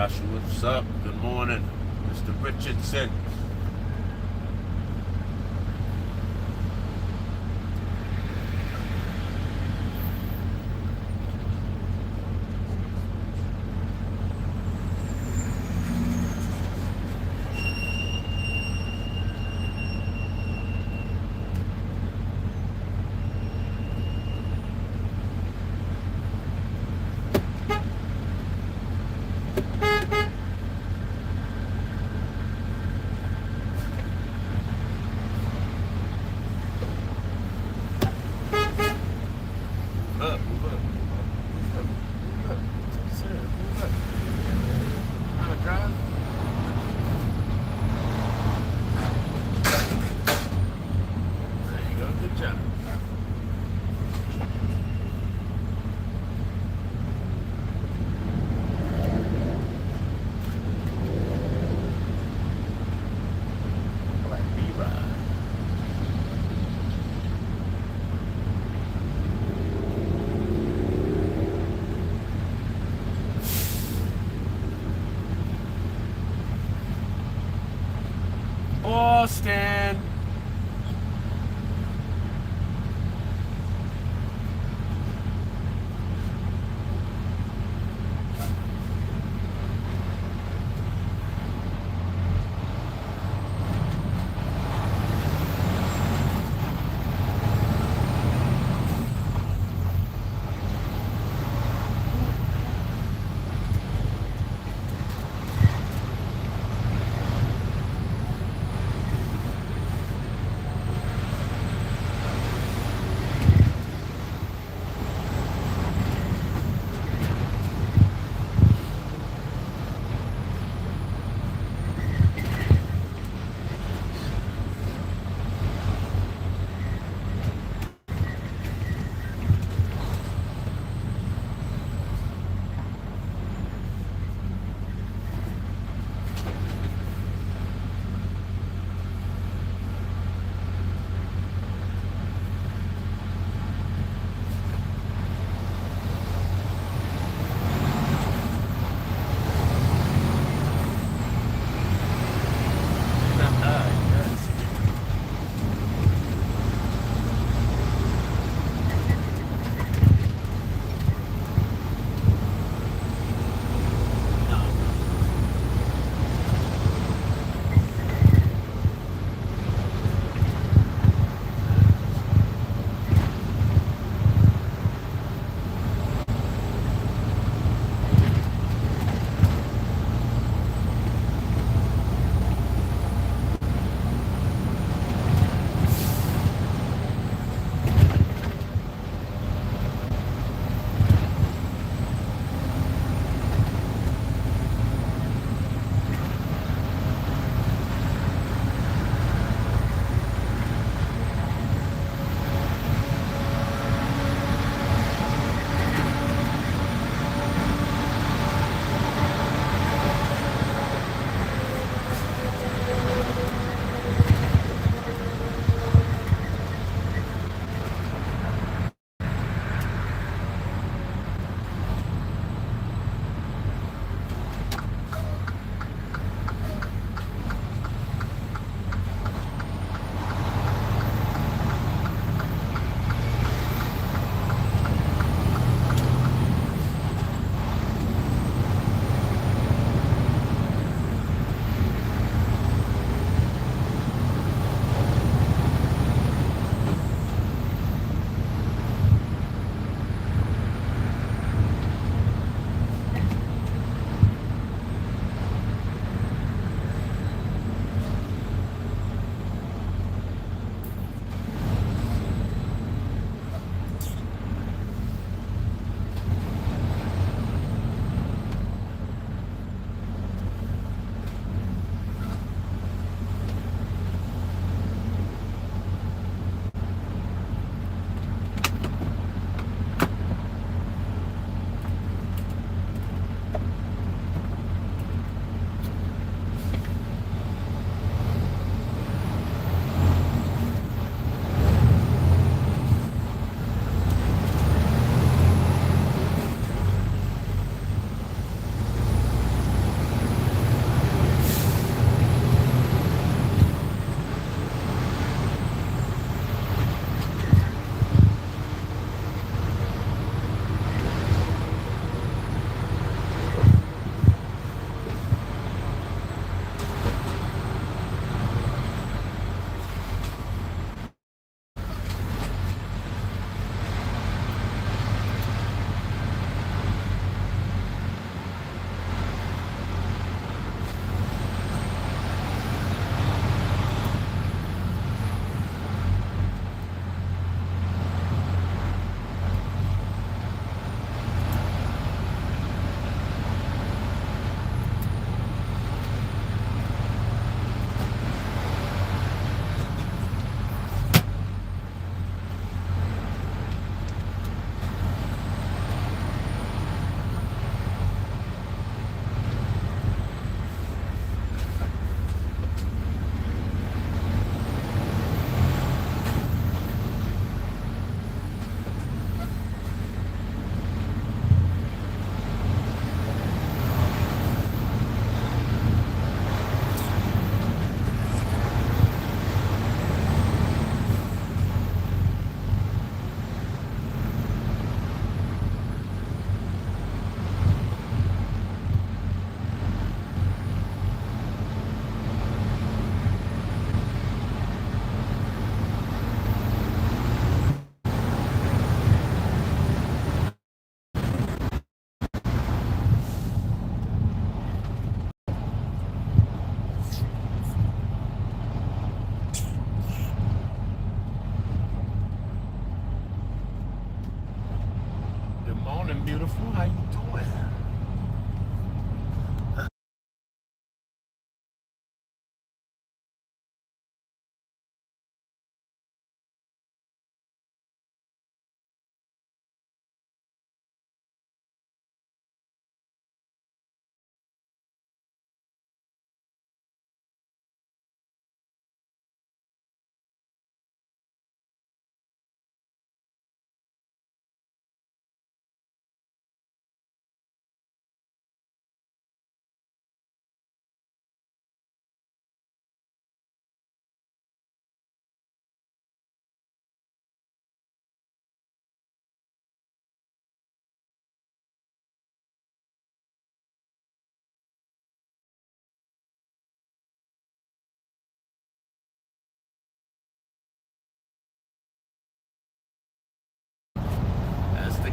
Joshua, what's up? Good morning, Mr. Richardson. Austin.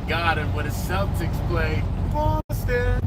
Garden where the Celtics play Boston.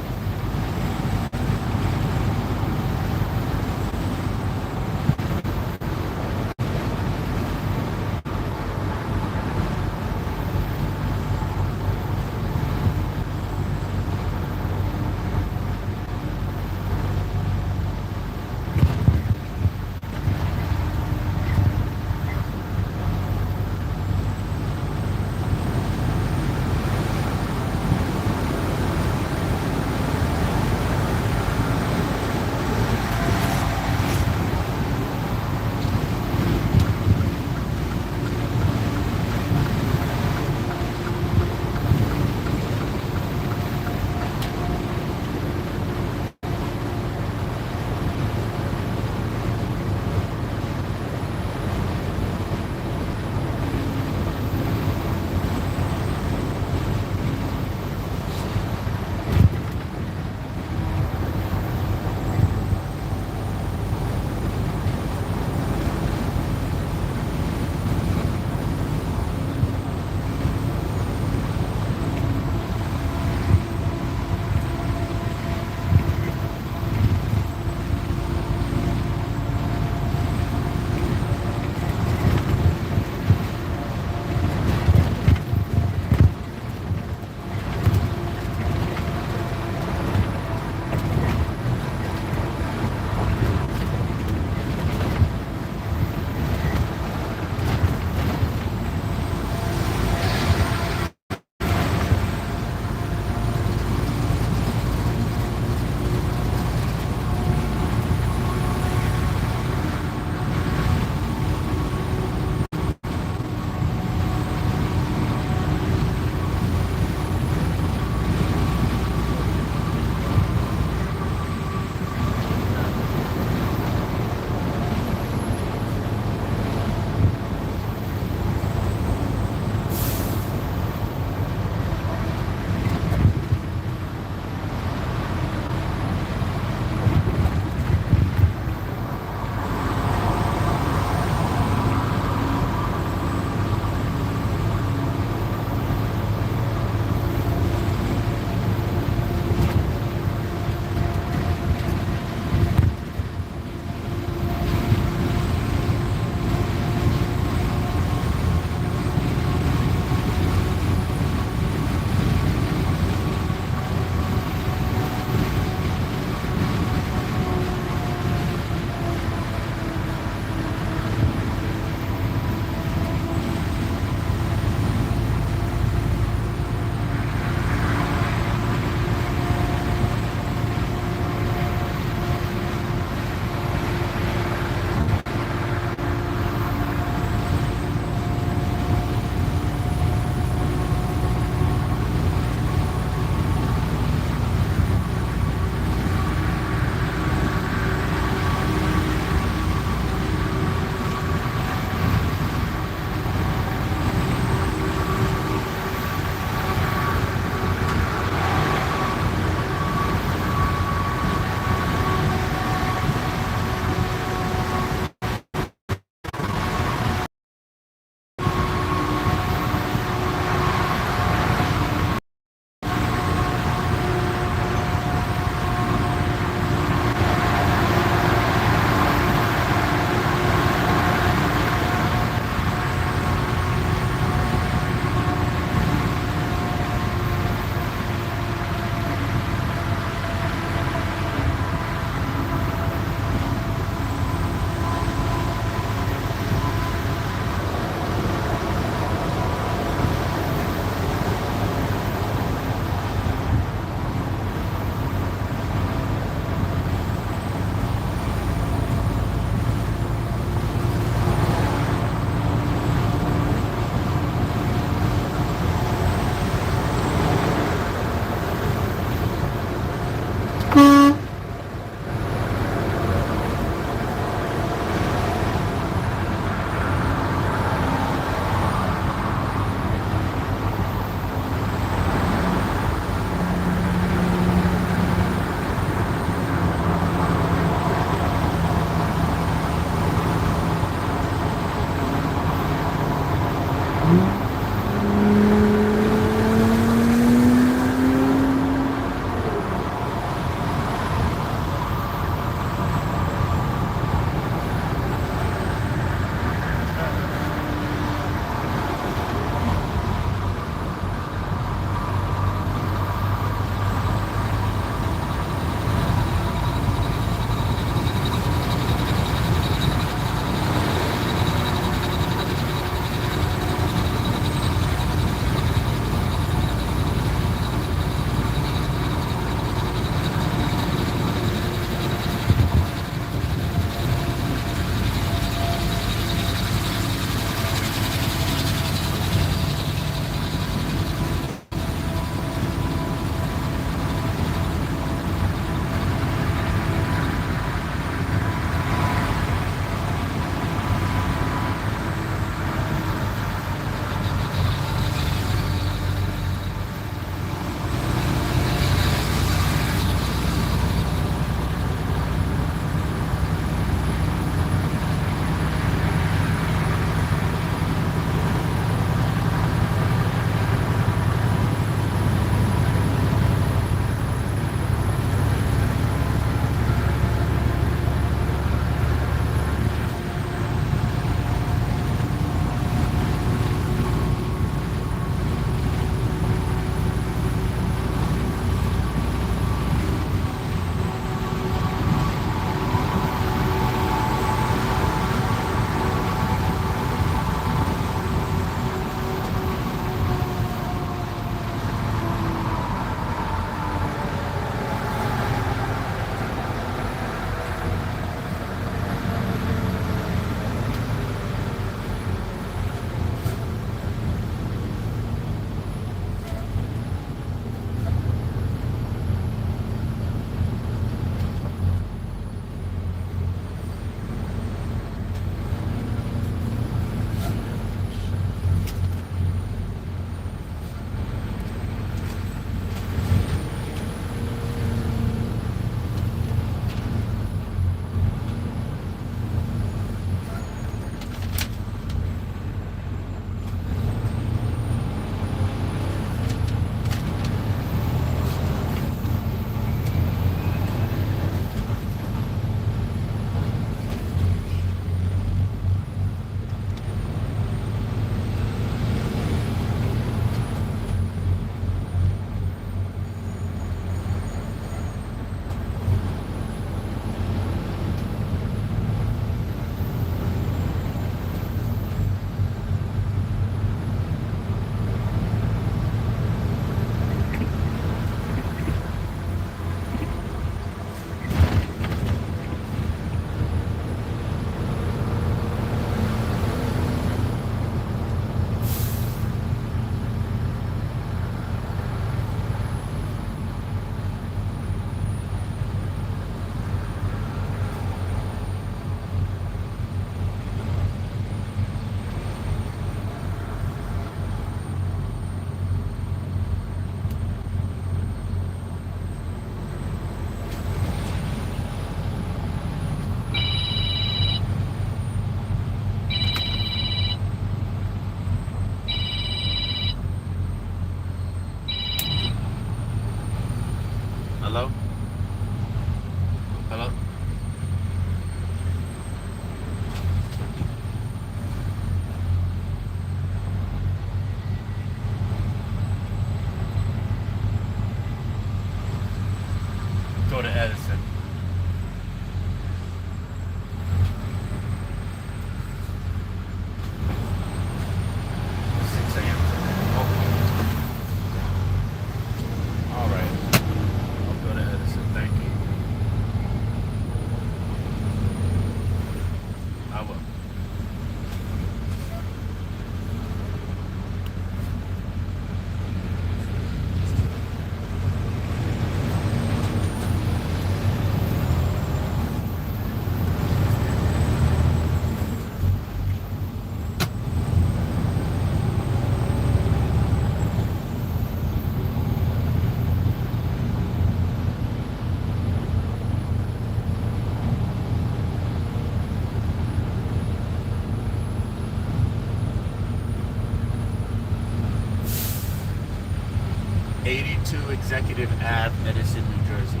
Executive Ave, Edison, New Jersey.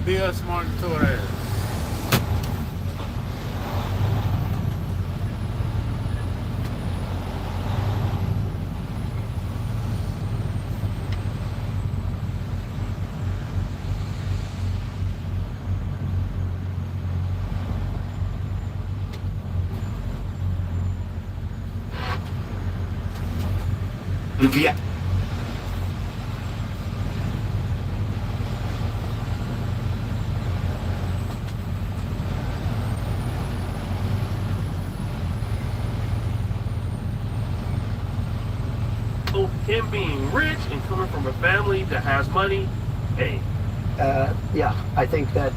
Días Monitores. Yeah. So him being rich and coming from a family that has money, hey. Yeah, I think that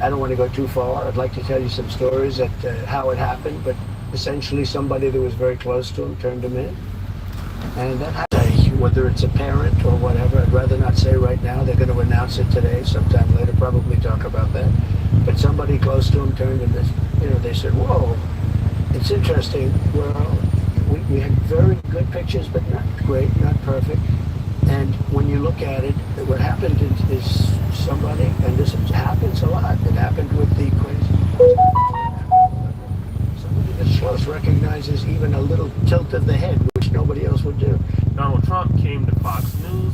I don't want to go too far. I'd like to tell you some stories at how it happened, but essentially somebody that was very close to him turned him in. And that happened, whether it's a parent or whatever, I'd rather not say right now. They're going to announce it today, sometime later, probably talk about that. But somebody close to him turned him in. They said, whoa, it's interesting. Well, we had very good pictures, but not great, not perfect. And when you look at it, what happened is somebody, and this happens a lot, it happened with the crazy. Somebody that's close recognizes even a little tilt of the head, which nobody else would do. Donald Trump came to Fox News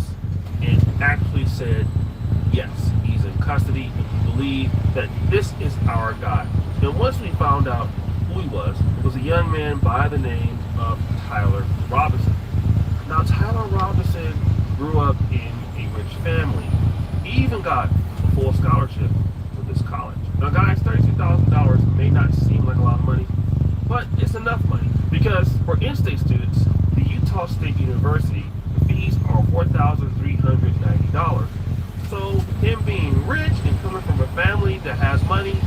and actually said, yes, he's in custody, and we believe that this is our guy. And once we found out who he was, it was a young man by the name of Tyler Robinson. Now, Tyler Robinson grew up in a rich family. He even got a full scholarship for this college. Now, guys, $32,000 may not seem like a lot of money, but it's enough money because for in-state students, the Utah State University, the fees are $4,390. So him being rich and coming from a family that has money,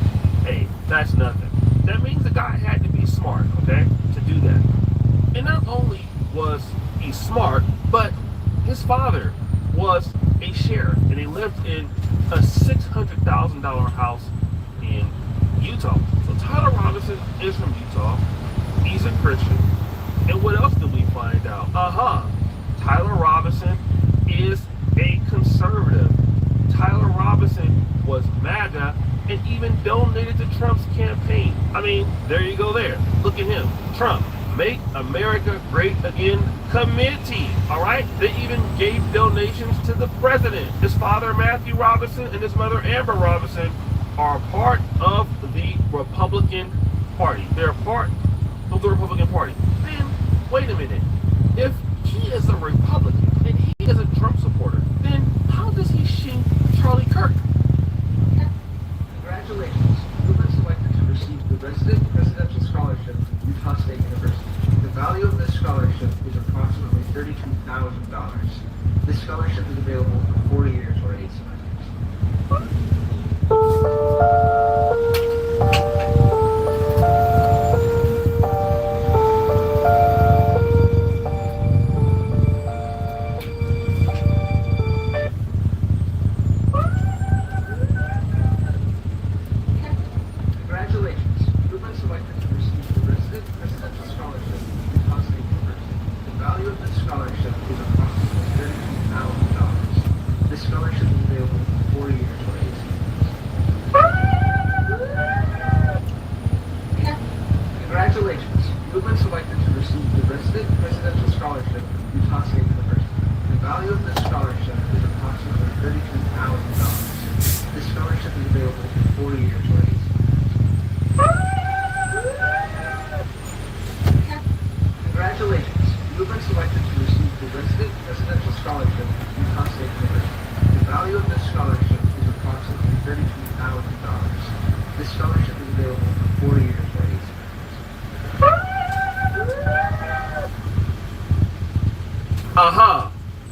hey, that's nothing. That means the guy had to be smart, okay, to do that. And not only was he smart, but his father was a sheriff, and he lived in a $600,000 house in Utah. So Tyler Robinson is from Utah. He's a Christian. And what else did we find out? Tyler Robinson is a conservative. Tyler Robinson was MAGA and even donated to Trump's campaign. I mean, there you go there. Look at him. Trump. Make America Great Again Committee. All right? They even gave donations to the president. His father, Matthew Robinson, and his mother, Amber Robinson, are part of the Republican Party. They're part of the Republican Party. Then, wait a minute. If he is a Republican and he is a Trump supporter, then how does he shame Charlie Kirk? Congratulations. You've been selected to receive the Resident Presidential Scholarship from Utah State University. The value of this scholarship is approximately $32,000. This scholarship is available for 4 years or 8 semesters.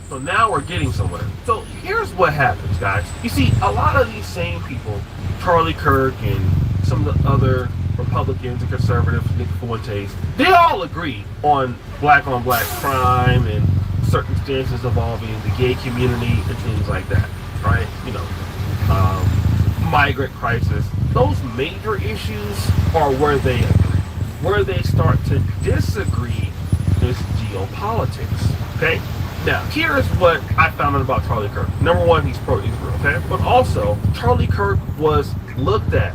So now we're getting somewhere. So here's what happens, guys. You see, a lot of these same people, Charlie Kirk and some of the other Republicans and conservatives, Nick Fuentes, they all agree on black crime and circumstances involving the gay community and things like that, right? Migrant crisis. Those major issues are where they agree. Where they start to disagree this geopolitics. Okay? Now, here's what I found out about Charlie Kirk. Number one, he's pro-Israel, okay? But also, Charlie Kirk was looked at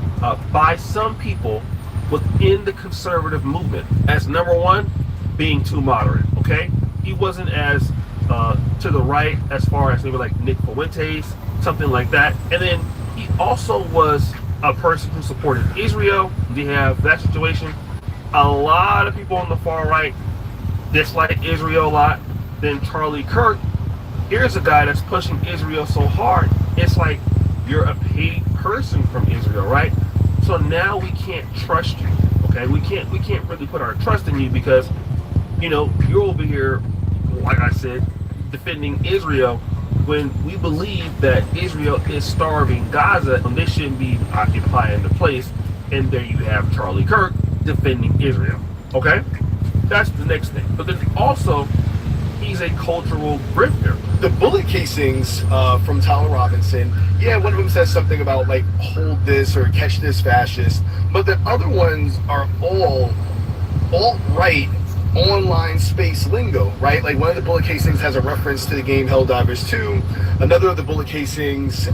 by some people within the conservative movement as, number one, being too moderate, okay? He wasn't as to the right as far as maybe like Nick Fuentes, something like that. And then he also was a person who supported Israel. We have that situation. A lot of people on the far right dislike Israel a lot. Then Charlie Kirk, here's a guy that's pushing Israel so hard, it's like you're a paid person from Israel, right? So now we can't trust you, okay? We can't really put our trust in you because, you know, you're over here, like I said, defending Israel when we believe that Israel is starving Gaza and they shouldn't be occupying the place. And there you have Charlie Kirk defending Israel, okay? That's the next thing. But then also, he's a cultural grifter. The bullet casings from Tyler Robinson, yeah, one of them says something about like hold this or catch this fascist, but the other ones are all alt-right online space lingo, right? Like one of the bullet casings has a reference to the game Helldivers 2. Another of the bullet casings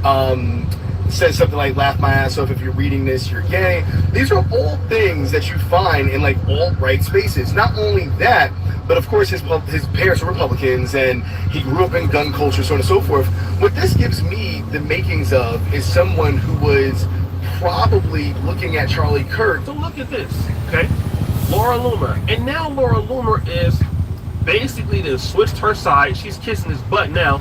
says something like laugh my ass off if you're reading this, you're gay. These are all things that you find in like alt-right spaces. Not only that, but of course his parents were Republicans and he grew up in gun culture, so on and so forth. What this gives me the makings of is someone who was probably looking at Charlie Kirk. So look at this, okay? Laura Loomer. And now Laura Loomer is basically then switched her side. She's kissing his butt now.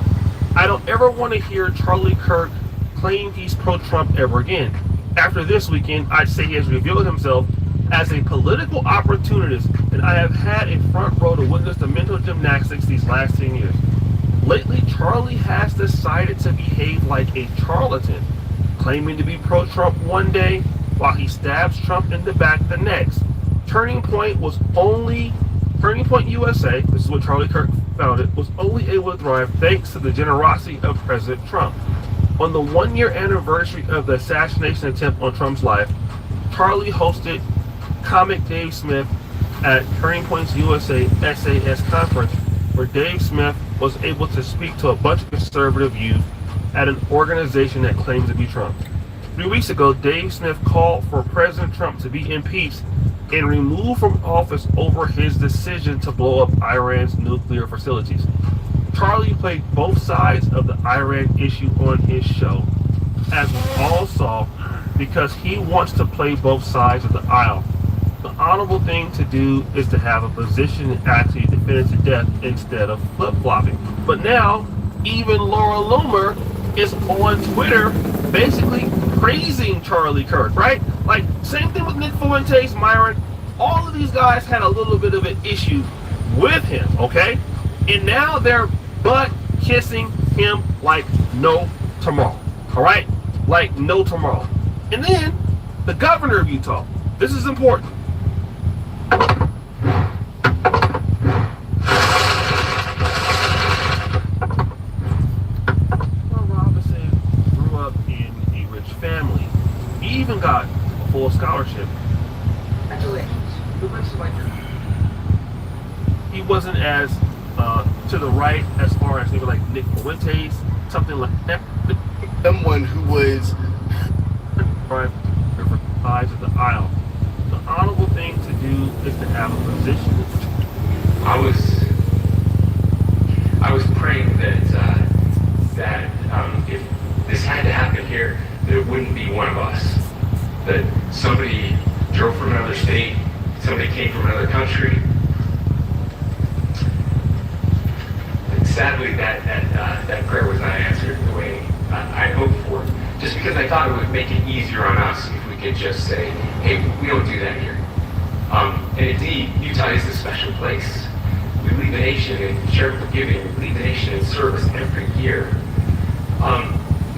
I don't ever want to hear Charlie Kirk claim he's pro-Trump ever again. After this weekend, I'd say he has revealed himself as a political opportunist, and I have had a front row to witness the mental gymnastics these last 10 years. Lately, Charlie has decided to behave like a charlatan, claiming to be pro-Trump one day while he stabs Trump in the back the next. Turning Point USA, this is what Charlie Kirk founded, was only able to thrive thanks to the generosity of President Trump. On the 1-year anniversary of the assassination attempt on Trump's life, Charlie hosted comic Dave Smith at Turning Point's USA SAS conference, where Dave Smith was able to speak to a bunch of conservative youth at an organization that claims to be Trump. 3 weeks ago, Dave Smith called for President Trump to be impeached and removed from office over his decision to blow up Iran's nuclear facilities. Charlie played both sides of the Iran issue on his show, as we all saw, because he wants to play both sides of the aisle. The honorable thing to do is to have a position and actually defend it to death instead of flip-flopping. But now, even Laura Loomer is on Twitter basically praising Charlie Kirk, right? Like, same thing with Nick Fuentes, Myron. All of these guys had a little bit of an issue with him, okay? And now they're butt kissing him like no tomorrow, all right? Like no tomorrow. And then the governor of Utah, this is important. Robinson grew up in a rich family. He even got a full scholarship. Congratulations. Who went to like He wasn't as to the right as far as maybe like Nick Fuentes, something like that. Someone who was different sides of the aisle. The honorable thing to do is to have a position. I was praying that if this had to happen here, that it wouldn't be one of us. That somebody drove from another state, somebody came from another country. And sadly, that prayer was not answered the way I hoped for. Just because I thought it would make it easier on us if we could just say, hey, we don't do that here. And indeed, Utah is a special place. We lead the nation in charitable giving. We lead the nation in service every year.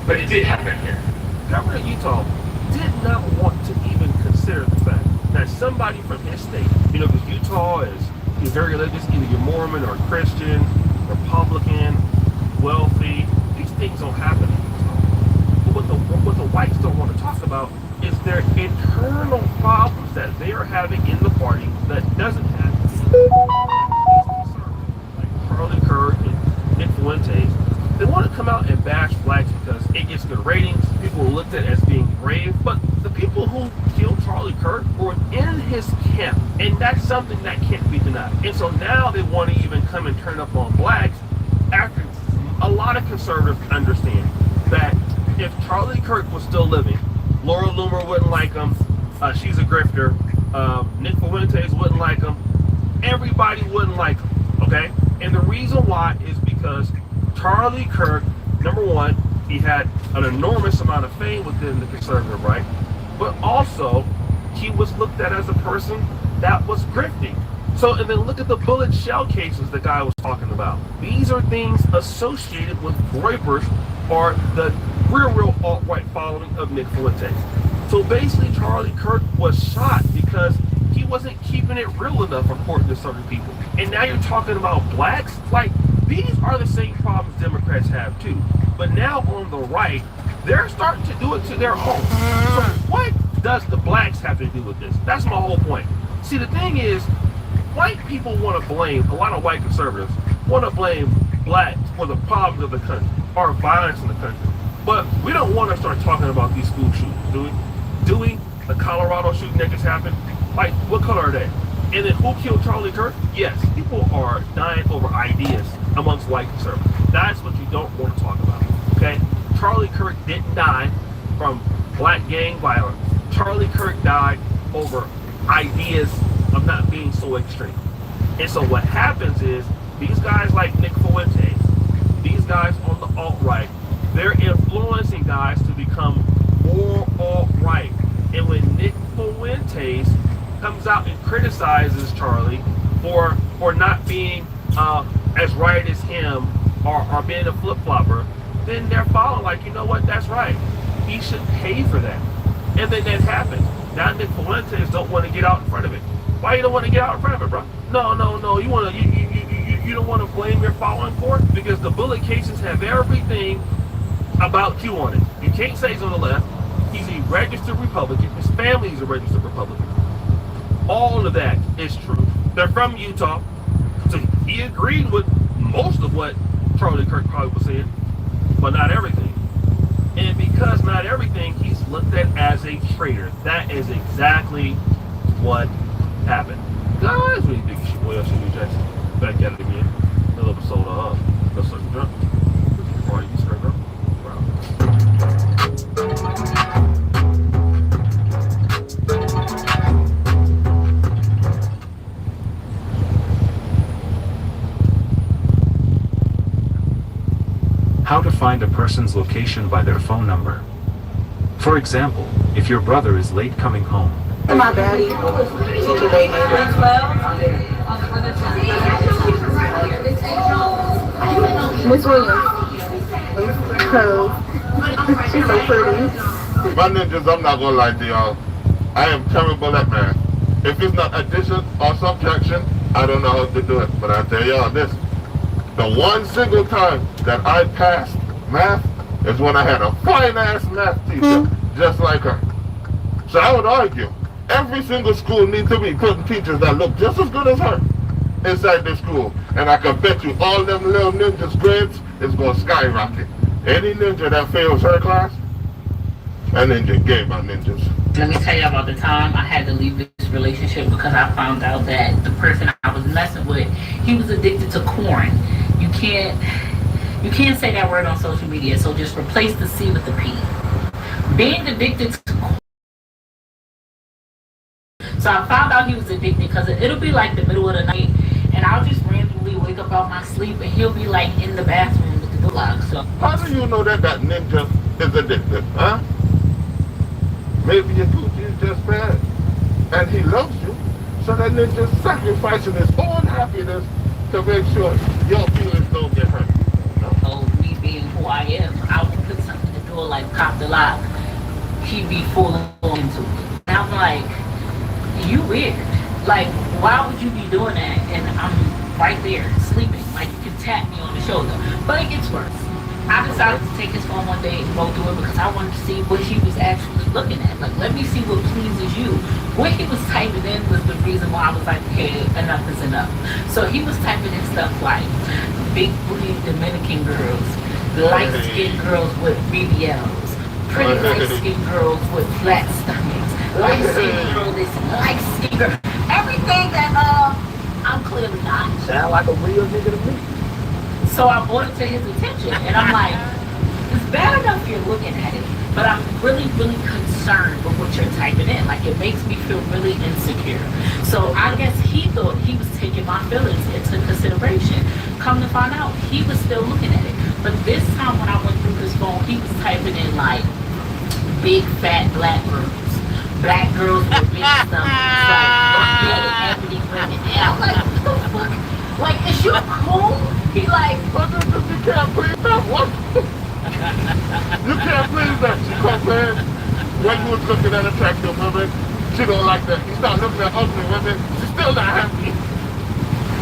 But it did happen here. Governor of Utah did not want to even consider the fact that somebody from his state, you know, because Utah is very religious, either you're Mormon or Christian, Republican, wealthy. These things don't happen in Utah. But what the whites don't want to talk about is their internal problems that they are having in the party that doesn't have Fuentes, they want to come out and bash blacks because it gets good ratings. People are looked at as being brave, but the people who killed Charlie Kirk were in his camp, and that's something that can't be denied. And so now they want to even come and turn up on blacks after a lot of conservatives understand that if Charlie Kirk was still living, Laura Loomer wouldn't like him. She's a grifter. Nick Fuentes wouldn't like him. Everybody wouldn't like him. Okay, and the reason why is because Charlie Kirk, number one, he had an enormous amount of fame within the conservative right, but also he was looked at as a person that was grifting. So, and then look at the bullet shell cases the guy was talking about. These are things associated with Groypers or the real alt-right following of Nick Fuentes. So basically, Charlie Kirk was shot because he wasn't keeping it real enough according to certain people. And now you're talking about blacks? Like, these are the same problems Democrats have too. But now on the right, they're starting to do it to their own. So what does the blacks have to do with this? That's my whole point. See, the thing is, white people want to blame, a lot of white conservatives want to blame blacks for the problems of the country or violence in the country. But we don't want to start talking about these school shootings, do we? Do we? The Colorado shooting that just happened? Like, what color are they? And then who killed Charlie Kirk? Yes, people are dying over ideas amongst white conservatives. That's what you don't want to talk about, okay? Charlie Kirk didn't die from black gang violence. Charlie Kirk died over ideas of not being so extreme. And so what happens is, these guys like Nick Fuentes, these guys on the alt-right, they're influencing guys to become more alt-right. And when Nick Fuentes comes out and criticizes Charlie for not being as right as him or being a flip-flopper, then they're following like, you know what, that's right. He should pay for that. And then that happens. Now Nick Fuentes don't want to get out in front of it. Why you don't want to get out in front of it, bro? No. You don't want to blame your following for it because the bullet cases have everything about Q on it. You can't say he's on the left. He's a registered Republican. His family is a registered Republican. All of that is true. They're from Utah. So he agreed with most of what Charlie Kirk probably was saying, but not everything. And because not everything, he's looked at as a traitor. That is exactly what happened. Guys, we big shit. What else should we Jackson? Back at it again. A little bit soda up. Let's start drunk. Before you start drunk. How to find a person's location by their phone number. For example, if your brother is late coming home. My daddy, teacher lady. Miss Williams. Because she's so pretty. My ninjas, I'm not gonna lie to y'all. I am terrible at math. If it's not addition or subtraction, I don't know how to do it. But I tell y'all this. The one single time that I passed math is when I had a fine-ass math teacher just like her. So I would argue, every single school needs to be putting teachers that look just as good as her inside the school. And I can bet you all them little ninjas' grades is going to skyrocket. Any ninja that fails her class, that ninja gay my ninjas. Let me tell you about the time I had to leave this relationship because I found out that the person I was messing with, he was addicted to corn. You can't say that word on social media, so just replace the C with the P. Being addicted to corn. So I found out he was addicted because it'll be like the middle of the night and I'll just randomly wake up out my sleep and he'll be like in the bathroom with the door locked. So how do you know that that ninja is addicted, huh? Maybe your coochie is just bad and he loves you, so that ninja's sacrificing his own happiness to make sure your feelings don't get hurt. Oh, me being who I am, I would put something in the door like pop the lock. He'd be full on into it. And I'm like, you weird. Like, why would you be doing that? And I'm right there sleeping. Like, you can tap me on the shoulder. But it gets worse. I decided to take his phone one day and go through it because I wanted to see what he was actually looking at. Like, let me see what pleases you. What he was typing in was the reason why I was like, okay, enough is enough. So he was typing in stuff like, big booty Dominican girls, light skinned girls with BBLs, pretty light skinned girls with flat stomachs, light skinned girl, this light skinned girl, everything that I'm clearly not. Sound like a real nigga to me. So I brought it to his attention, and I'm like, it's bad enough you're looking at it, but I'm really, really concerned with what you're typing in. Like, it makes me feel really insecure. So I guess he thought he was taking my feelings into consideration. Come to find out, he was still looking at it. But this time when I went through his phone, he was typing in like big fat black girls with big stomachs, like big ebony women. And I'm like, what the fuck? Like, is you cool? He like, you can't please that one. You can't please that. She come man. When you was looking at attractive women, she don't like that. You start looking at ugly women, she's still not happy.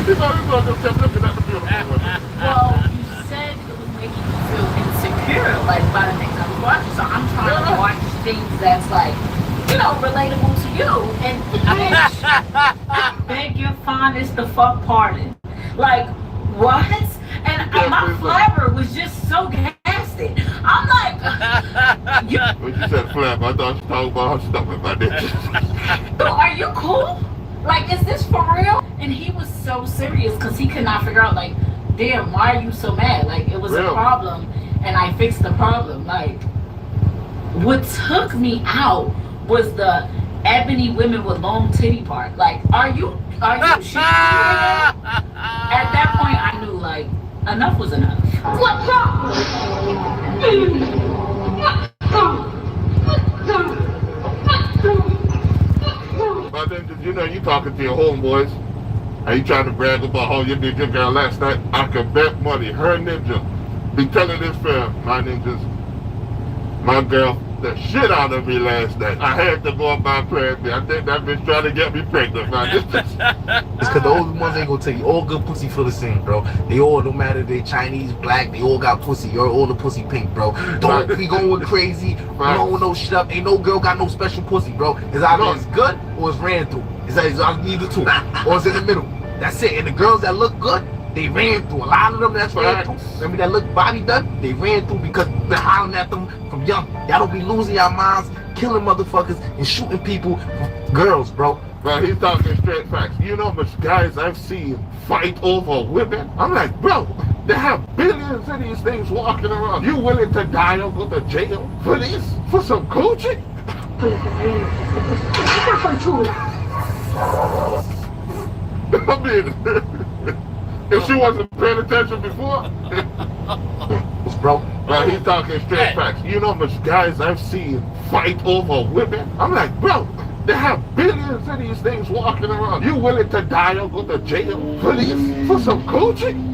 He's always going to keep looking at the beautiful women. well, you said it was making you feel insecure, like by the things I was watching. So I'm trying to watch things that's like, you know, relatable to you. And bitch, I beg your fondness the fuck pardon. Like, what? And my flabber was just so gasted. I'm like, When you said flap, I thought you was talking about her stomach, my nigga. so are you cool? Like, is this for real? And he was so serious because he could not figure out, like, damn, why are you so mad? Like, it was a problem and I fixed the problem. Like, what took me out was the ebony women with long titty part. Like, are you shitting me? At that point, I knew, like, enough was enough. What's up? But then, you know, you talking to your homeboys, and you trying to brag about how you did your girl last night. I can bet money her ninja be telling this fam, my ninjas, my girl, the shit out of me last night. I had to go up by plan B. I think that bitch trying to get me pregnant, man. It's because the older ones ain't gonna tell you all good pussy feel the same, bro. They all, no matter they Chinese, black, they all got pussy. You're all the pussy pink, bro. Don't be going crazy, blowing no shit up. Ain't no girl got no special pussy, bro. It's either it's good or it's ran through. It's either two or it's in the middle. That's it. And the girls that look good, they ran through. A lot of them that's ran through. Remember that look body done? They ran through because they've been hollering at them from young. Y'all don't be losing your minds, killing motherfuckers, and shooting people, girls, bro. Bro, he's talking straight facts. You know how much guys I've seen fight over women? I'm like, bro, they have billions of these things walking around. You willing to die or go to jail for this? For some coaching? I mean, if she wasn't paying attention before. Bro, he's talking straight facts. You know how much guys I've seen fight over women? I'm like, bro, they have billions of these things walking around. You willing to die or go to jail for this? For some coaching?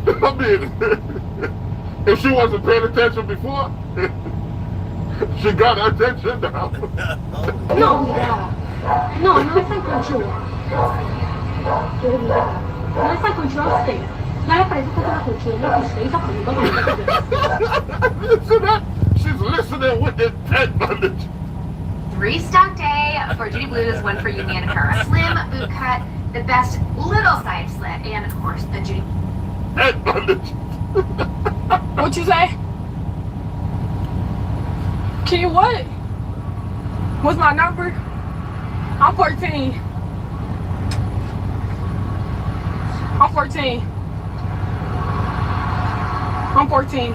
I mean, if she wasn't paying attention before, she got her attention now. No, no es control. No es control state. No le parece que es una control, no Listen up. She's listening with intent, man. Restock day for Judy Blues, one for you and her. A slim boot cut, the best little side slit, and of course the Judy. Head bandage. What you say? Can you what? What's my number? I'm 14. I'm 14. I'm 14.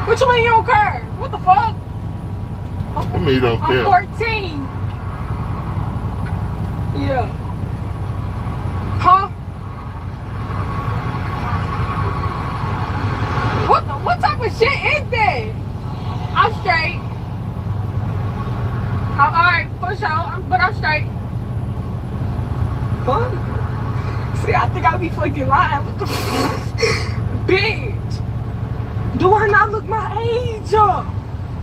What you mean you don't care? What the fuck? I mean, you don't care. I'm 14. Yeah. Huh? What type of shit is that? I'm straight. Alright, for sure, but I'm straight. What? See, I think I be fucking lying. What the fuck? Bitch. Do I not look my age up?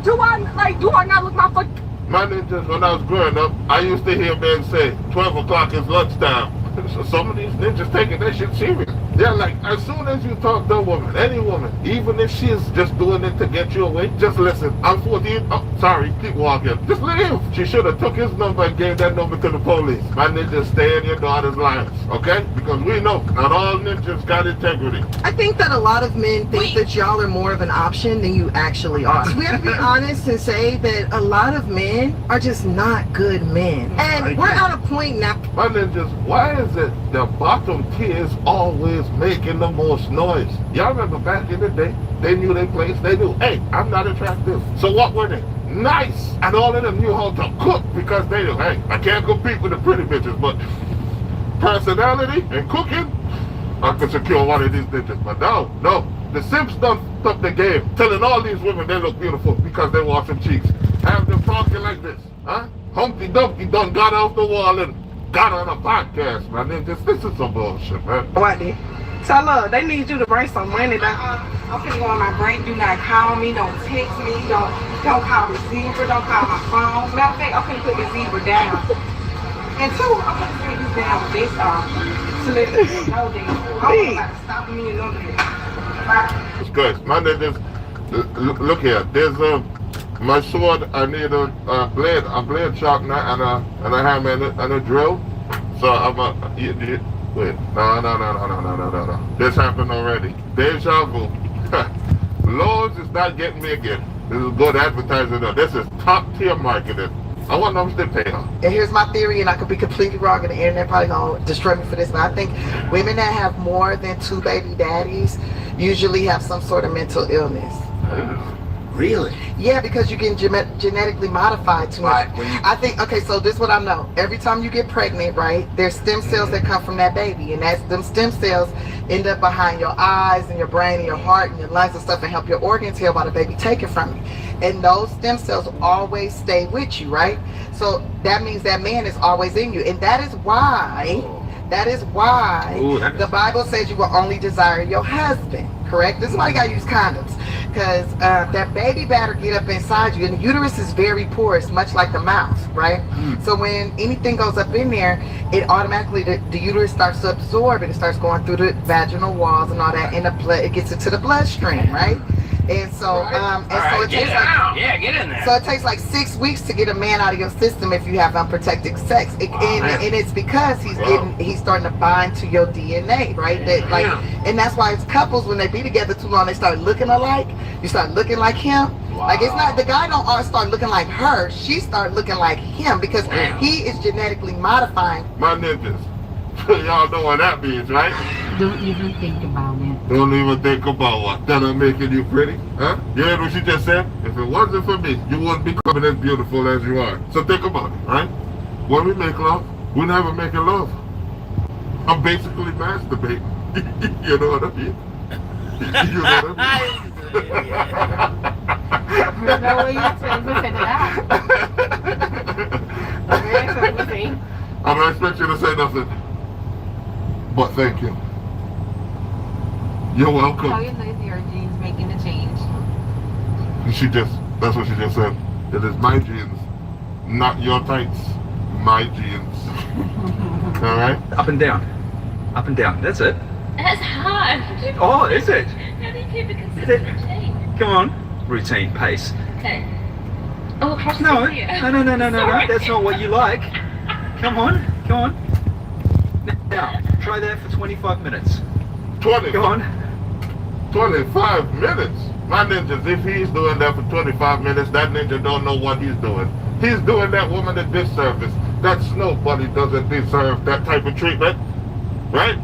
Do I not look my fuck? My ninjas, when I was growing up, I used to hear men say 12 o'clock is lunchtime. So some of these ninjas taking that shit serious. Yeah, like as soon as you talk to a woman, any woman, even if she's just doing it to get you away, just listen. I'm 14. Oh, sorry, keep walking. Just leave. She should have took his number and gave that number to the police. My ninjas, stay in your daughter's lives, okay? Because we know not all ninjas got integrity. I think that a lot of men think that y'all are more of an option than you actually are. We have to be honest and say that a lot of men are just not good men. And we're at a point now. My ninjas, why is it the bottom tier is always making the most noise? Y'all remember back in the day, they knew their place. They knew, hey, I'm not attractive. So what were they? Nice. And all of them knew how to cook because they knew, hey, I can't compete with the pretty bitches, but personality and cooking, I can secure one of these bitches. But no, the simps done up the game, telling all these women they look beautiful because they want some cheeks. Have them talking like this, huh? Humpty Dumpty done got off the wall and got on a podcast, man. This is some bullshit, man. What then? Tell her they need you to bring some money down. I'm finna go on my break. Do not call me. Don't text me. Don't call the zebra. Don't call my phone. Matter of fact, I'm finna put the zebra down. And two, I'm finna take this down with this off to let the know that I'm about to stop me and none of this. Bye. It's good. My niggas, look here. There's my sword. I need a blade sharpener and a hammer and a drill. So I'm wait. No. This happened already. Deja vu. Lowe's is not getting me again. This is good advertising. This is top tier marketing. I want them to pay her. And here's my theory, and I could be completely wrong, and the internet probably gonna destroy me for this, but I think women that have more than 2 baby daddies usually have some sort of mental illness. Really? Yeah, because you get genetically modified too much. I think, okay, so this is what I know. Every time you get pregnant, right, there's stem cells that come from that baby, and them stem cells end up behind your eyes and your brain and your heart and your lungs and stuff and help your organs heal while the baby take it from you. And those stem cells always stay with you, right? So that means that man is always in you. And that is why the Bible says you will only desire your husband, correct? This is why you gotta use condoms. Because that baby batter get up inside you, and the uterus is very porous, much like the mouth, right? So when anything goes up in there, it automatically, the uterus starts to absorb it. It starts going through the vaginal walls and all that, and the blood, it gets into the bloodstream, right? And so, it takes get in there. So it takes like 6 weeks to get a man out of your system if you have unprotected sex, and it's because he's starting to bind to your DNA, right? And that's why it's couples, when they be together too long, they start looking alike. You start looking like him. Wow. Like, it's not, the guy don't always start looking like her. She start looking like him because he is genetically modifying. My ninjas. Y'all know what that means, right? Don't even think about it. Don't even think about what? That I'm making you pretty? Huh? You heard what she just said? If it wasn't for me, you wouldn't be coming as beautiful as you are. So think about it, right? When we make love, we're never making love. I'm basically masturbating. You know what I mean? You know what I mean? I don't expect you to say nothing. But thank you. You're welcome. Tell your lazy your genes making a change. That's what she just said. It is my genes, not your tights. My genes. All right? Up and down. Up and down. That's it. That's hard. Oh, is it? How do you keep a consistent routine? Come on. Routine, pace. Okay. Oh, No. That's not what you like. Come on. Now, try that for 25 minutes. 20. Go on. 25 minutes? My ninjas, if he's doing that for 25 minutes, that ninja don't know what he's doing. He's doing that woman a disservice. That snow bunny doesn't deserve that type of treatment. Right?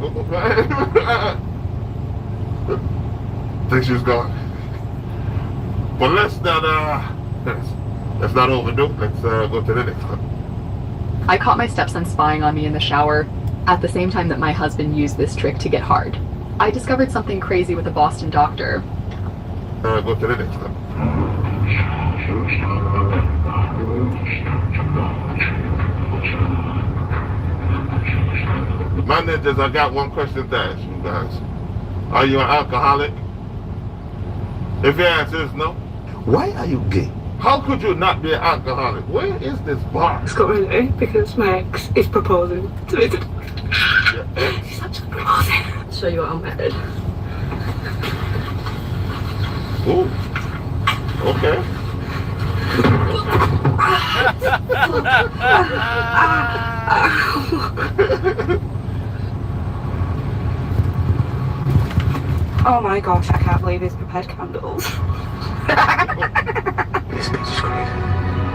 Think she's gone. But let's not overdo. Let's go to the next one. I caught my stepson spying on me in the shower at the same time that my husband used this trick to get hard. I discovered something crazy with a Boston doctor. Go to the next one. My ninjas, I got one question to ask you guys. Are you an alcoholic? If your answer is no. Why are you gay? How could you not be an alcoholic? Where is this bar? It's going there because Max is proposing to visit. Such a proposing. show you what I'm headed. Ooh. Okay. Oh my gosh, I can't believe he's prepared candles. This bitch is crazy.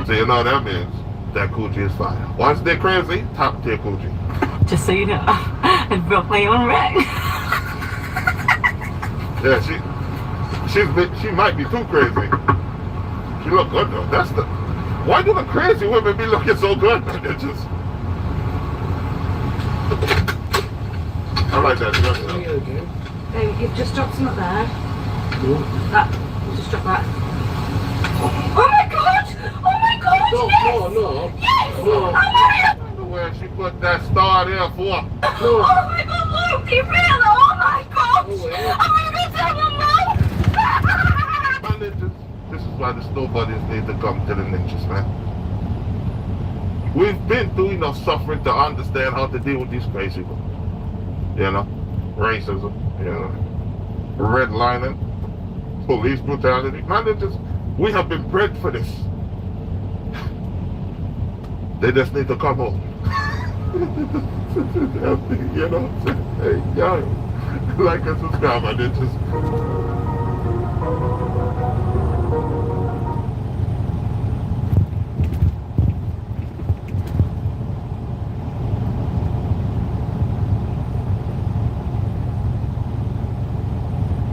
So you know what that means? That coochie is fire. Once they're crazy, top tier coochie. Just so you know, it broke my own ring. Yeah, she might be too crazy. She look good though. That's the. Why do the crazy women be looking so good? They're just. I like that dress though. You've just dropped something there. That, you just dropped that. Oh my god! Oh my god! No, yes! no. Yes! No. I want it! Where she put that star there for? Oh my god, look! Be real! Oh my god! I'm gonna go tell my mom! My ninjas, this is why the snow buddies need to come to the ninjas, man. We've been through enough suffering to understand how to deal with these crazy people. You know? Racism, you know? Redlining, police brutality. My ninjas, we have been bred for this. They just need to come home. You know what I'm saying? Hey, y'all, like and subscribe, my ninjas.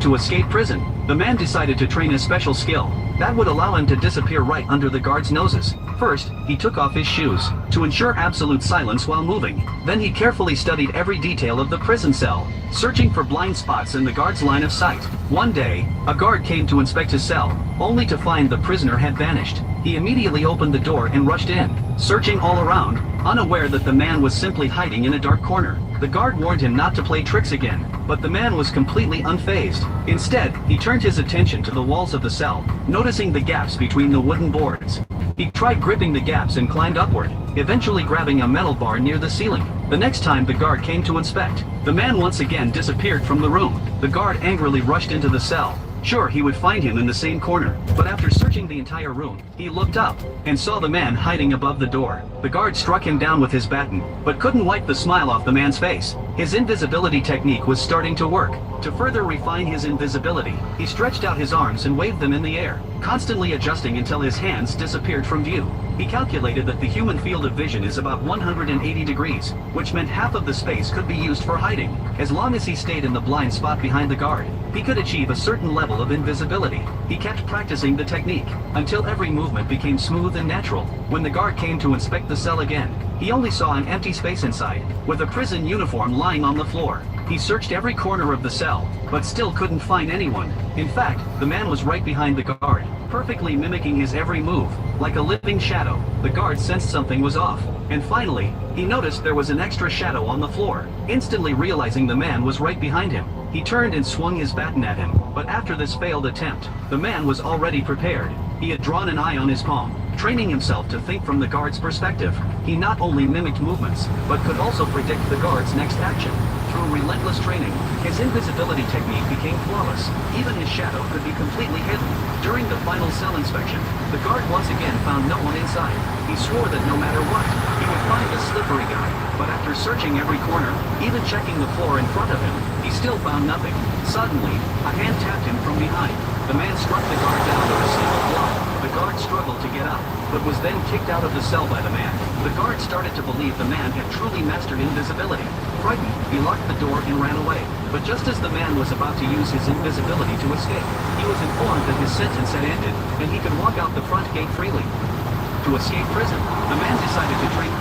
To escape prison, the man decided to train a special skill that would allow him to disappear right under the guards' noses. First, he took off his shoes to ensure absolute silence while moving. Then he carefully studied every detail of the prison cell, searching for blind spots in the guard's line of sight. One day, a guard came to inspect his cell, only to find the prisoner had vanished. He immediately opened the door and rushed in, searching all around, unaware that the man was simply hiding in a dark corner. The guard warned him not to play tricks again, but the man was completely unfazed. Instead, he turned his attention to the walls of the cell, noticing the gaps between the wooden boards. He tried gripping the gaps and climbed upward, eventually grabbing a metal bar near the ceiling. The next time the guard came to inspect, the man once again disappeared from the room. The guard angrily rushed into the cell. Sure, he would find him in the same corner, but after searching the entire room, he looked up and saw the man hiding above the door. The guard struck him down with his baton, but couldn't wipe the smile off the man's face. His invisibility technique was starting to work. To further refine his invisibility, he stretched out his arms and waved them in the air, constantly adjusting until his hands disappeared from view. He calculated that the human field of vision is about 180 degrees, which meant half of the space could be used for hiding. As long as he stayed in the blind spot behind the guard, he could achieve a certain level of invisibility. He kept practicing the technique until every movement became smooth and natural. When the guard came to inspect the cell again, he only saw an empty space inside, with a prison uniform lying on the floor. He searched every corner of the cell, but still couldn't find anyone. In fact, the man was right behind the guard, perfectly mimicking his every move. Like a living shadow, the guard sensed something was off. And finally, he noticed there was an extra shadow on the floor. Instantly realizing the man was right behind him, he turned and swung his baton at him. But after this failed attempt, the man was already prepared. He had drawn an eye on his palm, training himself to think from the guard's perspective. He not only mimicked movements, but could also predict the guard's next action. Through relentless training, his invisibility technique became flawless. Even his shadow could be completely hidden. During the final cell inspection, the guard once again found no one inside. He swore that no matter what, he would find the slippery guy. But after searching every corner, even checking the floor in front of him, he still found nothing. Suddenly, a hand tapped him from behind. The man struck the guard down with a single blow. The guard struggled to get up, but was then kicked out of the cell by the man. The guard started to believe the man had truly mastered invisibility. Frightened, he locked the door and ran away. But just as the man was about to use his invisibility to escape, he was informed that his sentence had ended, and he could walk out the front gate freely. To escape prison, the man decided to train.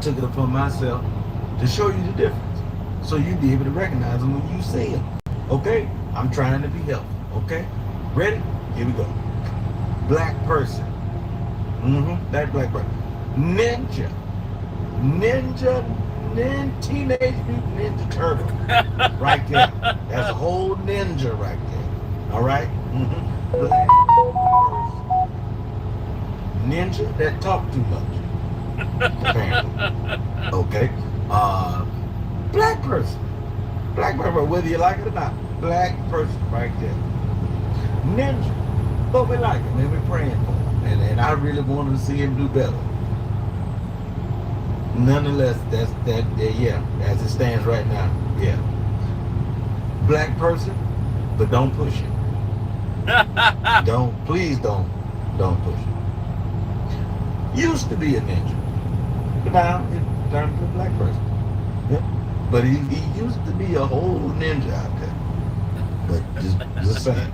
Took it upon myself to show you the difference, so you'd be able to recognize them when you see them. Okay, I'm trying to be helpful. Okay? Ready? Here we go. Black person. That black person. Ninja. Teenage Mutant Ninja Turtle. Right there. That's a whole ninja right there. All right? Black person. Ninja that talk too much. Apparently. Okay. Black person. Black person, whether you like it or not. Black person right there. Ninja. But we like him and we're praying for him. And I really wanted to see him do better. Nonetheless, yeah, as it stands right now, yeah. Black person, but don't push it. Please don't push it. Used to be a ninja, but now he turned into a black person. Yeah. But he used to be a whole ninja out there. But just saying,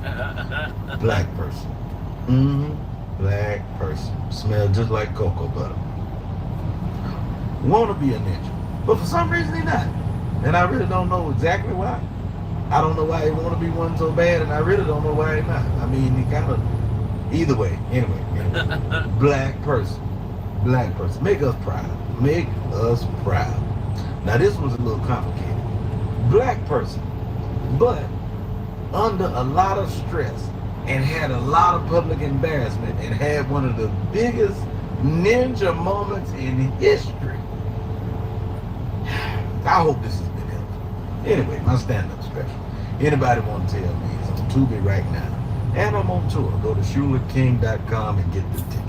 black person. Black person. Smell just like cocoa butter. Want to be a ninja, but for some reason he's not. And I really don't know exactly why. I don't know why he want to be one so bad, and I really don't know why he's not. I mean, he kind of, either way, anyway. Black person. Black person. Make us proud. Make us proud. Now this was a little complicated. Black person, but under a lot of stress and had a lot of public embarrassment and had one of the biggest ninja moments in history. I hope this has been helpful. Anyway, my stand-up special. Anybody want to tell me? It's on Tubi right now. And I'm on tour. Go to ShulerKing.com and get the tickets.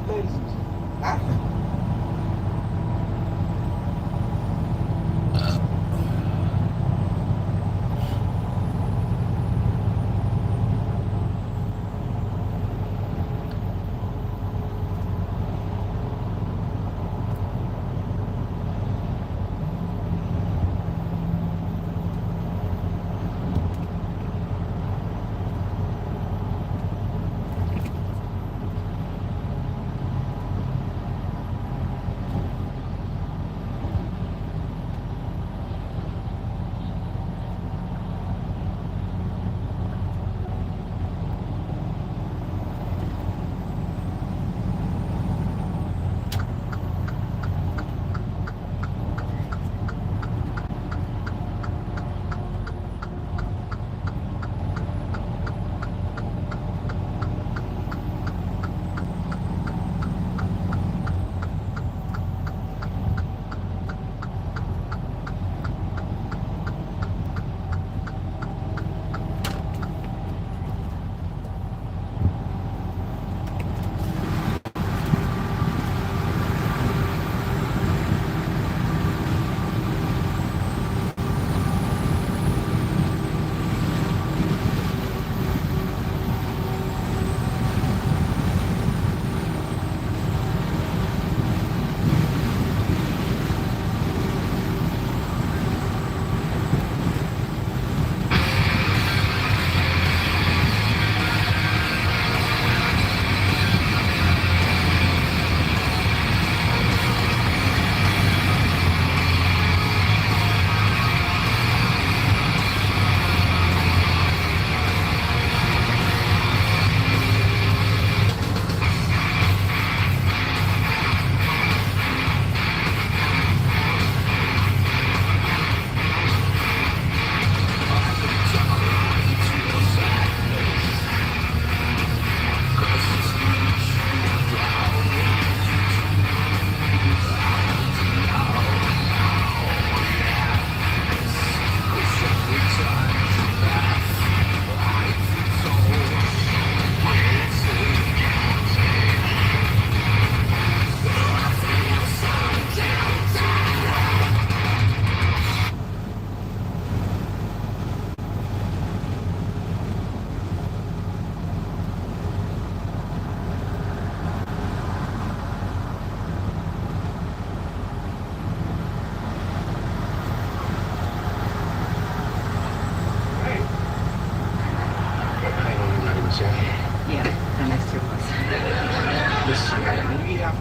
Ladies and gentlemen,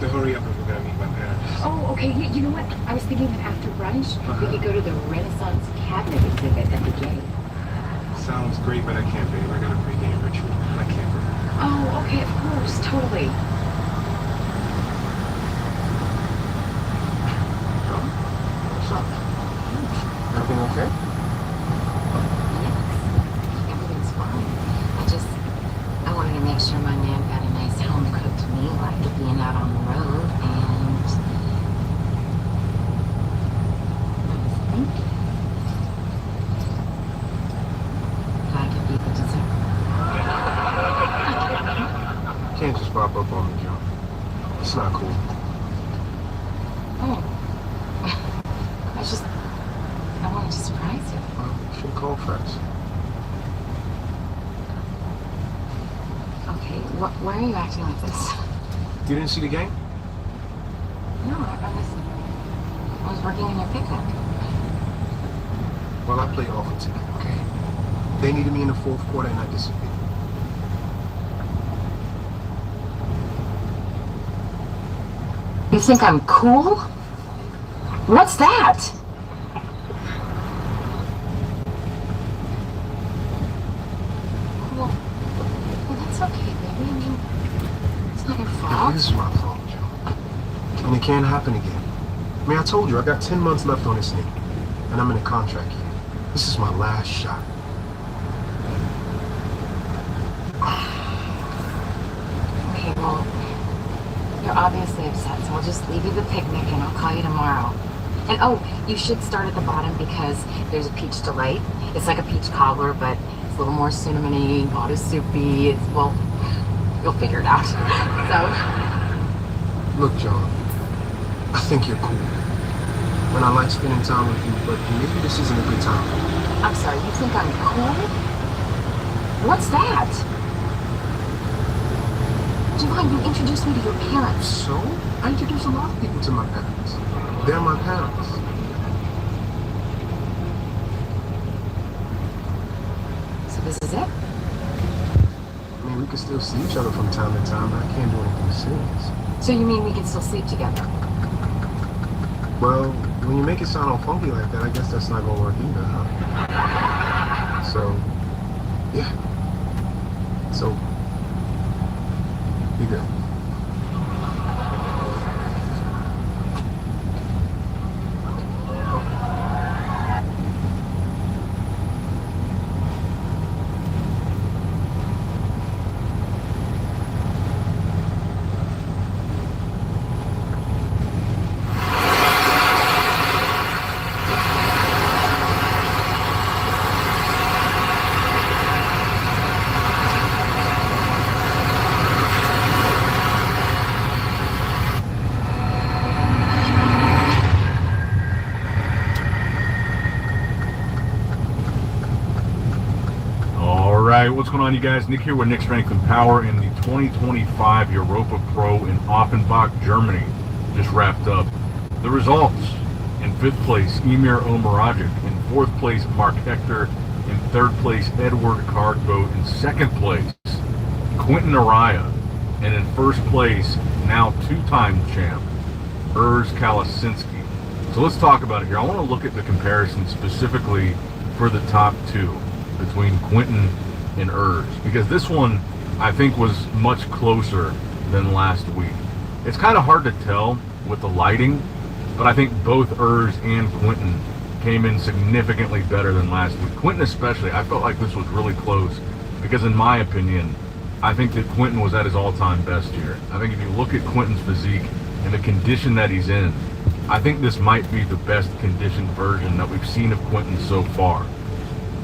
to hurry up if we're gonna meet my parents. Oh, okay. You know what? I was thinking that after brunch, we could go to the Renaissance cabinet exhibit at the gate. sounds great, but I can't, babe. I got a pregame ritual. I can't. Oh, okay, of course, totally. What's up? Everything okay? Everything's fine. I wanted to make sure my man got a nice home-cooked meal after being out on the road, and I was thinking I could be the dessert. You can't just pop up on me, Joe. It's not cool. Oh. I wanted to surprise you. Well, you should call first. Okay, why are you acting like this? You didn't see the game? No, I was working in your pickup. Well, I played offense again, okay? They needed me in the fourth quarter and I disappeared. You think I'm cool? What's that? Well, that's okay, baby. I mean, it's not your fault. This is my fault, Joe. And it can't happen again. I mean, I told you, I got 10 months left on this knee. And I'm in a contract here. This is my last shot. Okay, well, you're obviously upset, so I'll just leave you the picnic and I'll call you tomorrow. And oh, you should start at the bottom because there's a peach delight. It's like a peach cobbler, but it's a little more cinnamony, not as soupy. It's, well, you'll figure it out. So. Look, John, I think you're cool. And I like spending time with you, but maybe this isn't a good time. I'm sorry, you think I'm cool? What's that? Javon, you introduced me to your parents. So? I introduce a lot of people to my parents. They're my parents. So this is it? I mean, we can still see each other from time to time, but I can't do anything serious. So you mean we can still sleep together? Well, when you make it sound all funky like that, I guess that's not gonna work either, huh? So, yeah. So, be good. What's going on, you guys? Nick here with Nick Strength and Power in the 2025 Europa Pro in Offenbach, Germany. Just wrapped up. The results: in 5th place, Emir Omaragic. In 4th place, Mark Hector. In 3rd place, Edward Cardboat. In 2nd place, Quentin Araya. And in 1st place, now 2-time champ, Urs Kalasinski. So let's talk about it here. I want to look at the comparison specifically for the top 2 between Quentin and Urs, because this one I think was much closer than last week. It's kind of hard to tell with the lighting, but I think both Urs and Quentin came in significantly better than last week. Quentin especially, I felt like this was really close, because in my opinion, I think that Quentin was at his all-time best here. I think if you look at Quentin's physique and the condition that he's in, I think this might be the best conditioned version that we've seen of Quentin so far.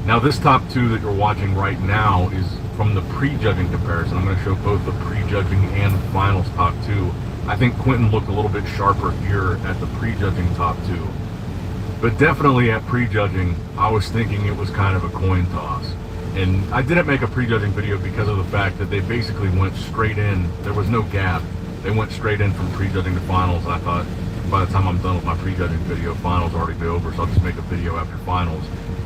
Now, this top 2 that you're watching right now is from the pre-judging comparison. I'm going to show both the pre-judging and finals top 2. I think Quentin looked a little bit sharper here at the pre-judging top 2. But definitely at pre-judging, I was thinking it was kind of a coin toss. And I didn't make a pre-judging video because of the fact that they basically went straight in. There was no gap. They went straight in from pre-judging to finals. And I thought, by the time I'm done with my pre-judging video, finals will already be over, so I'll just make a video after finals.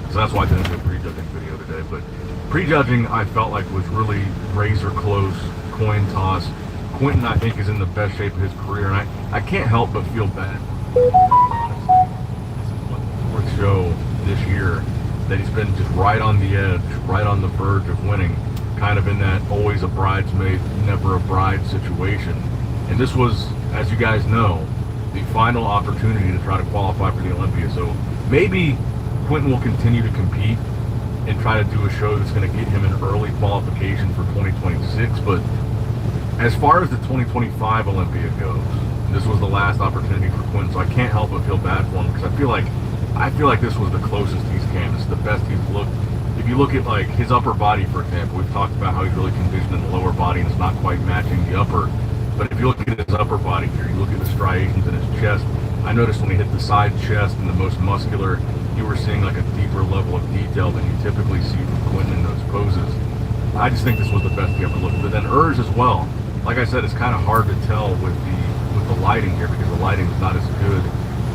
So that's why I didn't do a pre-judging video today. But pre-judging, I felt like was really razor close, coin toss. Quentin, I think, is in the best shape of his career, and I can't help but feel bad. This is what the fourth show this year, that he's been just right on the edge, right on the verge of winning, kind of in that always a bridesmaid, never a bride situation. And this was, as you guys know, the final opportunity to try to qualify for the Olympia. So maybe Quentin will continue to compete and try to do a show that's going to get him an early qualification for 2026. But as far as the 2025 Olympia goes, this was the last opportunity for Quentin, so I can't help but feel bad for him, because I feel like this was the closest he's came. It's the best he's looked. If you look at like his upper body, for example, we've talked about how he's really conditioned in the lower body and it's not quite matching the upper. But if you look at his upper body here, you look at the striations in his chest, I noticed when he hit the side chest and the most muscular, you were seeing like a deeper level of detail than you typically see from Quentin in those poses. I just think this was the best he ever looked. But then Urs as well. Like I said, it's kind of hard to tell with the lighting here, because the lighting is not as good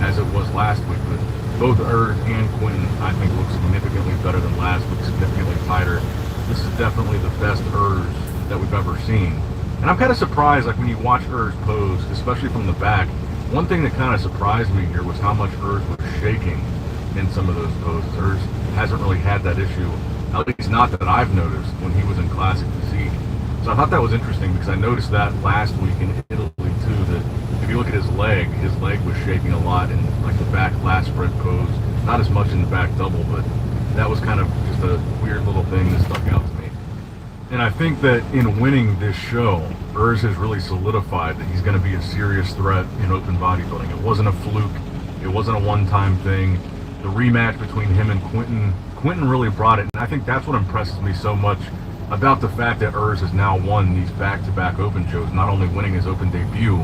as it was last week. But both Urs and Quentin, I think, look significantly better than last week, significantly tighter. This is definitely the best Urs that we've ever seen. And I'm kind of surprised, like when you watch Urs pose, especially from the back, one thing that kind of surprised me here was how much Urs was shaking in some of those poses. Urs hasn't really had that issue, at least not that I've noticed, when he was in Classic Physique. So I thought that was interesting, because I noticed that last week in Italy too, that if you look at his leg was shaking a lot in like the back lat spread pose. Not as much in the back double, but that was kind of just a weird little thing that stuck out to me. And I think that in winning this show, Urs has really solidified that he's going to be a serious threat in open bodybuilding. It wasn't a fluke. It wasn't a one-time thing. The rematch between him and Quentin really brought it. And I think that's what impresses me so much about the fact that Urs has now won these back-to-back open shows, not only winning his open debut,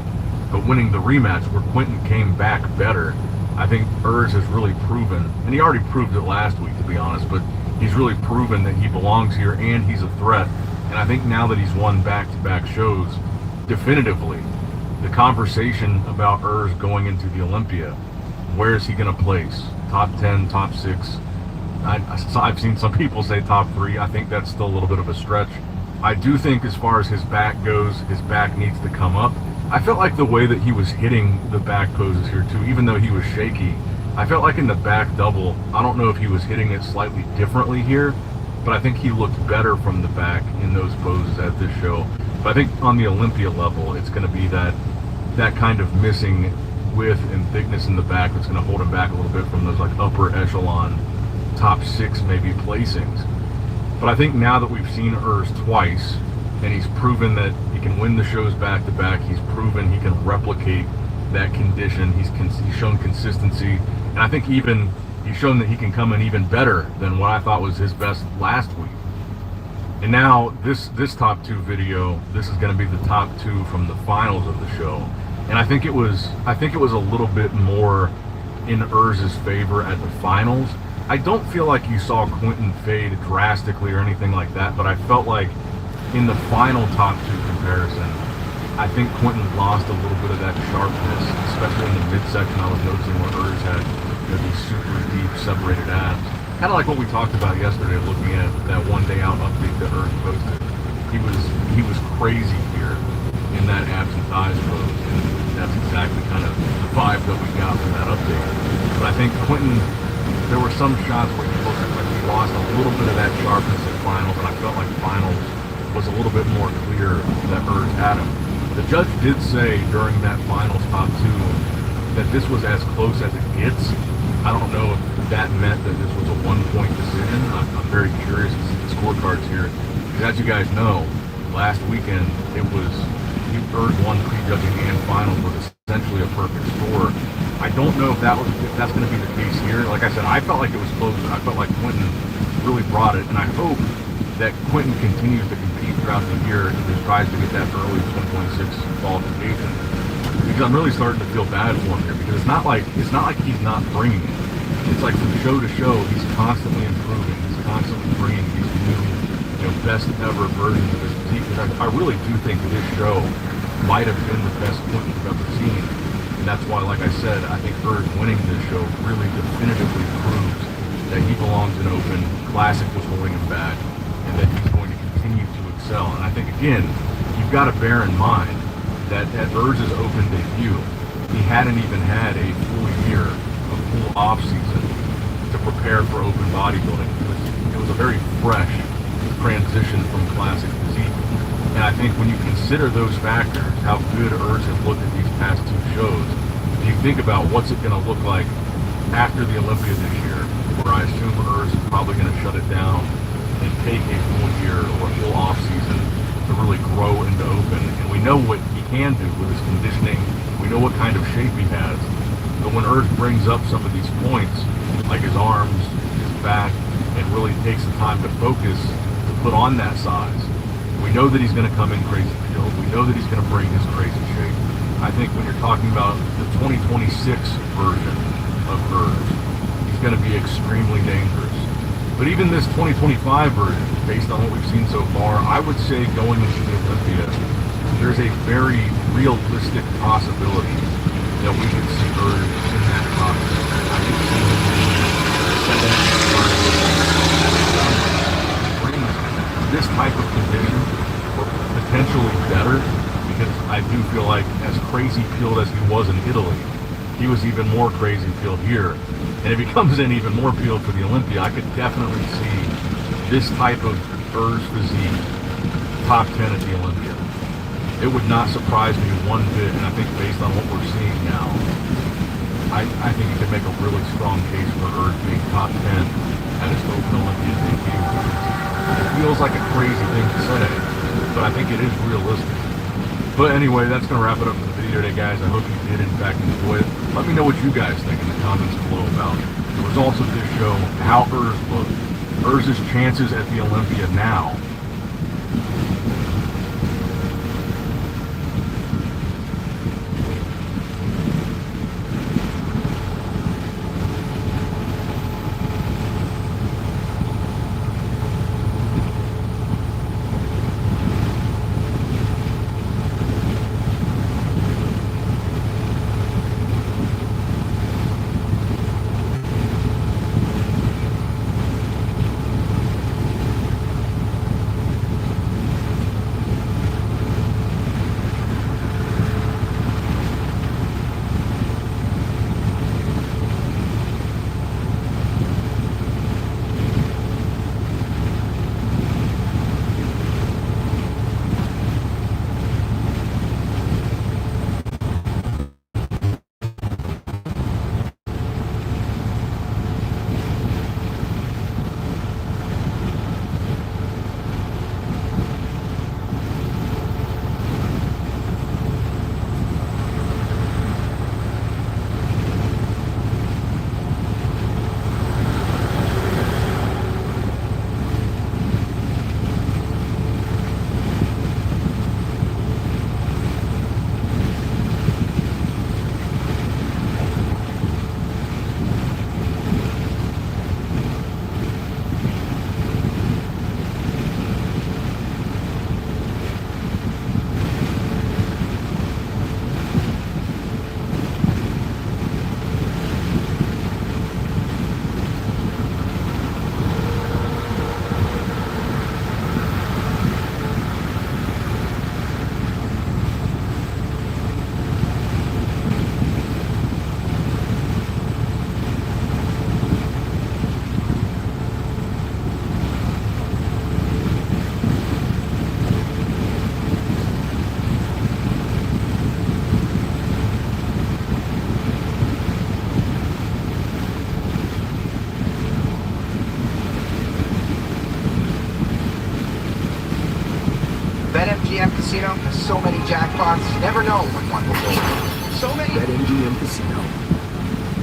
but winning the rematch where Quentin came back better. I think Urs has really proven, and he already proved it last week, to be honest, but he's really proven that he belongs here and he's a threat. And I think now that he's won back-to-back shows, definitively, the conversation about Urs going into the Olympia, where is he going to place? Top 10, top 6? I've seen some people say top 3. I think that's still a little bit of a stretch. I do think as far as his back goes, his back needs to come up. I felt like the way that he was hitting the back poses here too, even though he was shaky, I felt like in the back double, I don't know if he was hitting it slightly differently here, but I think he looked better from the back in those poses at this show. But I think on the Olympia level, it's going to be that kind of missing width and thickness in the back that's going to hold him back a little bit from those like upper echelon top 6 maybe placings. But I think now that we've seen Urs twice, and he's proven that he can win the shows back to back, he's proven he can replicate that condition, he's shown consistency, and I think even he's shown that he can come in even better than what I thought was his best last week. And now this top 2 video, this is going to be the top 2 from the finals of the show, and I think it was a little bit more in Urs's favor at the finals. I don't feel like you saw Quentin fade drastically or anything like that, but I felt like in the final top 2 comparison, I think Quentin lost a little bit of that sharpness, especially in the midsection. I was noticing where Urs had these super deep separated abs. Kind of like what we talked about yesterday, looking at that one day out update that Urs posted. He was crazy here in that abs and thighs pose, and that's exactly kind of the vibe that we got from that update. But I think Quentin, there were some shots where he looked like he lost a little bit of that sharpness at finals, and I felt like finals was a little bit more clear that Urs had him. The judge did say during that finals top 2 that this was as close as it gets. I don't know if that meant that this was a 1-point decision. I'm very curious to see the scorecards here, because as you guys know, last weekend it was Urs won prejudging and finals with essentially a perfect score. I don't know if that's going to be the case here. Like I said, I felt like it was close. I felt like Quentin really brought it, and I hope that Quentin continues to compete throughout the year and just tries to get that early 2026 qualification. Because I'm really starting to feel bad for him here, because it's not like he's not bringing it. It's like from show to show, he's constantly improving. He's constantly bringing these new, best ever versions of his physique. Because I really do think this show might have been the best Quentin we've ever seen. And that's why, like I said, I think Urs winning this show really definitively proves that he belongs in open. Classic was holding him back, and that he's going to continue to excel. And I think, again, you've got to bear in mind that at Urs's open debut, he hadn't even had a full year, a full off season to prepare prepare for open bodybuilding. It was a very fresh transition from classic physique. And I think when you consider those factors, how good Urs has looked at these past two shows, and you think about what's it going to look like after the Olympia this year, where I assume Urs is probably going to shut it down and take a full year or a full off season to really grow into open. And we know what he can do with his conditioning. We know what kind of shape he has. But when Urs brings up some of these points, like his arms, his back, and really takes the time to focus to put on that size, we know that he's going to come in crazy build. We know that he's going to bring his crazy shape. I think when you're talking about the 2026 version of Urs, he's going to be extremely dangerous. But even this 2025 version, based on what we've seen so far, I would say going into the Olympia, there's a very realistic possibility that we could see Urs in that top. I could see him bring this type of condition, or potentially better, because I do feel like as crazy peeled as he was in Italy, he was even more crazy peeled here. And if he comes in even more peeled for the Olympia, I could definitely see this type of Urs physique top 10 at the Olympia. It would not surprise me one bit, and I think based on what we're seeing now, I think you could make a really strong case for Urs being top 10 at his Open Olympia debut. It feels like a crazy thing to say, but I think it is realistic. But anyway, that's going to wrap it up for the video today, guys. I hope you did, in fact, enjoy it. Let me know what you guys think in the comments below about the results of this show, how Urs looked, Urs's chances at the Olympia now. BetMGM Casino has so many jackpots, you never know when one will go. So many. BetMGM Casino.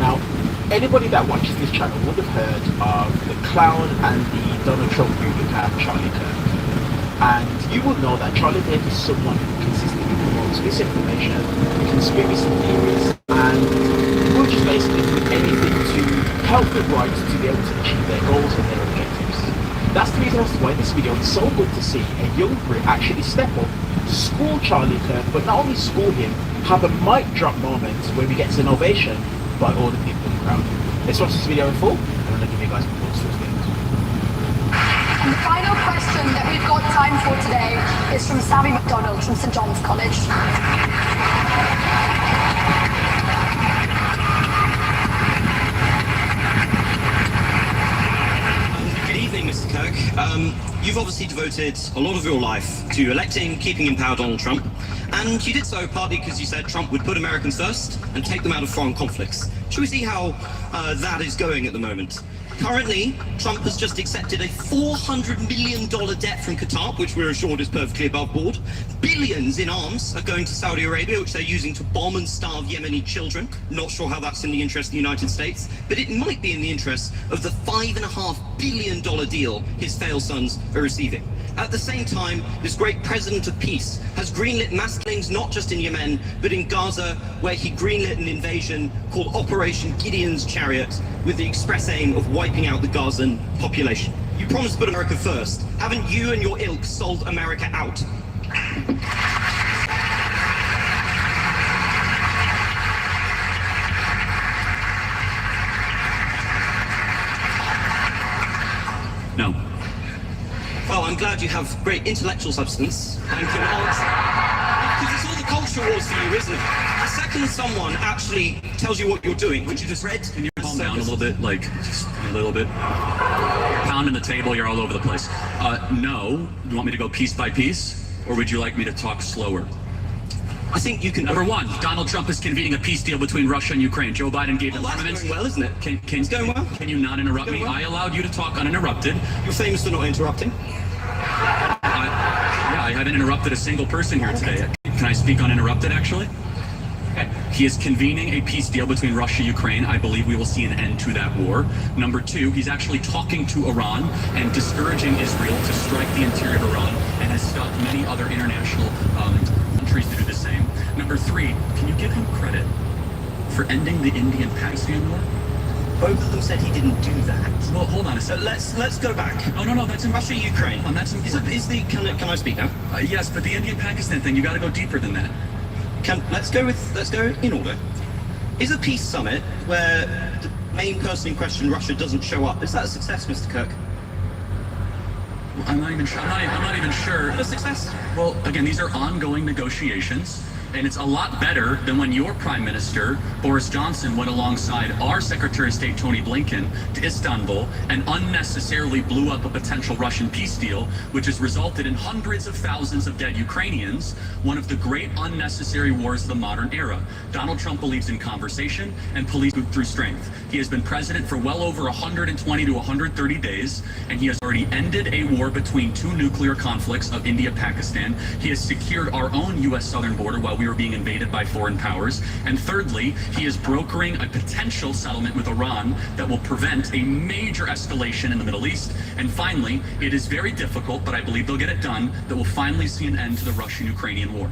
Now, anybody that watches this channel would have heard of the clown and the Donald Trump duplicate Charlie Kirk. And you will know that Charlie Kirk is someone who consistently promotes misinformation, conspiracy theories, and will just basically do anything to help the right to be able to achieve their goals and their objectives. That's the reason as to why this video is so good to see a young Brit actually step up, school Charlie Kirk, but not only school him, have a mic drop moment where he gets an ovation by all the people in the crowd. Let's watch this video in full, and I'm going to give you guys my thoughts towards the end. And the final question that we've got time for today is from Sammy McDonald from St John's College. you've obviously devoted a lot of your life to electing, keeping in power Donald Trump, and you did so partly because you said Trump would put Americans first and take them out of foreign conflicts. Should we see how that is going at the moment? Currently, Trump has just accepted a $400 million debt from Qatar, which we're assured is perfectly above board. Billions in arms are going to Saudi Arabia, which they're using to bomb and starve Yemeni children. Not sure how that's in the interest of the United States, but it might be in the interest of the $5.5 billion deal his failed sons are receiving. At the same time, this great president of peace has greenlit mass killings not just in Yemen, but in Gaza, where he greenlit an invasion called Operation Gideon's Chariot with the express aim of wiping out the Gazan population. You promised to put America first. Haven't you and your ilk sold America out? No. Well, I'm glad you have great intellectual substance and can answer. Because it's all the culture wars for you, isn't it? The second someone actually tells you what you're doing, which you just read. Can you calm down a little bit? Like, just a little bit. Pounding the table, you're all over the place. No. You want me to go piece by piece? Or would you like me to talk slower? I think you can. Number one, Donald Trump is convening a peace deal between Russia and Ukraine. Joe Biden gave him armaments. Well, isn't it? It's going well. Can you not interrupt me? Well. I allowed you to talk uninterrupted. You're famous for not interrupting. Yeah, I haven't interrupted a single person here today. Can I speak uninterrupted, actually? Okay. He is convening a peace deal between Russia and Ukraine. I believe we will see an end to that war. Number two, he's actually talking to Iran and discouraging Israel to strike the interior of Iran, and has stopped many other international countries to do the same. Number three, can you give him credit for ending the Indian-Pakistan war? Both of them said he didn't do that. Well, hold on a second. Let's go back. No, that's in Russia, Ukraine. That's important. Can I speak now? Yes, but the Indian-Pakistan thing, you got to go deeper than that. Let's go in order. Is a peace summit where the main person in question, Russia, doesn't show up, is that a success, Mr. Kirk? I'm not even sure. A success? Well, again, these are ongoing negotiations, and it's a lot better than when your Prime Minister, Boris Johnson, went alongside our Secretary of State, Tony Blinken, to Istanbul and unnecessarily blew up a potential Russian peace deal, which has resulted in hundreds of thousands of dead Ukrainians, one of the great unnecessary wars of the modern era. Donald Trump believes in conversation and police through strength. He has been president for well over 120 to 130 days, and he has already ended a war between two nuclear conflicts of India-Pakistan. He has secured our own U.S. southern border while we were being invaded by foreign powers. And thirdly, he is brokering a potential settlement with Iran that will prevent a major escalation in the Middle East. And finally, it is very difficult, but I believe they'll get it done, that will finally see an end to the Russian-Ukrainian war.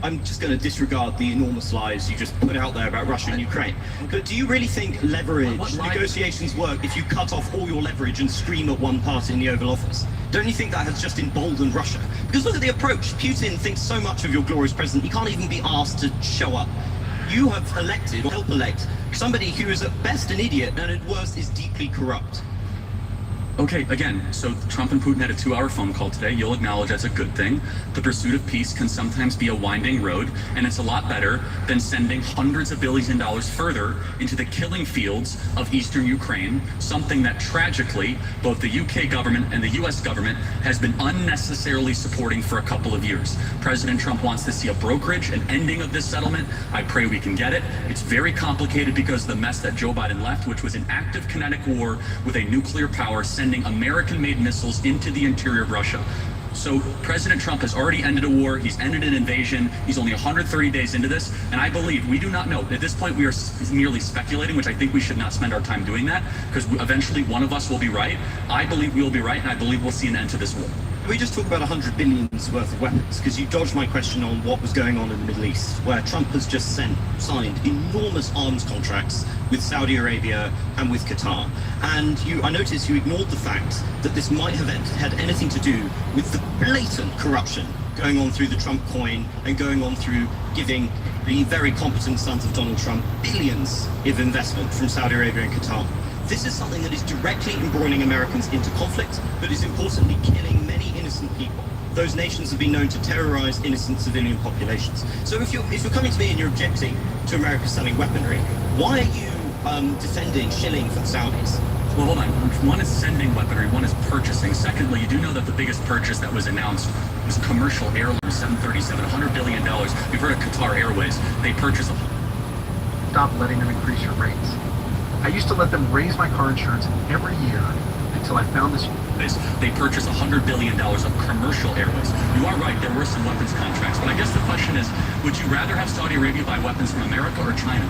I'm just going to disregard the enormous lies you just put out there about Russia and Ukraine. But do you really think negotiations work if you cut off all your leverage and scream at one party in the Oval Office? Don't you think that has just emboldened Russia? Because look at the approach. Putin thinks so much of your glorious president, he can't even be asked to show up. You have elected, or helped elect, somebody who is at best an idiot and at worst is deeply corrupt. Okay, again, so Trump and Putin had a 2-hour phone call today. You'll acknowledge that's a good thing. The pursuit of peace can sometimes be a winding road, and it's a lot better than sending hundreds of billions of dollars further into the killing fields of eastern Ukraine, something that tragically both the UK government and the US government has been unnecessarily supporting for a couple of years. President Trump wants to see a brokerage, an ending of this settlement. I pray we can get it. It's very complicated because of the mess that Joe Biden left, which was an active kinetic war with a nuclear power sending American-made missiles into the interior of Russia. So President Trump has already ended a war. He's ended an invasion. He's only 130 days into this. And I believe, we do not know. At this point, we are merely speculating, which I think we should not spend our time doing that, because eventually one of us will be right. I believe we will be right, and I believe we'll see an end to this war. We just talk about 100 billion worth of weapons, because you dodged my question on what was going on in the Middle East, where Trump has just signed enormous arms contracts with Saudi Arabia and with Qatar. And I noticed you ignored the fact that this might have had anything to do with the blatant corruption going on through the Trump coin and going on through giving the very competent sons of Donald Trump billions of investment from Saudi Arabia and Qatar. This is something that is directly embroiling Americans into conflict, but is importantly killing many innocent people. Those nations have been known to terrorize innocent civilian populations. So if you're coming to me and you're objecting to America selling weaponry, why are you defending shilling for the Saudis? Well, hold on. One is sending weaponry, one is purchasing. Secondly, you do know that the biggest purchase that was announced was commercial airlines, 737, $100 billion. You've heard of Qatar Airways. They purchase a... Stop letting them increase your rates. I used to let them raise my car insurance every year until I found this. They purchase $100 billion of commercial airways. You are right, there were some weapons contracts, but I guess the question is, would you rather have Saudi Arabia buy weapons from America or China?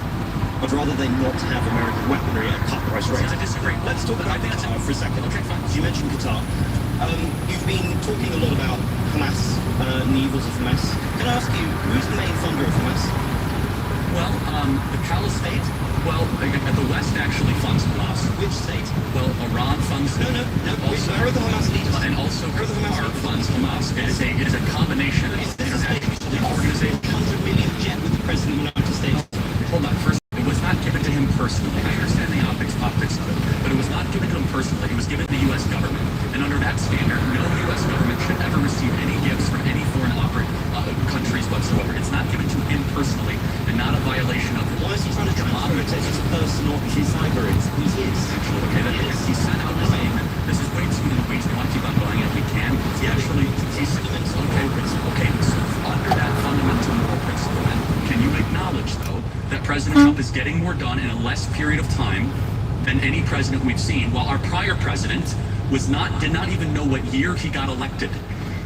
I'd rather they not have American weaponry at cut price rates. I disagree. Let's talk about Qatar for a second. Okay, fine. You mentioned Qatar. You've been talking a lot about Hamas and the evils of Hamas. Can I ask you, who's the main funder of Hamas? Well, the Palace state, well, the West actually funds Hamas. Which state? Well, Iran funds... No. Also, where are the Hamas leaders? And also Qatar funds Hamas. It is a combination of international organizations. 100 million jet with the President of the United States. Hold on, first, it was not given to him personally. I understand the optics of it, but it was not given to him personally. It was given to the U.S. government. And under that standard, no U.S. government should ever receive any gifts from any foreign countries whatsoever. It's not given to him personally, and not a violation of... Why is he trying to transfer it as his personal, his libraries? Who's his? Okay, he sent out a claim. This is way too many weeks. We want to keep on going if we can. He actually... Okay, so under that fundamental moral principle, then, can you acknowledge, though, that President Trump is getting more done in a less period of time than any president we've seen, while our prior president did not even know what year he got elected?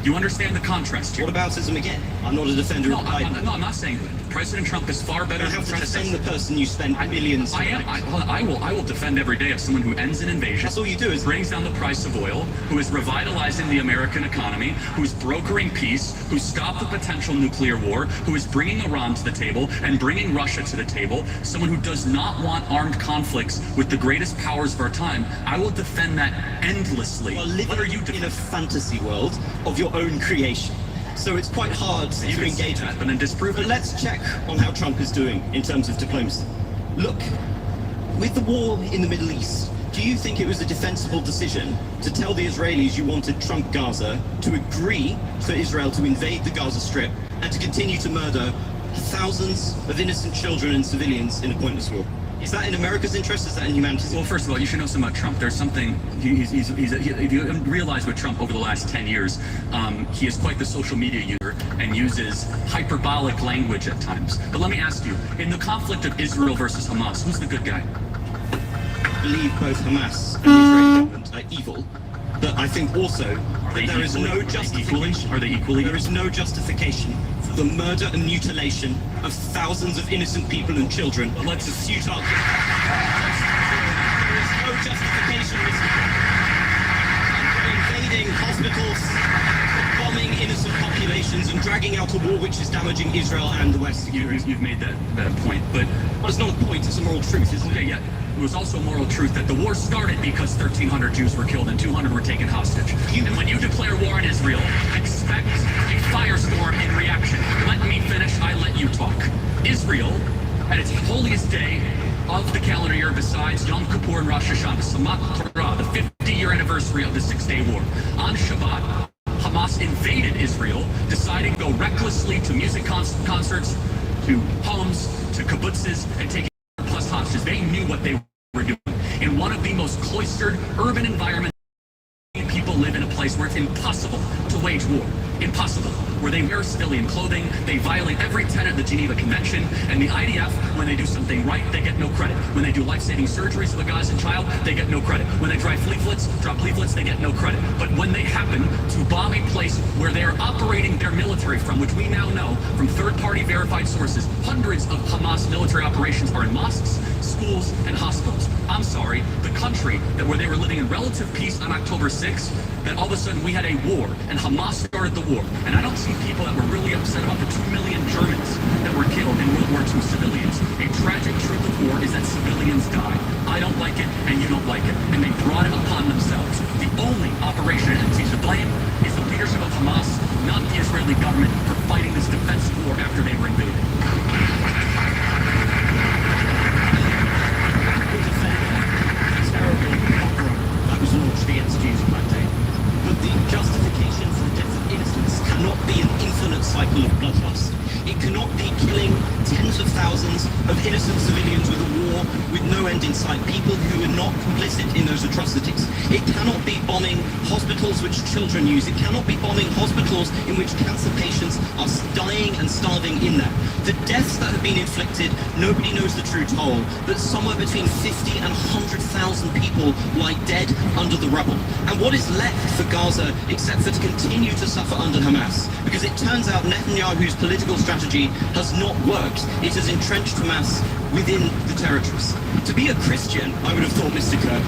You understand the contrast here? What aboutism again? I'm not a defender of Biden. No, I'm not saying that. President Trump is far better than defend the person you spend millions on. I will defend every day of someone who ends an invasion. That's all you do, is brings down the price of oil, who is revitalizing the American economy, who's brokering peace, who stopped the potential nuclear war, who is bringing Iran to the table and bringing Russia to the table, someone who does not want armed conflicts with the greatest powers of our time. I will defend that endlessly. Well, living in a fantasy world of your own creation. So it's quite hard to engage that, but then disprove it. But let's check on how Trump is doing in terms of diplomacy. Look, with the war in the Middle East, do you think it was a defensible decision to tell the Israelis you wanted Trump Gaza to agree for Israel to invade the Gaza Strip and to continue to murder thousands of innocent children and civilians in a pointless war? Is that in America's interest? Is that in humanity's interest? Well, first of all, you should know something about Trump. There's something, if you realize with Trump over the last 10 years, he is quite the social media user and uses hyperbolic language at times. But let me ask you, in the conflict of Israel versus Hamas, who's the good guy? I believe both Hamas and the Israeli government are evil, but I think also that there is no justification. Are they equally? There is no justification for the murder and mutilation of thousands of innocent people and children. But let's just futile. There is no justification for invading hospitals, bombing innocent populations, and dragging out a war which is damaging Israel and the West. You've made that point, but well, it's not a point. It's a moral truth, isn't it? Okay, yeah. It was also a moral truth that the war started because 1,300 Jews were killed and 200 were taken hostage. And when you declare war on Israel, expect a firestorm in reaction. Let me finish, I let you talk. Israel, at its holiest day of the calendar year besides Yom Kippur and Rosh Hashanah, Samat Torah, the 50-year anniversary of the Six-Day War, on Shabbat, Hamas invaded Israel, deciding to go recklessly to music concerts, to homes, to kibbutzes, and taking plus hostages. They knew what they were doing. In one of the most cloistered urban environments, people live in a place where it's impossible to wage war. Impossible. Where they wear civilian clothing, they violate every tenet of the Geneva Convention, and the IDF, when they do something right, they get no credit. When they do life-saving surgeries for the Gazan child, they get no credit. When they drop leaflets, they get no credit. But when they happen to bomb a place where they are operating their military from, which we now know from third-party verified sources, hundreds of Hamas military operations are in mosques, schools, and hospitals. I'm sorry, the country where they were living in relative peace on October 6th, that all of a sudden we had a war, and Hamas started the war. And I don't see people that were really upset about the 2 million Germans that were killed in World War II civilians. A tragic truth of war is that civilians die. I don't like it, and you don't like it. And they brought it upon themselves. The only operation entity to blame is the leadership of Hamas, not the Israeli government, for fighting this defensive war after they were invaded. That was launched against Jews in that day. But the justification for the death of innocents cannot be an infinite cycle of bloodlust. It cannot be killing tens of thousands of innocent civilians with a war with no no end in sight, people who are not complicit in those atrocities. It cannot be bombing hospitals which children use. It cannot be bombing hospitals in which cancer patients are dying and starving in there. The deaths that have been inflicted, nobody knows the true toll, but somewhere between 50 and 100,000 people lie dead under the rubble. And what is left for Gaza except for to continue to suffer under Hamas? Because it turns out Netanyahu's political strategy has not worked. It has entrenched Hamas within the territories. To be a Christian, I would have thought, Mr. Kirk,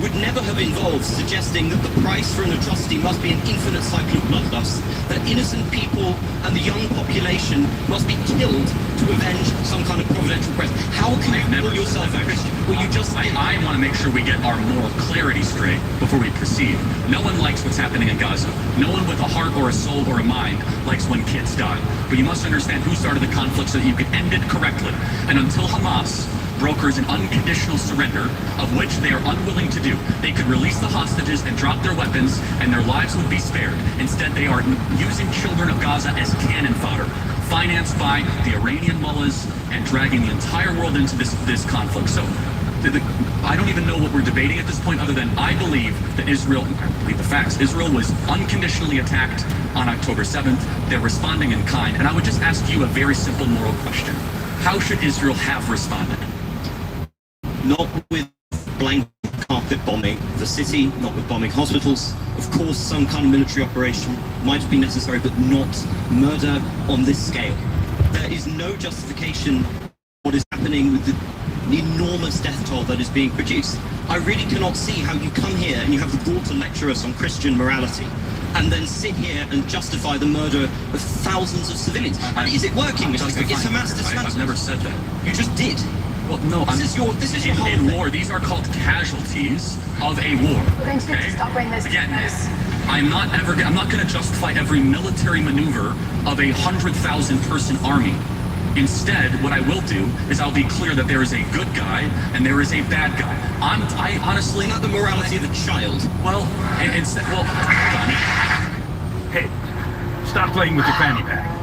would never have involved suggesting that the price for an atrocity must be an infinite cycle of bloodlust, that innocent people and the young population must be killed to avenge some kind of providential quest. How can you call yourself a Christian? Well, you just... I want to make sure we get our moral clarity straight before we proceed. No one likes what's happening in Gaza. No one with a heart or a soul or a mind likes when kids die. But you must understand who started the conflict so that you can end it correctly. And until Hamas brokers an unconditional surrender, of which they are unwilling to do, they could release the hostages and drop their weapons, and their lives would be spared. Instead, they are using children of Gaza as cannon fodder, financed by the Iranian mullahs, and dragging the entire world into this conflict. So, I don't even know what we're debating at this point, other than I believe that Israel, I believe the facts, Israel was unconditionally attacked on October 7th. They're responding in kind. And I would just ask you a very simple moral question. How should Israel have responded? Not with blanket carpet bombing the city, not with bombing hospitals. Of course, some kind of military operation might be necessary, but not murder on this scale. There is no justification for what is happening with the enormous death toll that is being produced. I really cannot see how you come here and you have the gall to lecture us on Christian morality and then sit here and justify the murder of thousands of civilians. Is it working, Mr. Cook? Is Hamas dismantled? I've never said that. You just did. Well, no, this is your whole in war. These are called casualties of a war. We're going to need to stop bringing this Again, I'm not going to justify every military maneuver of 100,000 person army. Instead, what I will do is I'll be clear that there is a good guy and there is a bad guy. I honestly... Not the morality of a child. Well, instead, well... Hey, stop playing with your fanny pack.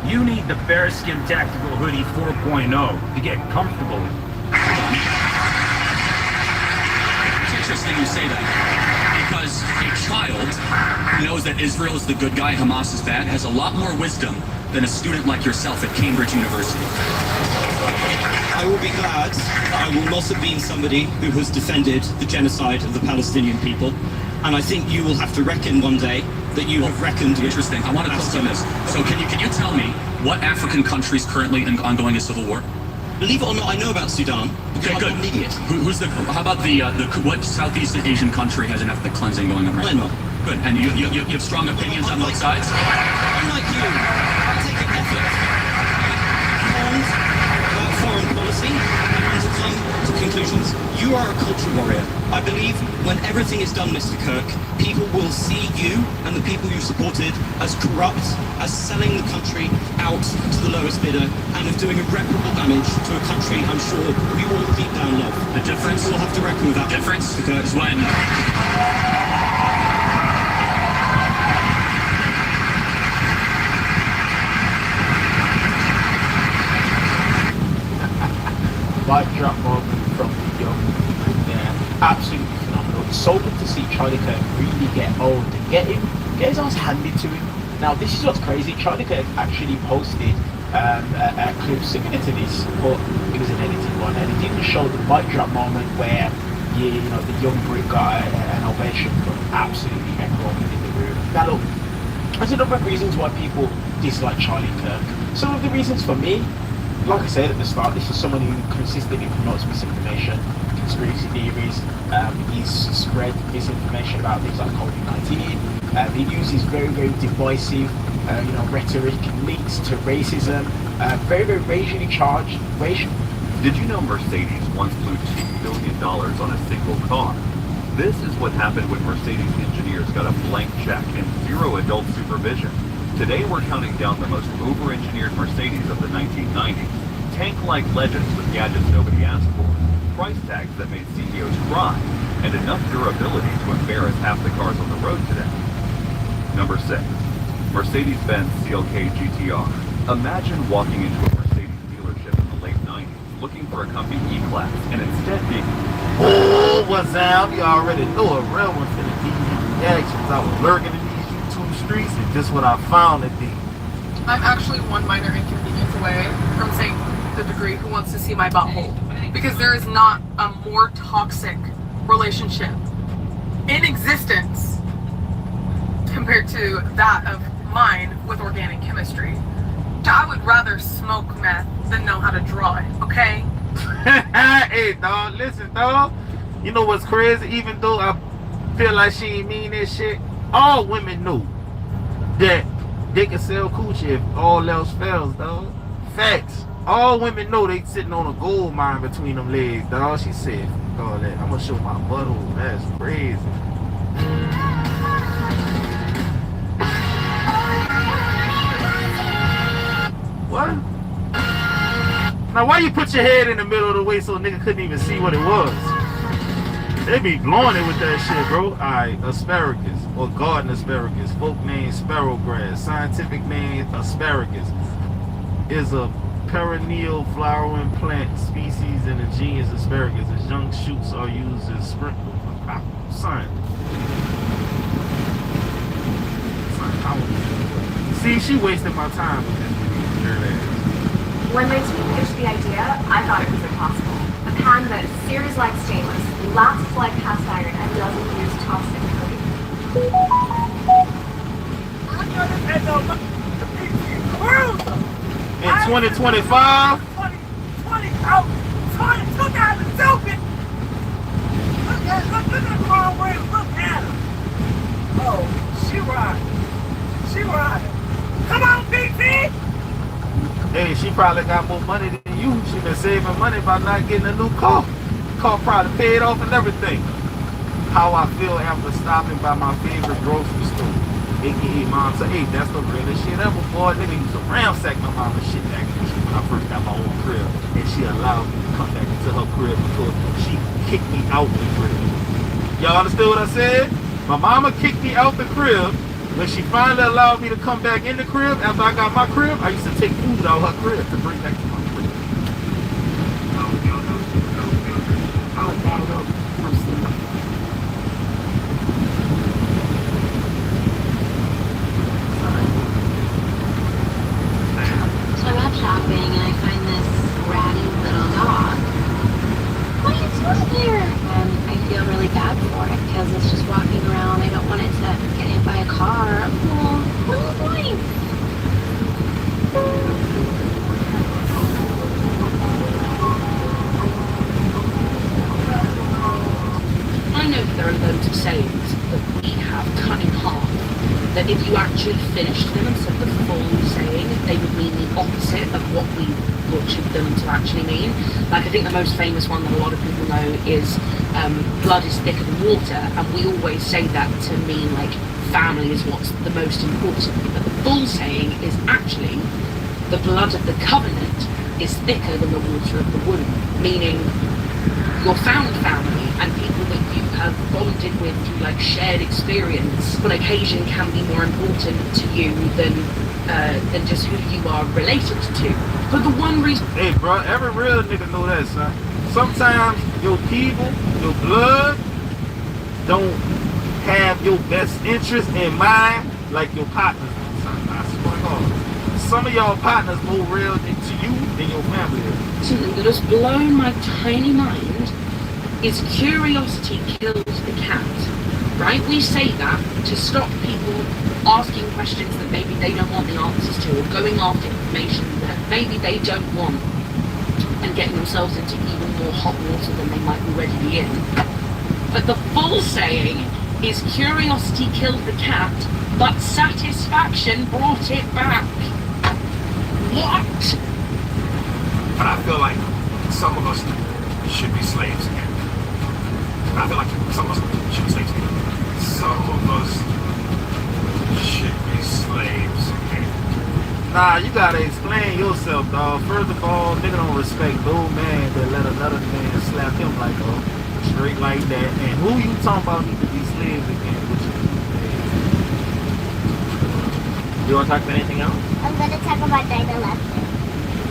You need the bearskin tactical hoodie 4.0 to get comfortable in. It's interesting you say that, because a child who knows that Israel is the good guy, Hamas is bad, has a lot more wisdom than a student like yourself at Cambridge University. I will be glad that I will not have been somebody who has defended the genocide of the Palestinian people, and I think you will have to reckon one day that you have reckoned with. Interesting. I want to question this. So can you tell me what African countries currently ongoing a civil war? Believe it or not, I know about Sudan. Okay, good. I'm an idiot. How about what Southeast Asian country has an ethnic cleansing going on right now? Good. And you have strong opinions on both sides? Unlike you, I take an effort. Informed about foreign policy and to come to conclusions. You are a culture warrior. I believe when everything is done, Mr. Kirk, people will see you and the people you supported as corrupt, as selling the country out to the lowest bidder, and of doing irreparable damage to a country I'm sure we all deep down love. The difference? We'll have to reckon with that. The difference, Mr. Kirk, is when... Mic drop moment from the young people there. Absolutely phenomenal. It's so good to see Charlie Kirk really get old and get his ass handed to him. Now this is what's crazy. Charlie Kirk actually posted a clip similar to this, but it was an edited one, and it didn't show the mic drop moment where the young Brit got an ovation from absolutely everyone in the room. Now look, there's a number of reasons why people dislike Charlie Kirk. Some of the reasons for me, like I said at the start, this is someone who consistently promotes misinformation, conspiracy theories. He's spread misinformation about things like COVID-19. He uses very, very divisive, rhetoric, links to racism, very, very racially charged. Did you know Mercedes once blew $2 billion on a single car? This is what happened when Mercedes engineers got a blank check and zero adult supervision. Today we're counting down the most over-engineered Mercedes of the 1990s. Tank-like legends with gadgets nobody asked for, price tags that made CEOs cry, and enough durability to embarrass half the cars on the road today. Number 6. Mercedes-Benz CLK GTR. Imagine walking into a Mercedes dealership in the late 90s looking for for a comfy E-class and instead be... Oh, what's up? You already know a real one for the DD reactions. I was lurking in these YouTube streets and just what I found today. I'm actually one minor inconvenience away from saying to the degree who wants to see my butthole. Because there is not a more toxic relationship in existence compared to that of mine with organic chemistry. I would rather smoke meth than know how to draw it, okay? Hey, dog, listen, dog. You know what's crazy? Even though I feel like she ain't mean that shit, all women know that they can sell coochie if all else fails, dog. Facts. All women know they sitting on a gold mine between them legs, dog. She said, all that. I'm gonna show my butthole. That's crazy. What? Now why you put your head in the middle of the way so a nigga couldn't even see what it was? They be blowing it with that shit, bro. Alright, asparagus or garden asparagus. Folk name sparrowgrass. Scientific name asparagus is a perennial flowering plant species in the genus asparagus. Its young shoots are used as sprinkles. See, she wasted my time with this video. When my team pitched the idea, I thought it was impossible. A pan that is sears like stainless, lasts like cast iron, and doesn't use toxic coating. In 2025? 20, out, 22 guys are stupid. Look at the wrong way, look at her. Oh, she riding. She riding. Come on, BT! Hey, she probably got more money than you. She been saving money by not getting a new car. Car probably paid off and everything. How I feel after stopping by my favorite grocery store. AKA mom said, hey, that's the realest shit ever, boy. Nigga used to ramsack my mama's shit back when I first got my own crib. And she allowed me to come back into her crib because she kicked me out the crib. Y'all understood what I said? My mama kicked me out the crib. When she finally allowed me to come back in the crib after I got my crib, I used to take food out of her crib to bring back to my crib. So I'm out shopping and I find this ratty little dog. What are you doing here? And I feel really bad for it because it's just walking around. I don't want it to get hit by a car. Well, what are you doing? I know that there are loads of sayings that we have cut in half, that if you actually finished them and said the full saying, they would mean the opposite of what we butchered them to actually mean. Like, I think the most famous one that a lot of people know is blood is thicker than water, and we always say that to mean, like, family is what's the most important. But the full saying is actually the blood of the covenant is thicker than the water of the womb, meaning your found family and people that you have bonded with through like shared experience on occasion can be more important to you than just who you are related to. But the one reason... Hey bro, every real nigga know that, son. Sometimes your people, your blood, don't have your best interest in mind like your partners do, son. I swear to God. Some of y'all partners more real to you than your family is. Something that has blown my tiny mind is curiosity kills the cat, right? We say that to stop people asking questions that maybe they don't want the answers to, or going after information that maybe they don't want, and getting themselves into even more hot water than they might already be in. But the full saying is curiosity killed the cat, but satisfaction brought it back. What? But I feel like some of us should be slaves again. I feel like some of us should be slaves again. Some of us should be slaves again. Nah, you gotta explain yourself, dog. First of all, nigga don't respect no man that let another man slap him like straight like that. And who you talking about need to be slaves again? Which is You want to talk about anything else? I'm gonna talk about 9/11.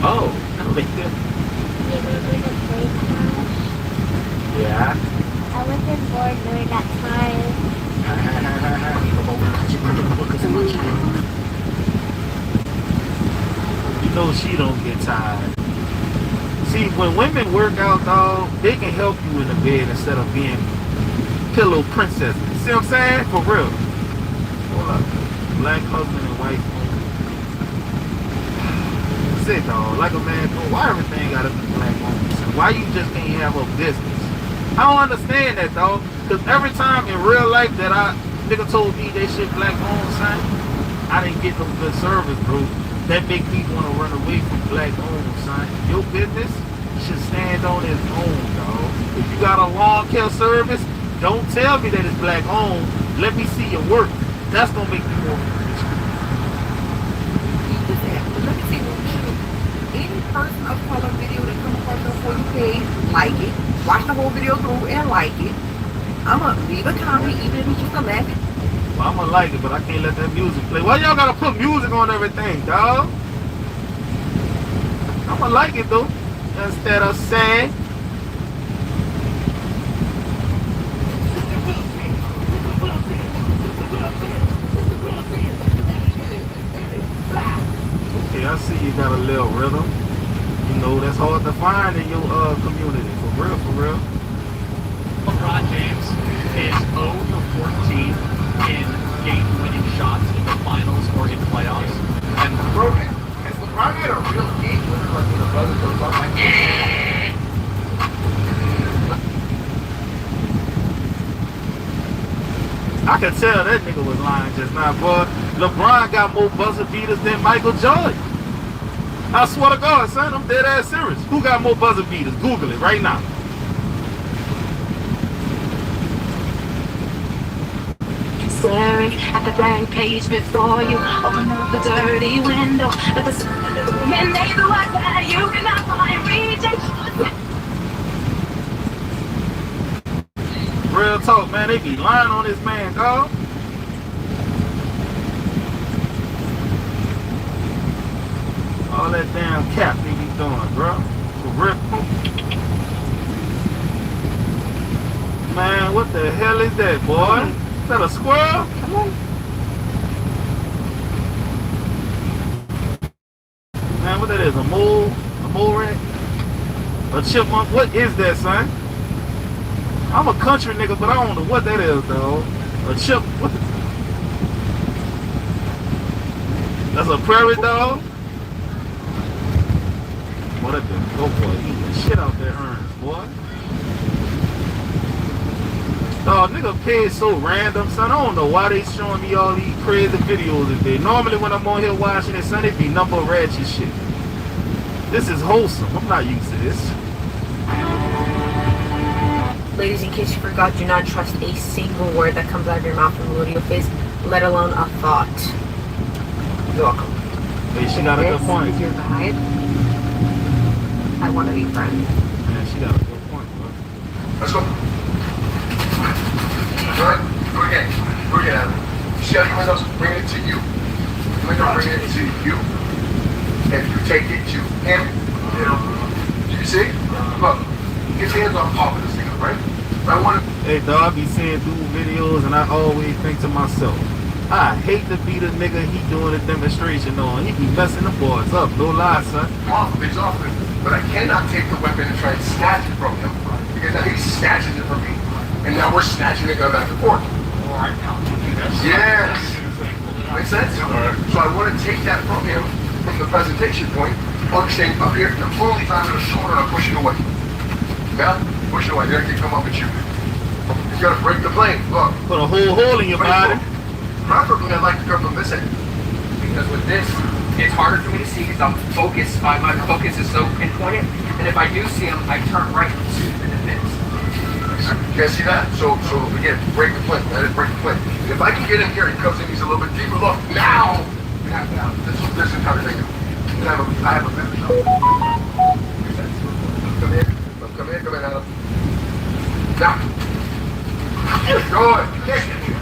Oh, no big deal. you remember the playground? Yeah. I wasn't bored during that time. You know she don't get tired. See, when women work out, dog, they can help you in the bed instead of being pillow princesses. See what I'm saying? For real. Hold up. Black husband and wife. That's it, dog. Like a man, why everything gotta be black owned? Why you just can't have a business? I don't understand that, dog. Because every time in real life that nigga told me they shit black owned, son, I didn't get no good service, bro. That make me want to run away from black owned, son. Your business should stand on its own, dog. If you got a lawn care service, don't tell me that it's black owned. Let me see your work. That's gonna make me more. Let me see what any person of color video that comes across your For You page, like it. Watch the whole video through and like it. I'm gonna leave a comment, even if it's just a laugh. Well, I'm gonna like it, but I can't let that music play. Why y'all gotta put music on everything, dog? I'm gonna like it though, instead of saying. Okay, I see you got a little rhythm. You know, that's hard to find in your community. For real, for real. LeBron James is 0-14 in game-winning shots in the finals or in playoffs. And Bro, has LeBron had a real game winner like when the brother goes up like I could tell that nigga was lying just now, boy. LeBron got more buzzer beaters than Michael Jordan. I swear to God, son, I'm dead ass serious. Who got more buzzer beaters? Google it right now. Staring at the blank page before you, open up the dirty window. Let the and they the light that you cannot find reaching. Real talk, man. They be lying on this man, dog. All that damn cap they be doing, bro. For real. Man, what the hell is that, boy? Is that a squirrel? Come on. Man, what that is? A mole? A mole rat? A chipmunk? What is that, son? I'm a country nigga, but I don't know what that is, though. A chip? What the? That's a prairie dog? Boy, that been go boy eating the shit out there, Ernst, boy. Dog, nigga page so random, son. I don't know why they showing me all these crazy videos today. Normally when I'm on here watching it, son, it be number ratchet shit. This is wholesome. I'm not used to this. Ladies, in case you forgot, do not trust a single word that comes out of your mouth from a video face, let alone a thought. You're welcome. Hey, she got a good point. This is your vibe. I want to be friends. Man, she got a good point, bro. Let's go. Alright, go again. Go again, Adam. See how you went up, bring it to you. I'm gonna bring it to you. And you take it to him. Do you see? Look, get your hands on top of this thing, right? I want to. Hey, dog, I be seeing dude videos and I always think to myself, I hate to be the nigga he doing a demonstration on. He be messing the boys up, no lie, son. He's off of it. But I cannot take the weapon and try and snatch it from him. Because now he snatches it from me. And now we're snatching it going back and forth. Alright, now yes. Makes sense? So I want to take that from him from the presentation point. Understand up here, I'm fully time to the shoulder and I'm pushing away. Yeah? Push it away. Then I can come up and shoot. You gotta break the plane. Look. Put a whole hole in your body. Preferably I'd like to come from this end. Because with this, it's harder for me to see because I'm focused. My focus is so pinpointed. And if I do see him, I turn right to the defense. Can't see that? So again, break the plane. That is break the plane. If I can get him here, he comes in, he's a little bit deeper. Look, now we have to have this entire thing. I have a better shot. Come in, Adam. Now. Good.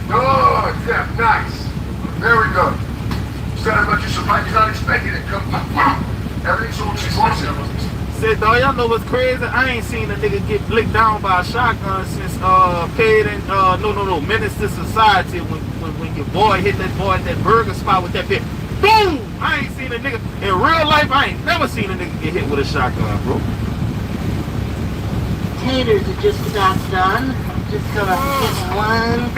Good. Yeah, nice. Very good. Said about you surprised he's not expecting it. Come. Everything's so explosive. Said, dog, y'all know what's crazy? I ain't seen a nigga get blicked down by a shotgun since Paid in Menace to Society when your boy hit that boy at that burger spot with that bit. Boom! I ain't seen a nigga in real life. I ain't never seen a nigga get hit with a shotgun, bro. Taters are just about done. Just gonna hit one.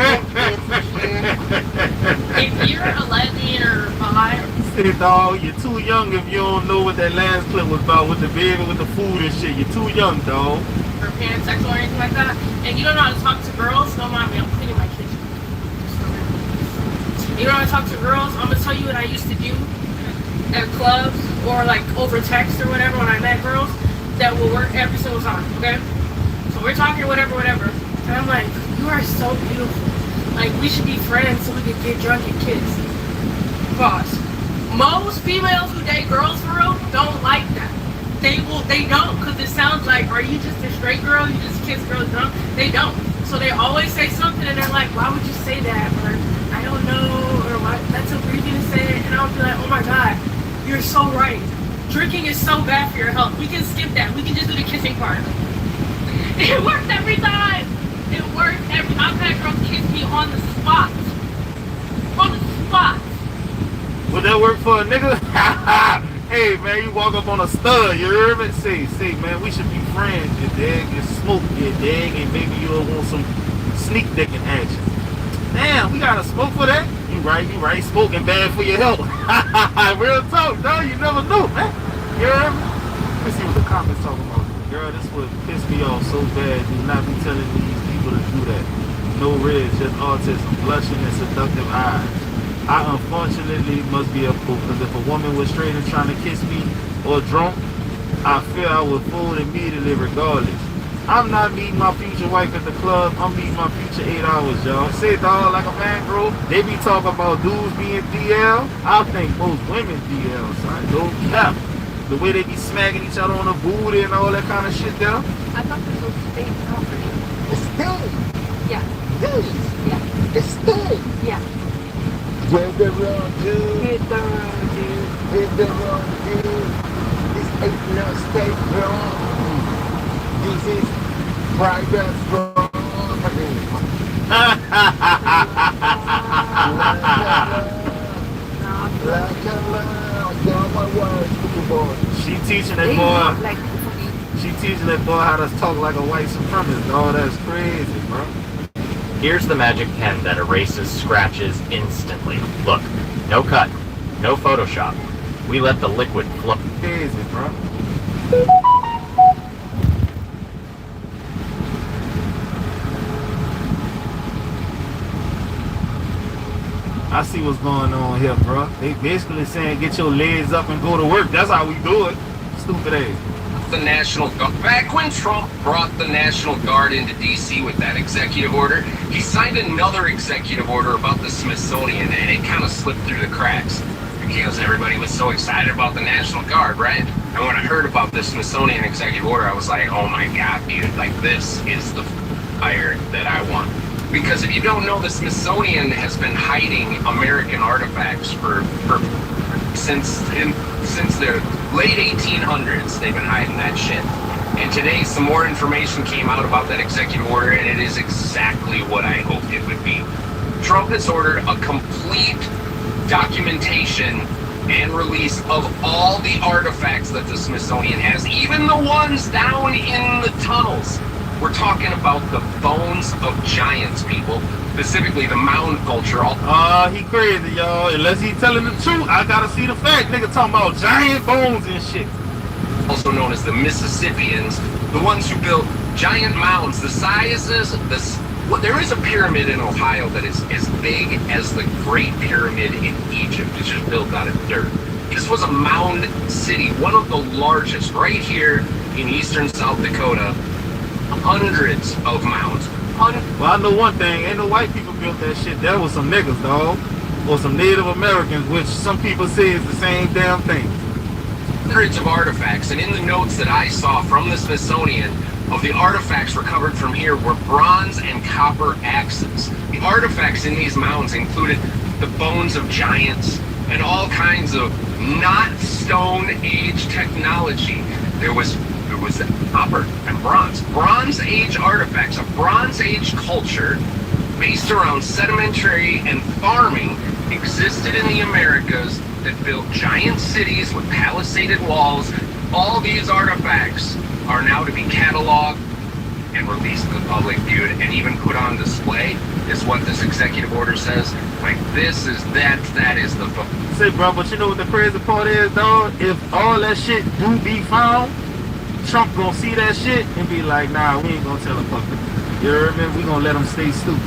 If you're a lesbian or bi, Say, dog, you're too young if you don't know what that last clip was about with the baby, with the food and shit. You're too young, dog. or pansexual or anything like that, and you don't know how to talk to girls, don't mind me, I'm cleaning my kitchen. You don't know how to talk to girls, I'm gonna tell you what I used to do at clubs or like over text or whatever when I met girls that will work every single time, okay? So we're talking whatever, and I'm like, you are so beautiful. Like, we should be friends so we could get drunk and kiss. Pause. Most females who date girls for real don't like that. They don't, because it sounds like, are you just a straight girl? You just kiss girls drunk? They don't. So they always say something and they're like, why would you say that? Or, I don't know, or why, that's so creepy to say it. And I'll be like, oh my God, you're so right. Drinking is so bad for your health. We can skip that. We can just do the kissing part. It works every time. It works every time. I've had girls kiss me on the spot. On the spot. Would that work for a nigga? Hey, man, you walk up on a stud, you hear me? Say, man, we should be friends, you dig? And smoke, you dig? And maybe you'll want some sneak dicking action. Damn, we gotta smoke for that? You right. Smoking bad for your health. Real talk, dog. You never know, man. You hear me? Let's see what the comments talking about. Girl, this would piss me off so bad. Do not be telling these people to do that. No ridge, just autism, blushing and seductive eyes. I unfortunately must be a fool, because if a woman was straight and trying to kiss me or drunk, I feel I would fool immediately regardless. I'm not meeting my future wife at the club. I'm meeting my future 8 hours, y'all. Say, dog, like a man, bro. They be talking about dudes being DL. I think most women DL, son. No cap. The way they be smacking each other on the booty and all that kind of shit there. I thought this was state property. It's state. Yeah. This. Yeah. It's state. Yeah. Hit the road, dude. Hit the road, dude. Hit the road, dude. This ain't no state road. This is private property. She teaching that boy. She teaching that boy how to talk like a white supremacist. Oh, that's crazy, bro. Here's the magic pen that erases scratches instantly. Look, no cut, no Photoshop. We let the liquid flow. Crazy, bro. I see what's going on here, bro. They basically saying get your legs up and go to work. That's how we do it. Stupid ass. The National Guard. Back when Trump brought the National Guard into D.C. with that executive order, he signed another executive order about the Smithsonian, and it kind of slipped through the cracks because everybody was so excited about the National Guard, right? And when I heard about the Smithsonian executive order, I was like, oh my God, dude, like this is the fire that I want. Because if you don't know, the Smithsonian has been hiding American artifacts since the late 1800s. They've been hiding that shit. And today, some more information came out about that executive order, and it is exactly what I hoped it would be. Trump has ordered a complete documentation and release of all the artifacts that the Smithsonian has, even the ones down in the tunnels. We're talking about the bones of giants, people. Specifically, the mound culture. He crazy, y'all. Unless he telling the truth, I gotta see the fact. Nigga talking about giant bones and shit. Also known as the Mississippians, the ones who built giant mounds. The sizes, there is a pyramid in Ohio that is as big as the Great Pyramid in Egypt. It's just built out of dirt. This was a mound city, one of the largest, right here in eastern South Dakota. Hundreds of mounds. Well, I know one thing, ain't no white people built that shit. That was some niggas, dog. Or some Native Americans, which some people say is the same damn thing. Hundreds of artifacts, and in the notes that I saw from the Smithsonian of the artifacts recovered from here were bronze and copper axes. The artifacts in these mounds included the bones of giants and all kinds of not Stone Age technology. There was it was copper and bronze. Bronze Age artifacts, a Bronze Age culture based around sedimentary and farming existed in the Americas that built giant cities with palisaded walls. All these artifacts are now to be cataloged and released to the public, viewed, and even put on display, is what this executive order says. Like, this is, that is the... Say, bro, but you know what the crazy part is, dog? If all that shit do be found, Trump gonna see that shit and be like, nah, we ain't gonna tell the public. You heard me? We gonna let them stay stupid.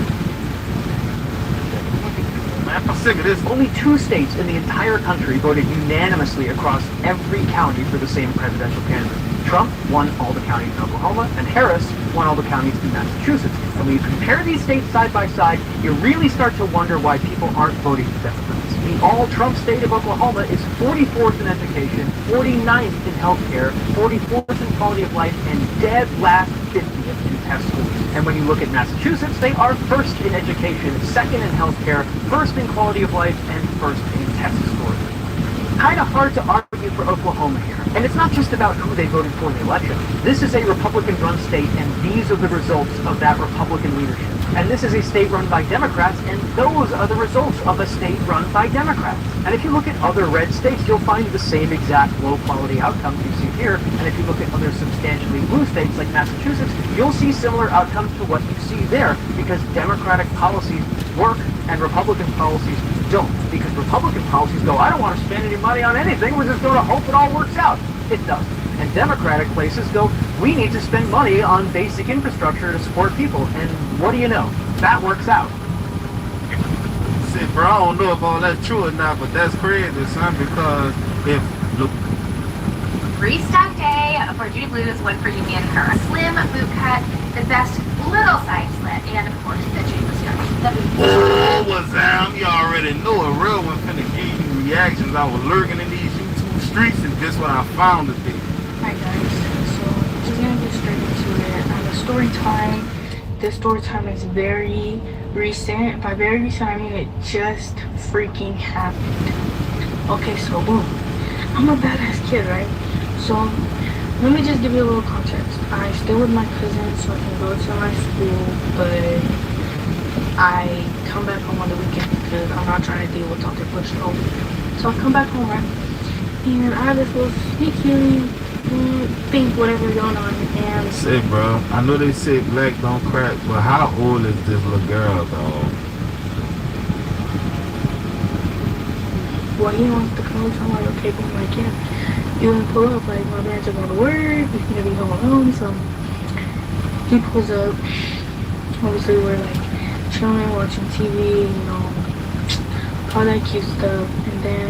Man, I'm sick of this. Only 2 states in the entire country voted unanimously across every county for the same presidential candidate. Trump won all the counties in Oklahoma, and Harris won all the counties in Massachusetts. And when you compare these states side by side, you really start to wonder why people aren't voting Democrats. The all-Trump state of Oklahoma is 44th in education, 49th in healthcare, 44th in quality of life, and dead last 50th in test scores. And when you look at Massachusetts, they are 1st in education, 2nd in healthcare, 1st in quality of life, and 1st in test scores. Kind of hard to argue for Oklahoma here. And it's not just about who they voted for in the election. This is a Republican-run state, and these are the results of that Republican leadership. And this is a state run by Democrats, and those are the results of a state run by Democrats. And if you look at other red states, you'll find the same exact low-quality outcomes you see here. And if you look at other substantially blue states like Massachusetts, you'll see similar outcomes to what you see there, because Democratic policies work and Republican policies don't, because Republican policies go, I don't want to spend any money on anything, we're just going to hope it all works out. It doesn't. And Democratic places go, we need to spend money on basic infrastructure to support people. And what do you know? That works out. See, bro, I don't know if all that's true or not, but that's crazy, son, because if... Look. Restock day for Judy Blues went for Yumi and her. A slim boot cut, the best little side slit, and of course the Judy Blues skirt. Oh, what's up? You already know a real one finna give you reactions. I was lurking in these YouTube streets, and guess what I found today? Hi guys, so just gonna get straight into it. The story time. This story time is very recent. By very recent, I mean it just freaking happened. Okay, so boom. I'm a badass kid, right? So let me just give you a little context. I stay with my cousin so I can go to my school, but I come back home on the weekend because I'm not trying to deal with all the bullshit all weekend. So I come back home, right? And I have this little sneaky thing, whatever going on, and... Say, bro, I know they say black don't crack, but how old is this little girl, dog? Well, he wants to come, so I'm like, okay, but I'm like, yeah, you want to pull up, like, my parents are going to work, he's going to be home alone, so he pulls up. Obviously, we're, like, chilling, watching TV, you know, all that cute stuff, and then,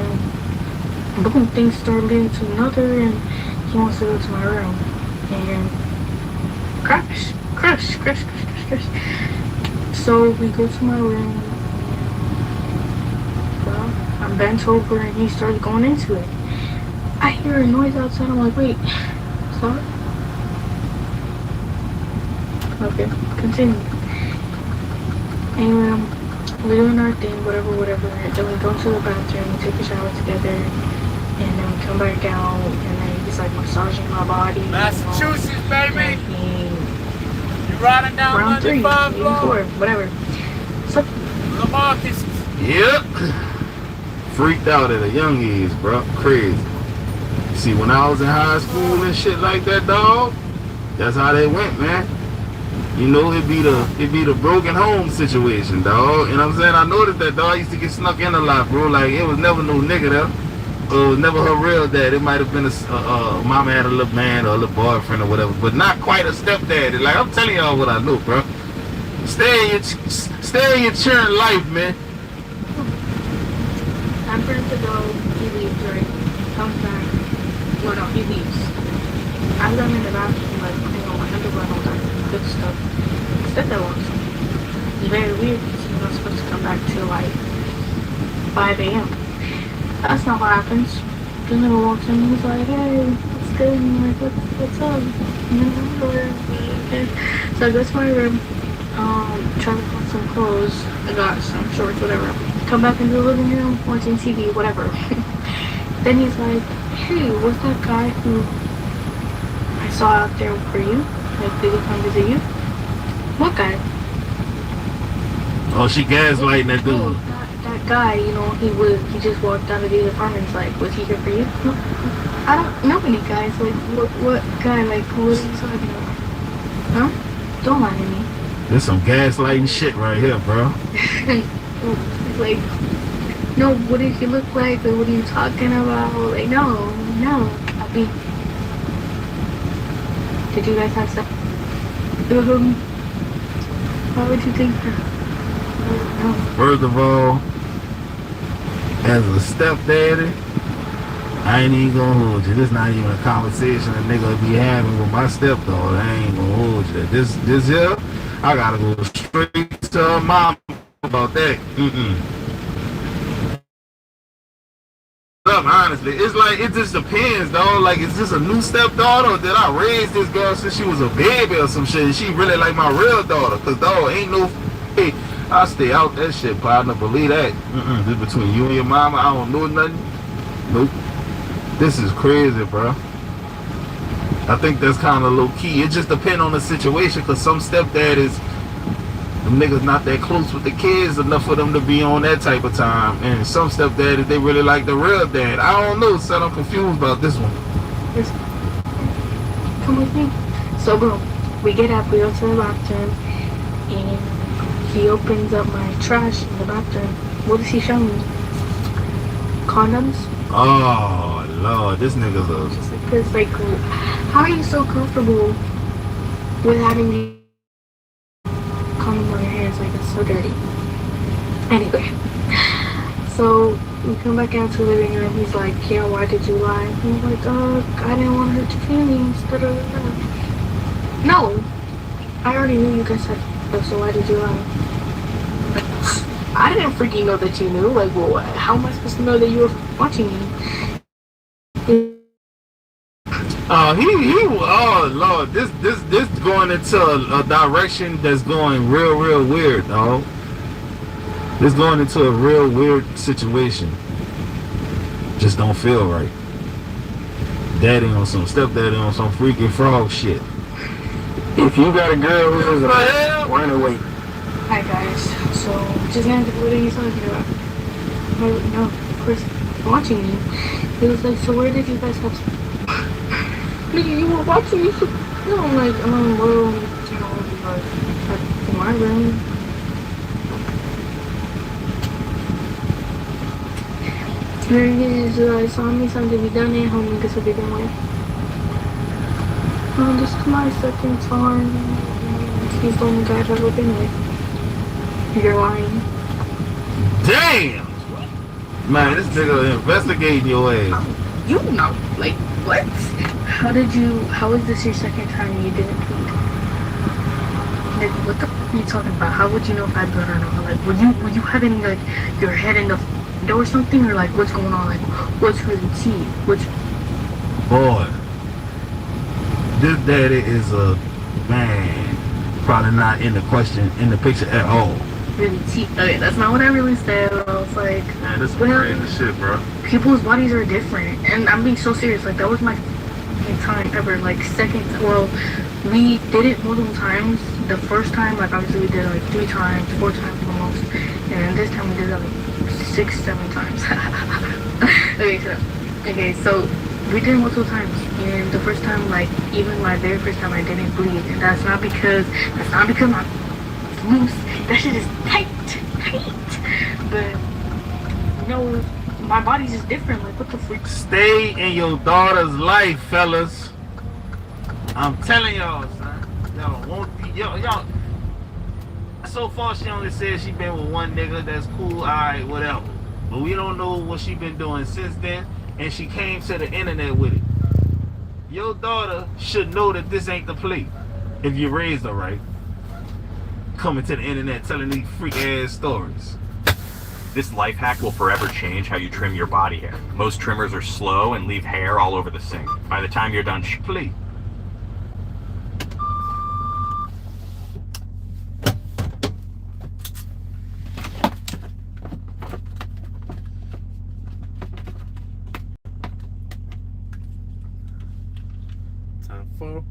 boom, things start leading to another, and he wants to go to my room, and crash. So we go to my room, well, I'm bent over, and he started going into it. I hear a noise outside, I'm like, wait, stop. Okay, continue. Anyway, we're doing our thing, whatever, and then we go to the bathroom, we take a shower together, and then we come back out, and then he's like massaging my body. Massachusetts, baby! You riding down round 3, 95 4, whatever. So, Lamarcus. Yep. Freaked out at a young age, bro. Crazy. See, when I was in high school and shit like that, dog, that's how they went, man. You know, it'd be the broken home situation, dog. You know what I'm saying? I noticed that, dog. I used to get snuck in a lot, bro. Like, it was never no nigga there. It was never her real dad. It might have been a mama had a little man or a little boyfriend or whatever, but not quite a stepdaddy. Like, I'm telling y'all what I know, bro. Stay in your churn life, man. I'm going to go, he leaves, right? Comes back. Well, no, he leaves. I'm going in the bathroom, like, putting on my underwear and all that good stuff. Instead, that walks in. It's very weird because he's not supposed to come back till, like, 5 a.m. That's not what happens. The nigga walks in and he's like, hey, what's good? And I'm like, what's up? And then I'm okay. So I go to my room, try to put some clothes. I got some shorts, whatever. Come back into the living room, watching TV, whatever. Then he's like, hey, what's that guy who I saw out there for you? Like, did he come visit you? What guy? Oh, she gaslighting that dude. That guy, you know, he just walked out of the apartments. Like, was he here for you? No, I don't know any guys. Like, what guy? Like, what are you talking about? Huh? Don't lie to me. There's some gaslighting shit right here, bro. Like, no, what did he look like? Like, what are you talking about? Like, no. I mean, did you guys have sex? Why would you think that? No. First of all, as a stepdaddy, I ain't even gonna hold you. This not even a conversation a nigga be having with my stepdaughter. I ain't gonna hold you. This here, I gotta go straight to her mom about that. Honestly, it's like, it just depends, though. Like, is this a new stepdaughter, or did I raise this girl since she was a baby or some shit? She really like my real daughter, cause dog ain't no. Hey, I stay out that shit, partner. Believe that. This between you and your mama. I don't know nothing. Nope. This is crazy, bro. I think that's kind of low key. It just depends on the situation, cause some stepdaddies, them niggas not that close with the kids enough for them to be on that type of time. And some stepdaddies, they really like the real dad. I don't know, son. I'm confused about this one. Come with me. So, bro, we get up, we go to the bathroom, and he opens up my trash in the bathroom. What does he show me? Condoms? Oh, Lord, this nigga's a... Because, like, how are you so comfortable with having me condom on your hands? Like, it's so dirty. Anyway, so we come back out to the living room. He's like, yeah, why did you lie? I'm like, I didn't want to hurt your feelings. No, I already knew you guys had sex, so why did you lie? I didn't freaking know that you knew. Like, well, how am I supposed to know that you were watching me? Oh Lord, this going into a direction that's going real weird, dog. This going into a real weird situation. Just don't feel right. Daddy on some stepdaddy on some freaky frog shit. If you got a girl who's why no wait. Hi guys, so just answered what are you talking about? No, of course, watching me. He was like, so where did you guys have sex? Nigga, you were watching me? No, I'm like, well, you know, like, in my room. There it is, I saw me something we done at home because we didn't win. This is my second time. He's the only guy I've ever been with. You're lying. Damn! Man, this nigga investigating your ass. You know, like, what? How is this your second time you didn't pee? Like, what the f*** are you talking about? How would you know if I bled or not? Like, were you having, like, your head in the door or something? Or, like, what's going on? Like, what's really tea? Boy, this daddy is a, man, probably not in the picture at all. Really tea? Okay, that's not what I really said. I was like, man, this is crazy shit, bro. People's bodies are different. And I'm being so serious. Like, that was my time ever. Like, well, we did it multiple times. The first time, like, obviously we did it like 3 times, 4 times almost. And this time we did it like 6, 7 times. Okay, so we did it multiple times. And the first time, like, even my very first time, I didn't bleed. And that's not because my loose. That shit is tight. But, you know, my body's just different. Like, what the freak? Stay in your daughter's life, fellas. I'm telling y'all, son. Y'all won't be, y'all. So far, she only said she been with one nigga. That's cool, alright, whatever. But we don't know what she been doing since then. And she came to the internet with it. Your daughter should know that this ain't the play. If you raised her right. Coming to the internet telling these freak ass stories. This life hack will forever change how you trim your body hair. Most trimmers are slow and leave hair all over the sink. By the time you're done, please. Time for a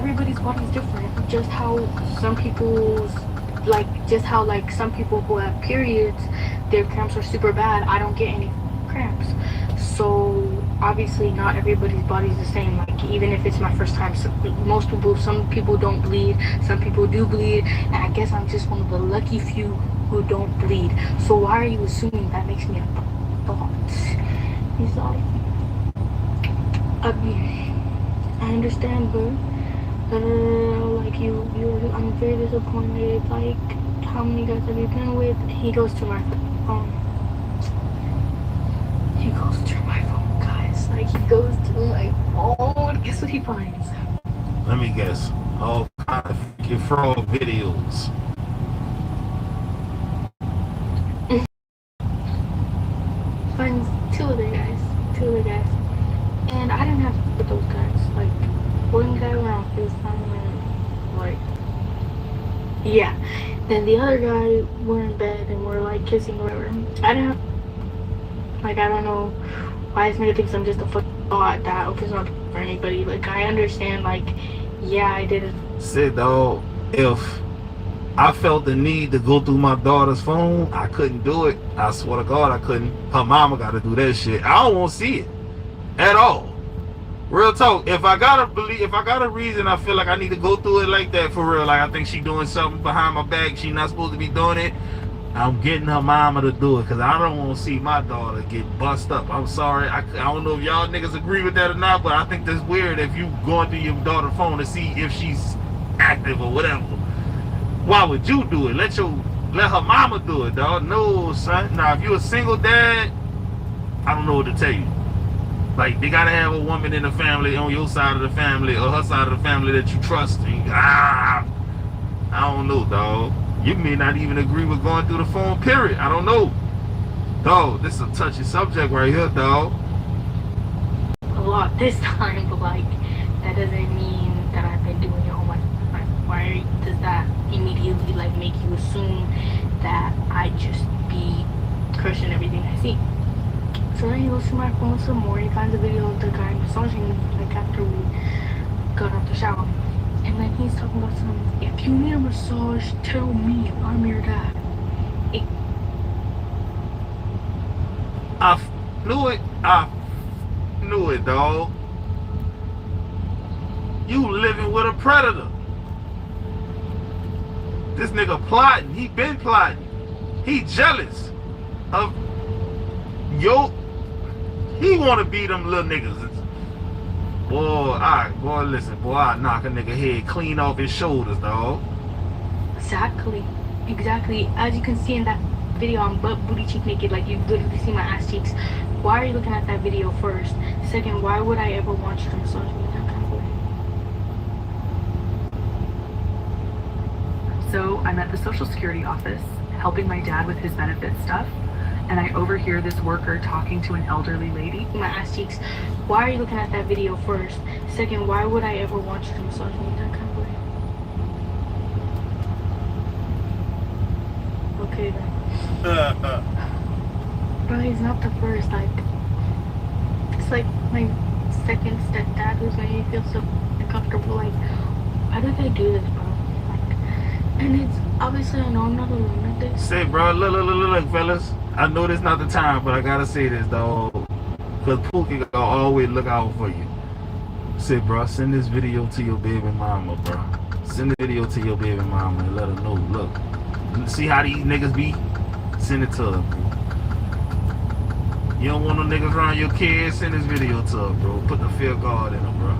everybody's body is different. Just how some people's, just how some people who have periods, their cramps are super bad. I don't get any cramps. So obviously not everybody's body is the same. Like, even if it's my first time, some people don't bleed, some people do bleed, and I guess I'm just one of the lucky few who don't bleed. So why are you assuming that makes me a thought? He's like, I understand, but I'm very disappointed. Like, how many guys have you been with? He goes to my phone. He goes to my phone, guys. Like, he goes to my phone. Guess what he finds? Let me guess. All kind of freaking fraud videos. Finds two other guys. And I didn't have to with those guys. Like, one guy went on FaceTime and, like, yeah. Then the other guy, we're in bed and we're, like, kissing or whatever. I didn't have, like, I don't know why this nigga thinks I'm just a fucking thought that opens up for anybody. Like, I understand, like, yeah, I did it. Said, dog, if I felt the need to go through my daughter's phone, I couldn't do it. I swear to God, I couldn't. Her mama got to do that shit. I don't want to see it at all. Real talk. If I got a reason, I feel like I need to go through it like that for real. Like, I think she doing something behind my back. She not supposed to be doing it. I'm getting her mama to do it because I don't want to see my daughter get bust up. I'm sorry. I don't know if y'all niggas agree with that or not, but I think that's weird if you going through your daughter's phone to see if she's active or whatever. Why would you do it? Let her mama do it, dog. No, son. Now, if you're a single dad, I don't know what to tell you. Like, they gotta have a woman in the family on your side of the family or her side of the family that you trust. And I don't know, dog. You may not even agree with going through the phone, period. I don't know. Dog, this is a touchy subject right here, dog. A lot this time, but, like, that doesn't mean that I've been doing it all my life. Like, why does that immediately, like, make you assume that I just be crushing everything I see? So then he goes to my phone some more. He finds a video of the guy massaging me, like, after we got out the shower. And then he's talking about something. If you need a massage, tell me. I'm your dad. I knew it, dog. You living with a predator. This nigga plotting. He been plotting. He jealous of yo. He want to be them little niggas. Boy, alright, boy, listen, boy, I knock a nigga head clean off his shoulders, dog. Exactly. As you can see in that video, I'm butt booty cheek naked. Like, you literally see my ass cheeks. Why are you looking at that video first? Second, why would I ever want you to massage me that kind of way? So I'm at the Social Security office helping my dad with his benefit stuff, and I overhear this worker talking to an elderly lady. My ass cheeks. Why are you looking at that video first? Second, why would I ever want you to massage me that kind of way? Okay then. Bro, he's not the first. Like, it's like my second stepdad who's making me feel so uncomfortable. Like, why did they do this, bro? Like, and it's obviously, I know I'm not alone at this. Say, bro, look, fellas. I know this not the time, but I gotta say this, dog. Cause Pookie gonna always look out for you. Say, bro, send this video to your baby mama, bro. Send the video to your baby mama and let her know. Look, see how these niggas be? Send it to her, bro. You don't want no niggas around your kids? Send this video to her, bro. Put the fear guard in her, bro.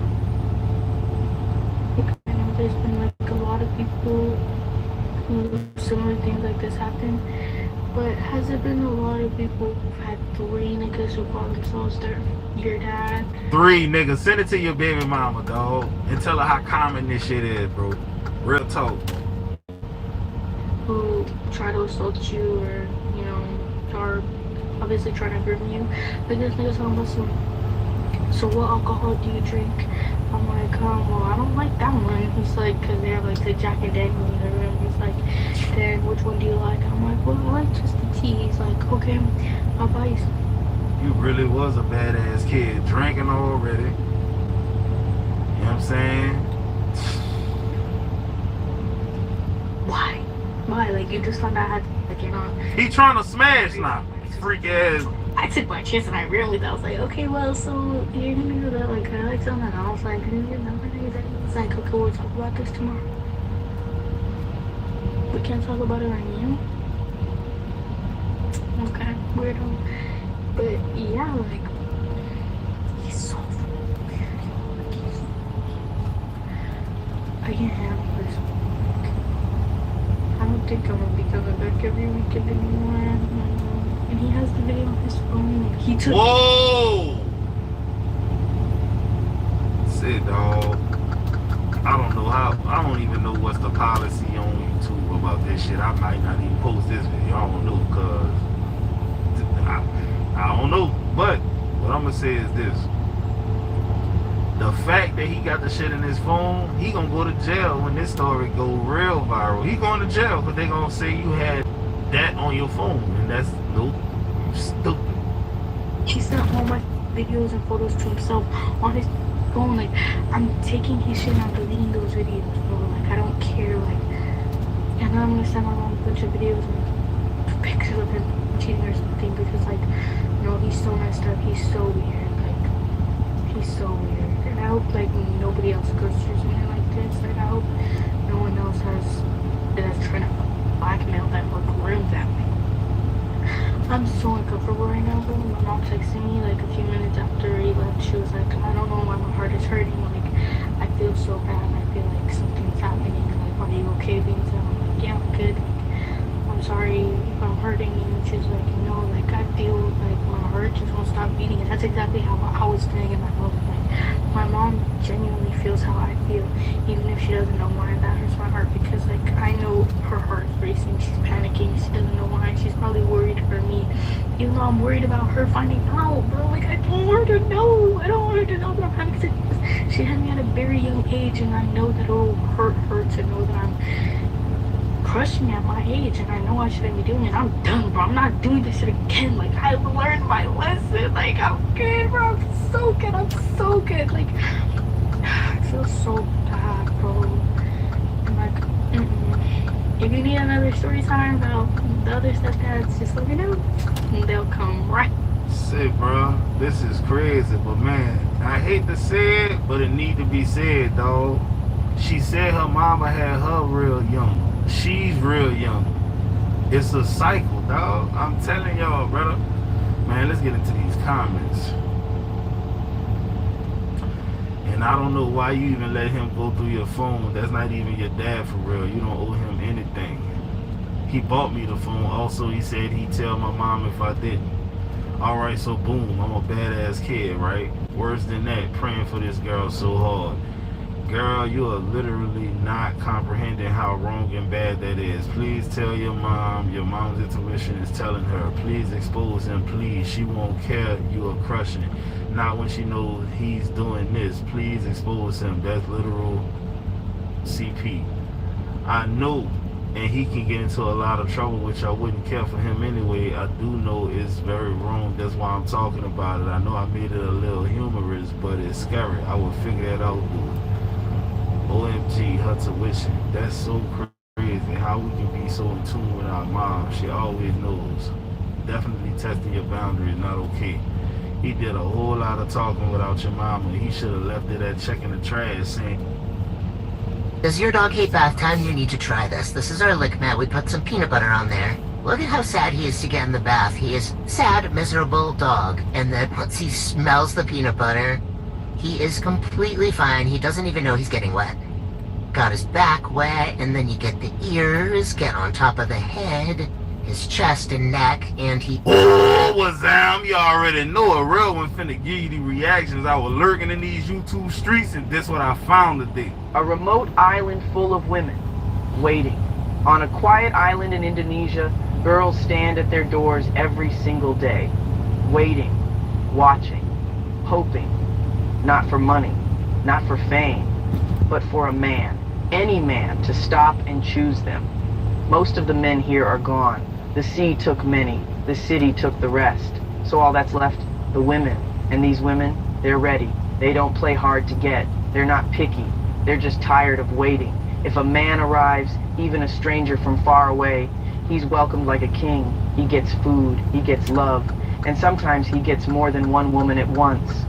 I know there's been like a lot of people who similar things like this happen. But has there been a lot of people who've had 3 niggas who call themselves your dad? 3 niggas. Send it to your baby mama, dog. And tell her how common this shit is, bro. Real talk. Who try to assault you or, you know, are obviously trying to groom you. But this nigga's talking about so what alcohol do you drink? I'm like, well, I don't like that one. He's like, because they have like the Jack and Daniels in the room. He's like, then which one do you like? I'm like, well, I like just the tea. He's like, okay, I'll buy you some. You really was a badass kid, drinking already. You know what I'm saying? Why? Like, you just found out how to, like, you know. He trying to smash now. Freak ass. I took my chance and I ran with it. I was like, okay, well, so you're gonna do that, like, I like something. I was like, can you get number? He's like, okay, we'll talk about this tomorrow. We can't talk about it right now. Okay, weirdo. But yeah, like, he's so weird. I can't handle this. I don't think I'm gonna be coming back every weekend anymore. And he has the video on his phone. He took. Whoa! Sit, dog. I don't know how. I don't even know what's the policy on YouTube about this shit. I might not even post this video. I don't know, cause I don't know. But what I'm gonna say is this: the fact that he got the shit in his phone, he gonna go to jail when this story go real viral. He going to jail because they gonna say you had that on your phone, and that's stupid. He sent all my videos and photos to himself on his phone. Like, I'm taking his shit and I'm deleting those videos, bro. Like, I don't care. Like, and then I'm gonna send my mom a bunch of videos and pictures of him cheating or something because, like, you know, he's so messed up. He's so weird. Like, he's so weird. And I hope, like, nobody else goes through something like this. Like, I hope no one else that's trying to blackmail them or groom them. I'm so uncomfortable right now, bro. My mom texted me like a few minutes after he left. She was like, I don't know why my heart is hurting. Like, I feel so bad. I feel like something's happening. Like, are you okay, being so? I'm like, yeah, I'm good. I'm sorry if I'm hurting you. And she's like, no, like, I feel like my heart just won't stop beating. And that's exactly how I was feeling in my moment. Like, my mom genuinely feels how I feel, even if she doesn't know why. That hurts my heart because, like, I know her heart's racing. She's panicking. She doesn't know why. She's probably worried for me, even though I'm worried about her finding out, bro. Like, I don't want her to know. I don't want her to know that I'm having sex. She had me at a very young age, and I know that it'll hurt her to know that I'm crushing at my age, and I know I shouldn't be doing it. I'm done, bro. I'm not doing this shit again. Like, I learned my lesson. Like, I'm good, bro. I'm so good. I'm so good. Like, I feel so bad, bro. I'm like, if you need another story time about the other stepdads, just let me know, and they'll come right. Shit, bro. This is crazy, but man, I hate to say it, but it need to be said, dog. She said her mama had her real young. She's real young. It's a cycle, dog. I'm telling y'all, brother. Man, let's get into these comments. And I don't know why you even let him go through your phone. That's not even your dad for real. You don't owe him anything. He bought me the phone. Also, he said he'd tell my mom if I didn't. Alright, so boom, I'm a badass kid, right? Worse than that, praying for this girl so hard. Girl, you are literally not comprehending how wrong and bad that is. Please tell your mom's intuition is telling her. Please expose him, please. She won't care you are crushing. Not when she knows he's doing this. Please expose him. That's literal CP. I know, and he can get into a lot of trouble, which I wouldn't care for him anyway. I do know it's very wrong. That's why I'm talking about it. I know I made it a little humorous, but it's scary. I will figure it out, dude. OMG, her tuition. That's so crazy. How we can be so in tune with our mom. She always knows. Definitely testing your boundaries, not okay. He did a whole lot of talking without your mama. He should have left it at checking the trash saying, does your dog hate bath time? You need to try this. This is our lick mat. We put some peanut butter on there. Look at how sad he is to get in the bath. He is sad, miserable dog. And then once he smells the peanut butter, he is completely fine. He doesn't even know he's getting wet. Got his back wet, and then you get the ears, get on top of the head, his chest and neck, and he... Oh, Wazam, you already know a real one finna give you the reactions. I was lurking in these YouTube streets, and this what I found today. A remote island full of women, waiting. On a quiet island in Indonesia, girls stand at their doors every single day, waiting, watching, hoping, not for money, not for fame, but for a man, any man, to stop and choose them. Most of the men here are gone. The sea took many, the city took the rest. So all that's left, the women. And these women, they're ready. They don't play hard to get. They're not picky. They're just tired of waiting. If a man arrives, even a stranger from far away, he's welcomed like a king. He gets food, he gets love, and sometimes he gets more than one woman at once.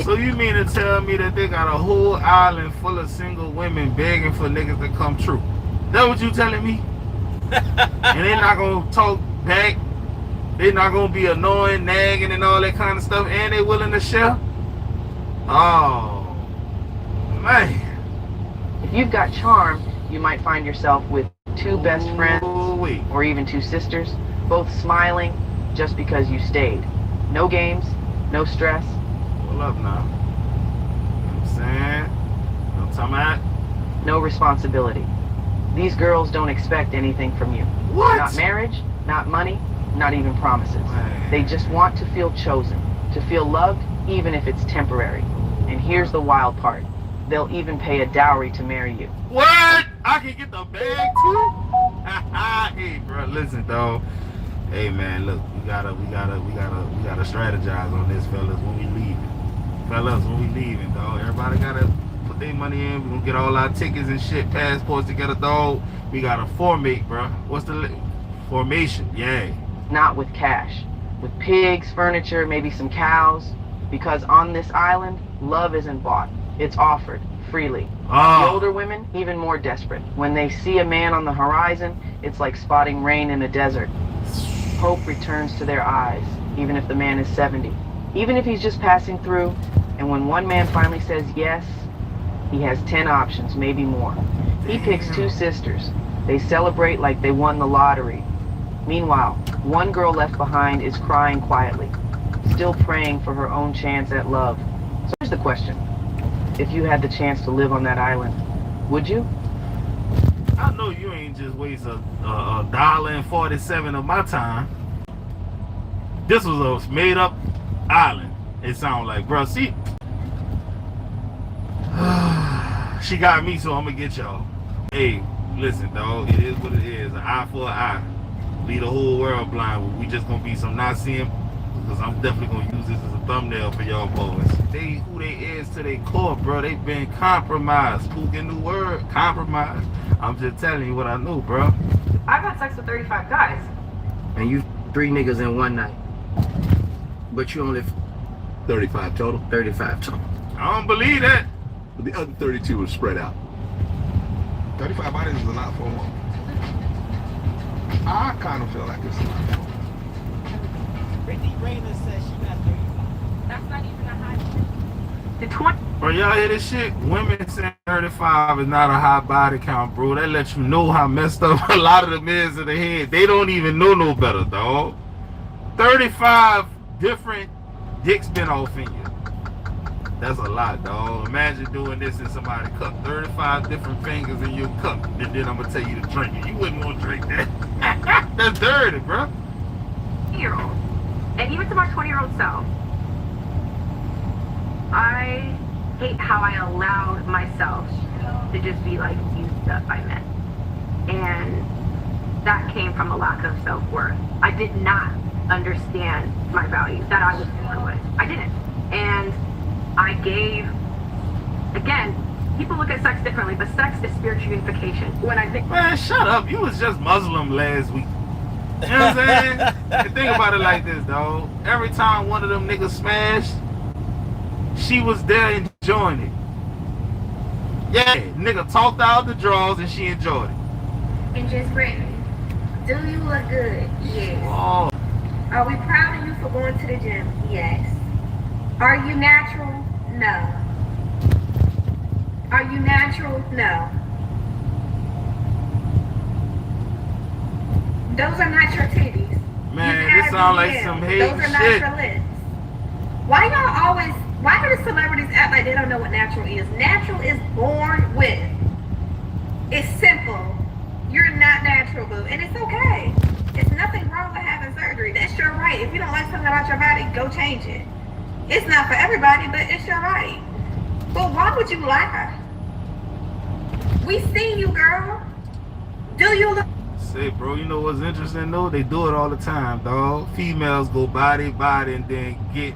So you mean to tell me that they got a whole island full of single women begging for niggas to come true? That what you telling me? And they not gonna talk back? They not gonna be annoying, nagging, and all that kind of stuff, and they willing to share? Oh, man. If you've got charm, you might find yourself with two best friends, or even two sisters, both smiling just because you stayed. No games, no stress. Hold up now. You know what I'm saying? No time out. No responsibility. These girls don't expect anything from you. What? Not marriage, not money, not even promises. Man. They just want to feel chosen, to feel loved, even if it's temporary. And here's the wild part. They'll even pay a dowry to marry you. What? I can get the bag too? Hey, bro, listen, dog. Hey, man, look, we gotta strategize on this, fellas, when we leaving. Fellas, when we leaving, dog. Everybody gotta put their money in. We gonna get all our tickets and shit, passports together, dog. We gotta formate, bro. What's the formation? Yeah. Not with cash. With pigs, furniture, maybe some cows. Because on this island, love isn't bought. It's offered freely. The older women, even more desperate. When they see a man on the horizon, it's like spotting rain in a desert. Hope returns to their eyes, even if the man is 70. Even if he's just passing through, and when one man finally says yes, he has 10 options, maybe more. He picks two sisters. They celebrate like they won the lottery. Meanwhile, one girl left behind is crying quietly, still praying for her own chance at love. So here's the question. If you had the chance to live on that island, would you? I know you ain't just waste a $1.47 of my time. This was a made up island. It sounds like, bro. See, she got me, so I'm gonna get y'all. Hey, listen, dog. It is what it is. An eye for an eye. Leave the whole world blind. We just gonna be some not seeing. Because I'm definitely gonna use this as a thumbnail for y'all boys. They who they is to their core, bro. They been compromised. Who get new word? Compromised. I'm just telling you what I know, bro. I've had sex with 35 guys. And you 3 niggas in one night. But you only 35 total? 35 total. I don't believe that. But the other 32 was spread out. 35 bodies is a lot for a woman. I kind of feel like it's a lot for a woman. Brittany Rayner says she got 35. That's not even a high. The 20. Bro, y'all hear this shit? Women saying 35 is not a high body count, bro. That lets you know how messed up a lot of them is in the head. They don't even know no better, dog. 35 different dicks been off in you. That's a lot, dog. Imagine doing this in somebody's cup. 35 different fingers in your cup. And then I'm going to tell you to drink it. You wouldn't want to drink that. That's dirty, bro. 20-year-old. And even to my 20-year-old self, I hate how I allowed myself to just be like used up by men. And that came from a lack of self-worth. I did not understand my value that I was born with. I didn't. And I gave, again, people look at sex differently, but sex is spiritual unification. When I think, man, shut up. You was just Muslim last week. You know what I'm saying? And think about it like this, dog. Every time one of them niggas smashed, she was there enjoying it. Yeah, nigga talked out the drawers and she enjoyed it. and just Brittany, do you look good? Yes. Oh. Are we proud of you for going to the gym? Yes. Are you natural? No. Are you natural? No. Those are not your titties. Man, this sound like some hate Those are not shit. your lips. Why y'all always, why do the celebrities act like they don't know what natural is? Natural is born with. It's simple. You're not natural, boo, and it's okay. It's nothing wrong with having surgery. That's your right. If you don't like something about your body, go change it. It's not for everybody, but it's your right. But why would you lie? We see you, girl. Do you look? Say, bro, you know what's interesting though? They do it all the time, dog. Females go body, and then get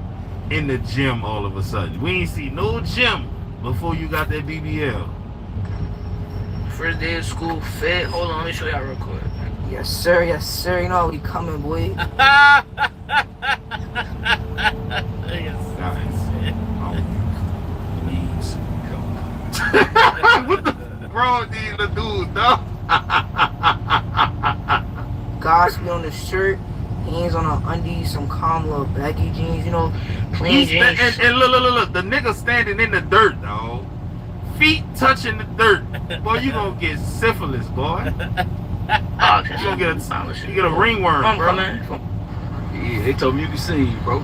in the gym all of a sudden. We ain't see no gym before you got that BBL. First day of school, fit. Hold on, let me show y'all real quick. Yes, sir. Yes, sir. You know how we coming, boy. Please What the wrong with these little dudes, dog? Gospel on the shirt, hands on the undies, some calm little baggy jeans, you know, plain jeans. And look, the nigga standing in the dirt, dog. Feet touching the dirt. Boy, you gonna get syphilis, boy. Oh, You gonna get a ringworm, bro. Yeah, they told me you can sing, bro.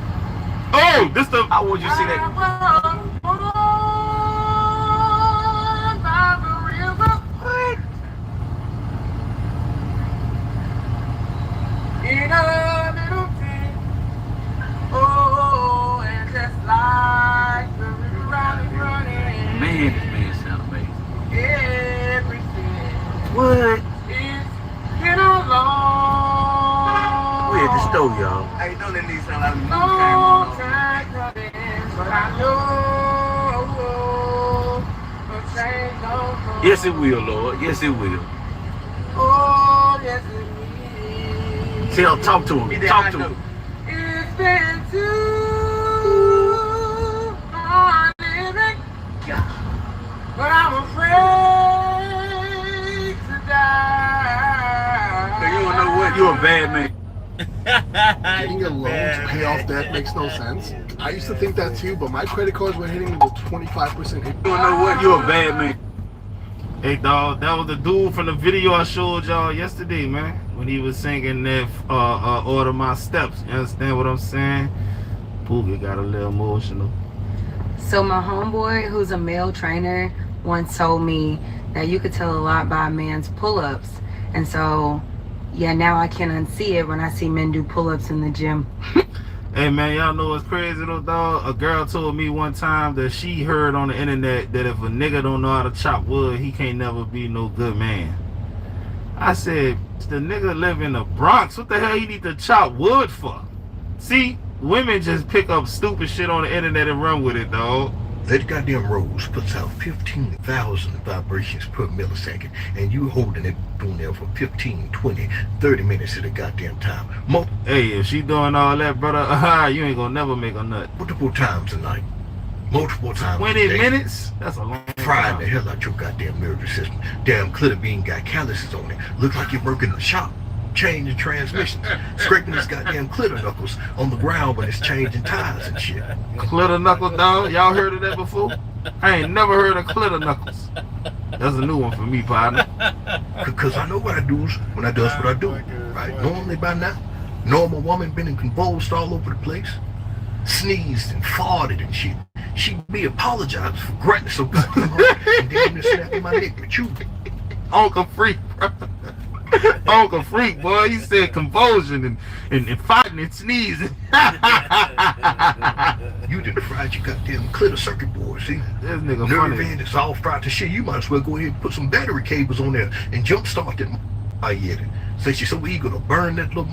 Oh, this the. I want you to see that. In a little thing, oh, and just like the river running, Man, this man sound amazing. everything What? is in a long, We at the store, y'all. How you doing? That nigga sound like long time coming, but I know the change don't come. Yes, it will, Lord. Yes, it will. Oh, yes, it will. Tell, talk to him. Talk to him. It's been too hard living, but I'm afraid to die. So you don't know what? You're a bad man. Getting a loan to pay off debt makes no sense. I used to think that too, but my credit cards were hitting me with 25%. You don't know what? You're a bad man. Hey, dog, that was the dude from the video I showed y'all yesterday, man. When he was singing that Order My Steps. You understand what I'm saying? Pooga got a little emotional. So my homeboy, who's a male trainer, once told me that you could tell a lot by a man's pull-ups. And so, yeah, now I can unsee it when I see men do pull-ups in the gym. Hey, man, y'all know what's crazy, though, dog? A girl told me one time that she heard on the internet that if a nigga don't know how to chop wood, he can't never be no good man. I said, the nigga live in the Bronx. What the hell he need to chop wood for? See, women just pick up stupid shit on the internet and run with it, dog. That goddamn rose puts out 15,000 vibrations per millisecond, and you holding it on there for 15, 20, 30 minutes at a goddamn time. Hey, if she doing all that, brother, you ain't gonna never make a nut. Multiple times a night. Multiple times 20 a day. minutes? That's a long Frying time. the hell out your goddamn nervous system. Damn clitter bean got calluses on it. Look like you're working in the shop. Changing transmissions. Scraping his goddamn clitter knuckles on the ground when it's changing tires and shit. Clitter knuckles, dog? Y'all heard of that before? I ain't never heard of clitter knuckles. That's a new one for me, partner. Because I know what I do when I does what I do. Right? Normally by now, normal woman been convulsed all over the place. Sneezed and farted and shit. She'd be apologizing for grunting so goddamn hard and damn near snapping my neck with you. Uncle Freak, bro. Uncle Freak, boy, he said convulsion and fighting and sneezing. You done fried your goddamn clitter circuit board, see? This nigga Nerve funny. end is all fried to shit. You might as well go ahead and put some battery cables on there and jump start that. I get it. Say she's so eager to burn that little.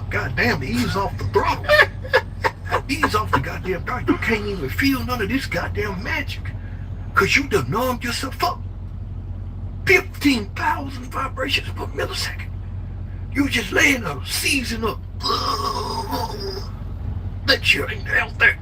Goddamn, ease off the throttle. Ease off the goddamn throttle. You can't even feel none of this goddamn magic. Cause you done numbed yourself up. 15,000 vibrations per millisecond. You just laying there, seizing up. That shit ain't out there.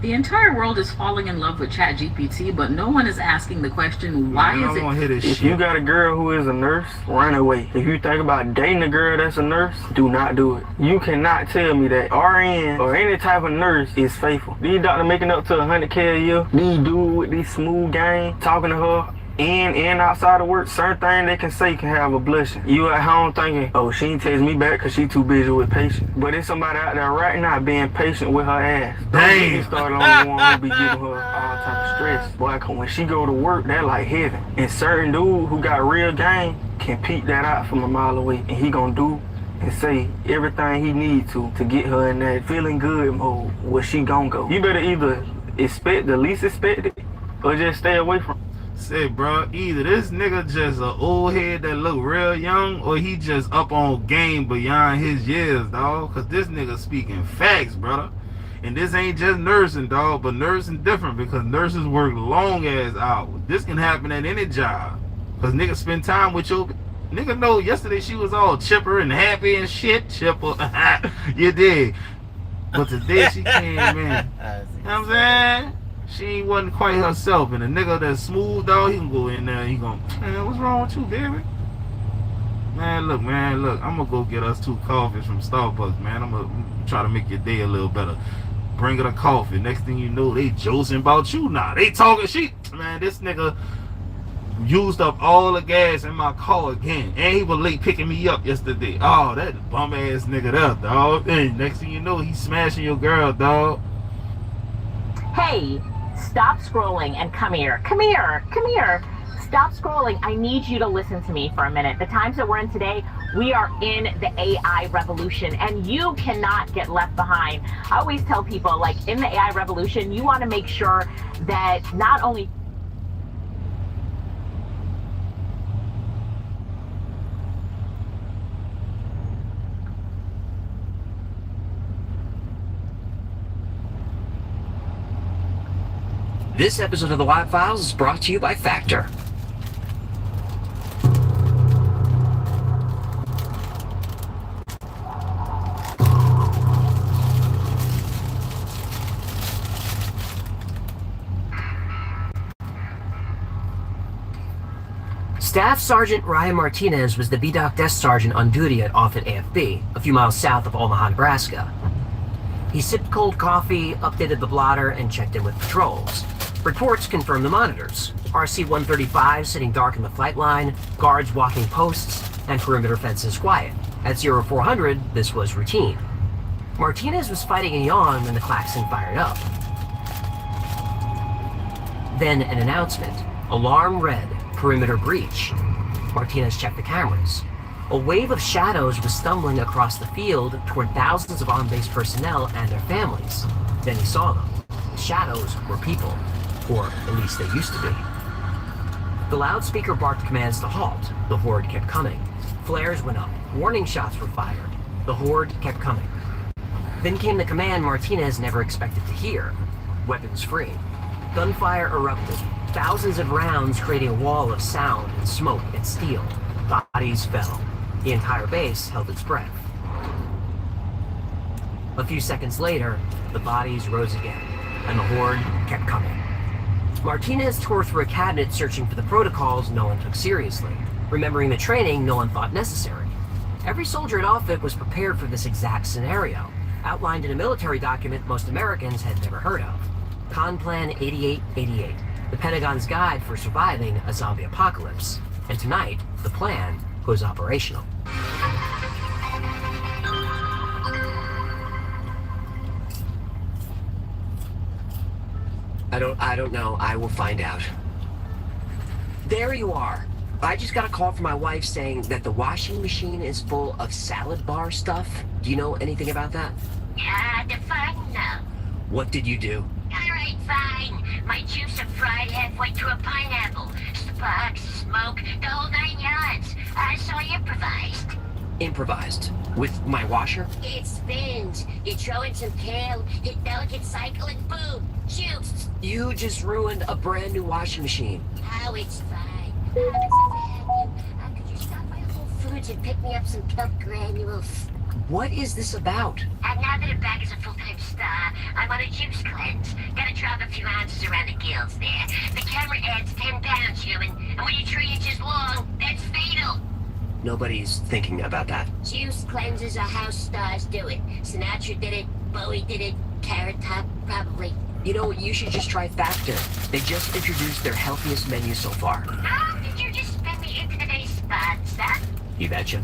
The entire world is falling in love with ChatGPT, but no one is asking the question, why is it? If you got a girl who is a nurse, run away. If you think about dating a girl that's a nurse, do not do it. You cannot tell me that RN or any type of nurse is faithful. These doctors making up to 100K a year. These dudes with these smooth game, talking to her in and outside of work, certain things they can say can have a blushing. You at home thinking, oh, she ain't text me back because she too busy with patience. But there's somebody out there right now being patient with her ass. Don't get me started on the one who be giving her all type of stress. Boy, 'cause when she go to work, that like heaven. And certain dude who got real game can peek that out from a mile away, and he gonna do and say everything he need to get her in that feeling good mode where she gonna go. You better either expect the least expected or just stay away from it. Say, bro, either this nigga just an old head that look real young, or he just up on game beyond his years, dog. Cause this nigga speaking facts, brother. And this ain't just nursing, dog, but nursing different because nurses work long ass hours. This can happen at any job. Cause nigga spend time with your nigga know yesterday she was all chipper and happy and shit. Chipper. You did. But today she came, man. You know what I'm saying? She wasn't quite herself. And a nigga that's smooth, dog, he can go in there and he gon', man, what's wrong with you, baby? Man, look, I'm gonna go get us 2 coffees from Starbucks, man. I'm gonna try to make your day a little better. Bring her the coffee. Next thing you know, they josing about you now. They talking shit. Man, this nigga used up all the gas in my car again. And he was late picking me up yesterday. Oh, that bum ass nigga there, dog. And next thing you know, he's smashing your girl, dog. Hey, stop scrolling and come here. Come here. Come here. Stop scrolling. I need you to listen to me for a minute. The times that we're in today, we are in the AI revolution, and you cannot get left behind. I always tell people, like, in the AI revolution, you want to make sure that not only This episode of The Wild Files is brought to you by Factor. Staff Sergeant Ryan Martinez was the BDOC desk sergeant on duty at Offutt AFB, a few miles south of Omaha, Nebraska. He sipped cold coffee, updated the blotter, and checked in with patrols. Reports confirmed the monitors. RC-135 sitting dark in the flight line, guards walking posts, and perimeter fences quiet. At 0400, this was routine. Martinez was fighting a yawn when the klaxon fired up. Then an announcement. Alarm red. Perimeter breach. Martinez checked the cameras. A wave of shadows was stumbling across the field toward thousands of on-base personnel and their families. Then he saw them. The shadows were people. Or at least they used to be. The loudspeaker barked commands to halt. The horde kept coming. Flares went up. Warning shots were fired. The horde kept coming. Then came the command Martinez never expected to hear. Weapons free. Gunfire erupted. Thousands of rounds creating a wall of sound and smoke and steel. Bodies fell. The entire base held its breath. A few seconds later, the bodies rose again, and the horde kept coming. Martinez tore through a cabinet searching for the protocols no one took seriously, remembering the training no one thought necessary. Every soldier at Offutt was prepared for this exact scenario, outlined in a military document most Americans had never heard of. Con Plan 8888, the Pentagon's guide for surviving a zombie apocalypse. And tonight, the plan goes operational. I don't know. I will find out. There you are. I just got a call from my wife saying that the washing machine is full of salad bar stuff. Do you know anything about that? Yeah, the fun now. What did you do? Alright, fine. My juice are fried halfway through a pineapple. Sparks, smoke, the whole 9 yards. So I improvised. Improvised? With my washer? It spins. You throw in some kale, hit delicate cycle, and boom, juice. You just ruined a brand new washing machine. Oh, it's fine. Could you stop by Whole Foods and pick me up some kelp granules? What is this about? And now that I'm back as a full-time star, I'm on a juice cleanse. Gotta drop a few ounces around the gills there. The camera adds 10 pounds, human. And when you're 3 inches long, that's fatal. Nobody's thinking about that. Juice cleanses are how stars do it. Sinatra did it, Bowie did it, Carrot Top probably. You know, you should just try Factor. They just introduced their healthiest menu so far. How did you just spin me into today's sponsor? You betcha.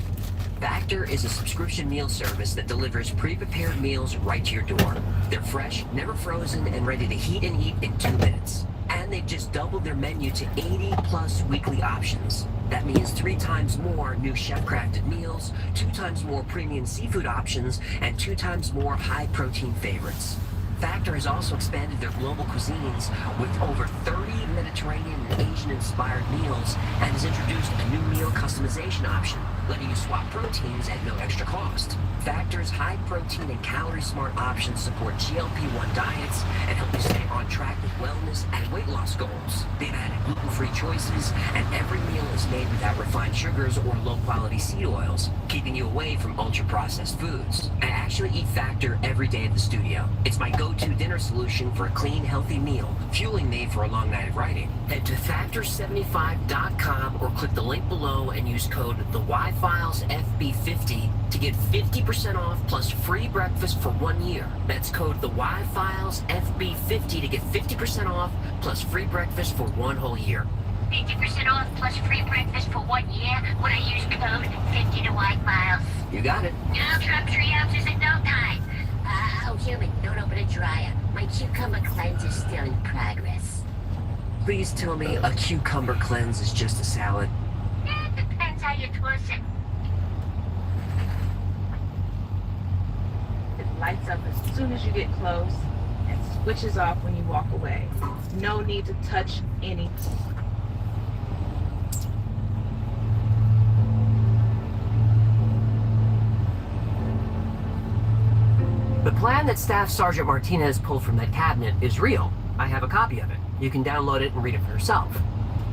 Factor is a subscription meal service that delivers pre-prepared meals right to your door. They're fresh, never frozen, and ready to heat and eat in 2 minutes. And they've just doubled their menu to 80+ weekly options. That means 3 times more new chef-crafted meals, 2 times more premium seafood options, and 2 times more high-protein favorites. Factor has also expanded their global cuisines with over 30 Mediterranean and Asian-inspired meals and has introduced a new meal customization option. letting you swap proteins at no extra cost. Factor's high protein and calorie smart options support GLP-1 diets and help you stay on track with wellness and weight loss goals. They've added gluten-free choices, and every meal is made without refined sugars or low-quality seed oils, keeping you away from ultra-processed foods. I actually eat Factor every day at the studio. It's my go-to dinner solution for a clean, healthy meal, fueling me for a long night of writing. Head to factor75.com or click the link below and use code TheWiFilesFB50 to get 50% off plus free breakfast for 1 year. That's code TheWiFilesFB50 to get 50% off plus free breakfast for 1 whole year. 50% off plus free breakfast for 1 year when I use code 50 to White Miles. You got it. I'll drop 3 ounces in no time. Oh, human, don't open a dryer. My cucumber cleanse is still in progress. Please tell me a cucumber cleanse is just a salad. It depends how you toss it. It lights up as soon as you get close and switches off when you walk away. No need to touch anything. The plan that Staff Sergeant Martinez pulled from that cabinet is real. I have a copy of it. You can download it and read it for yourself.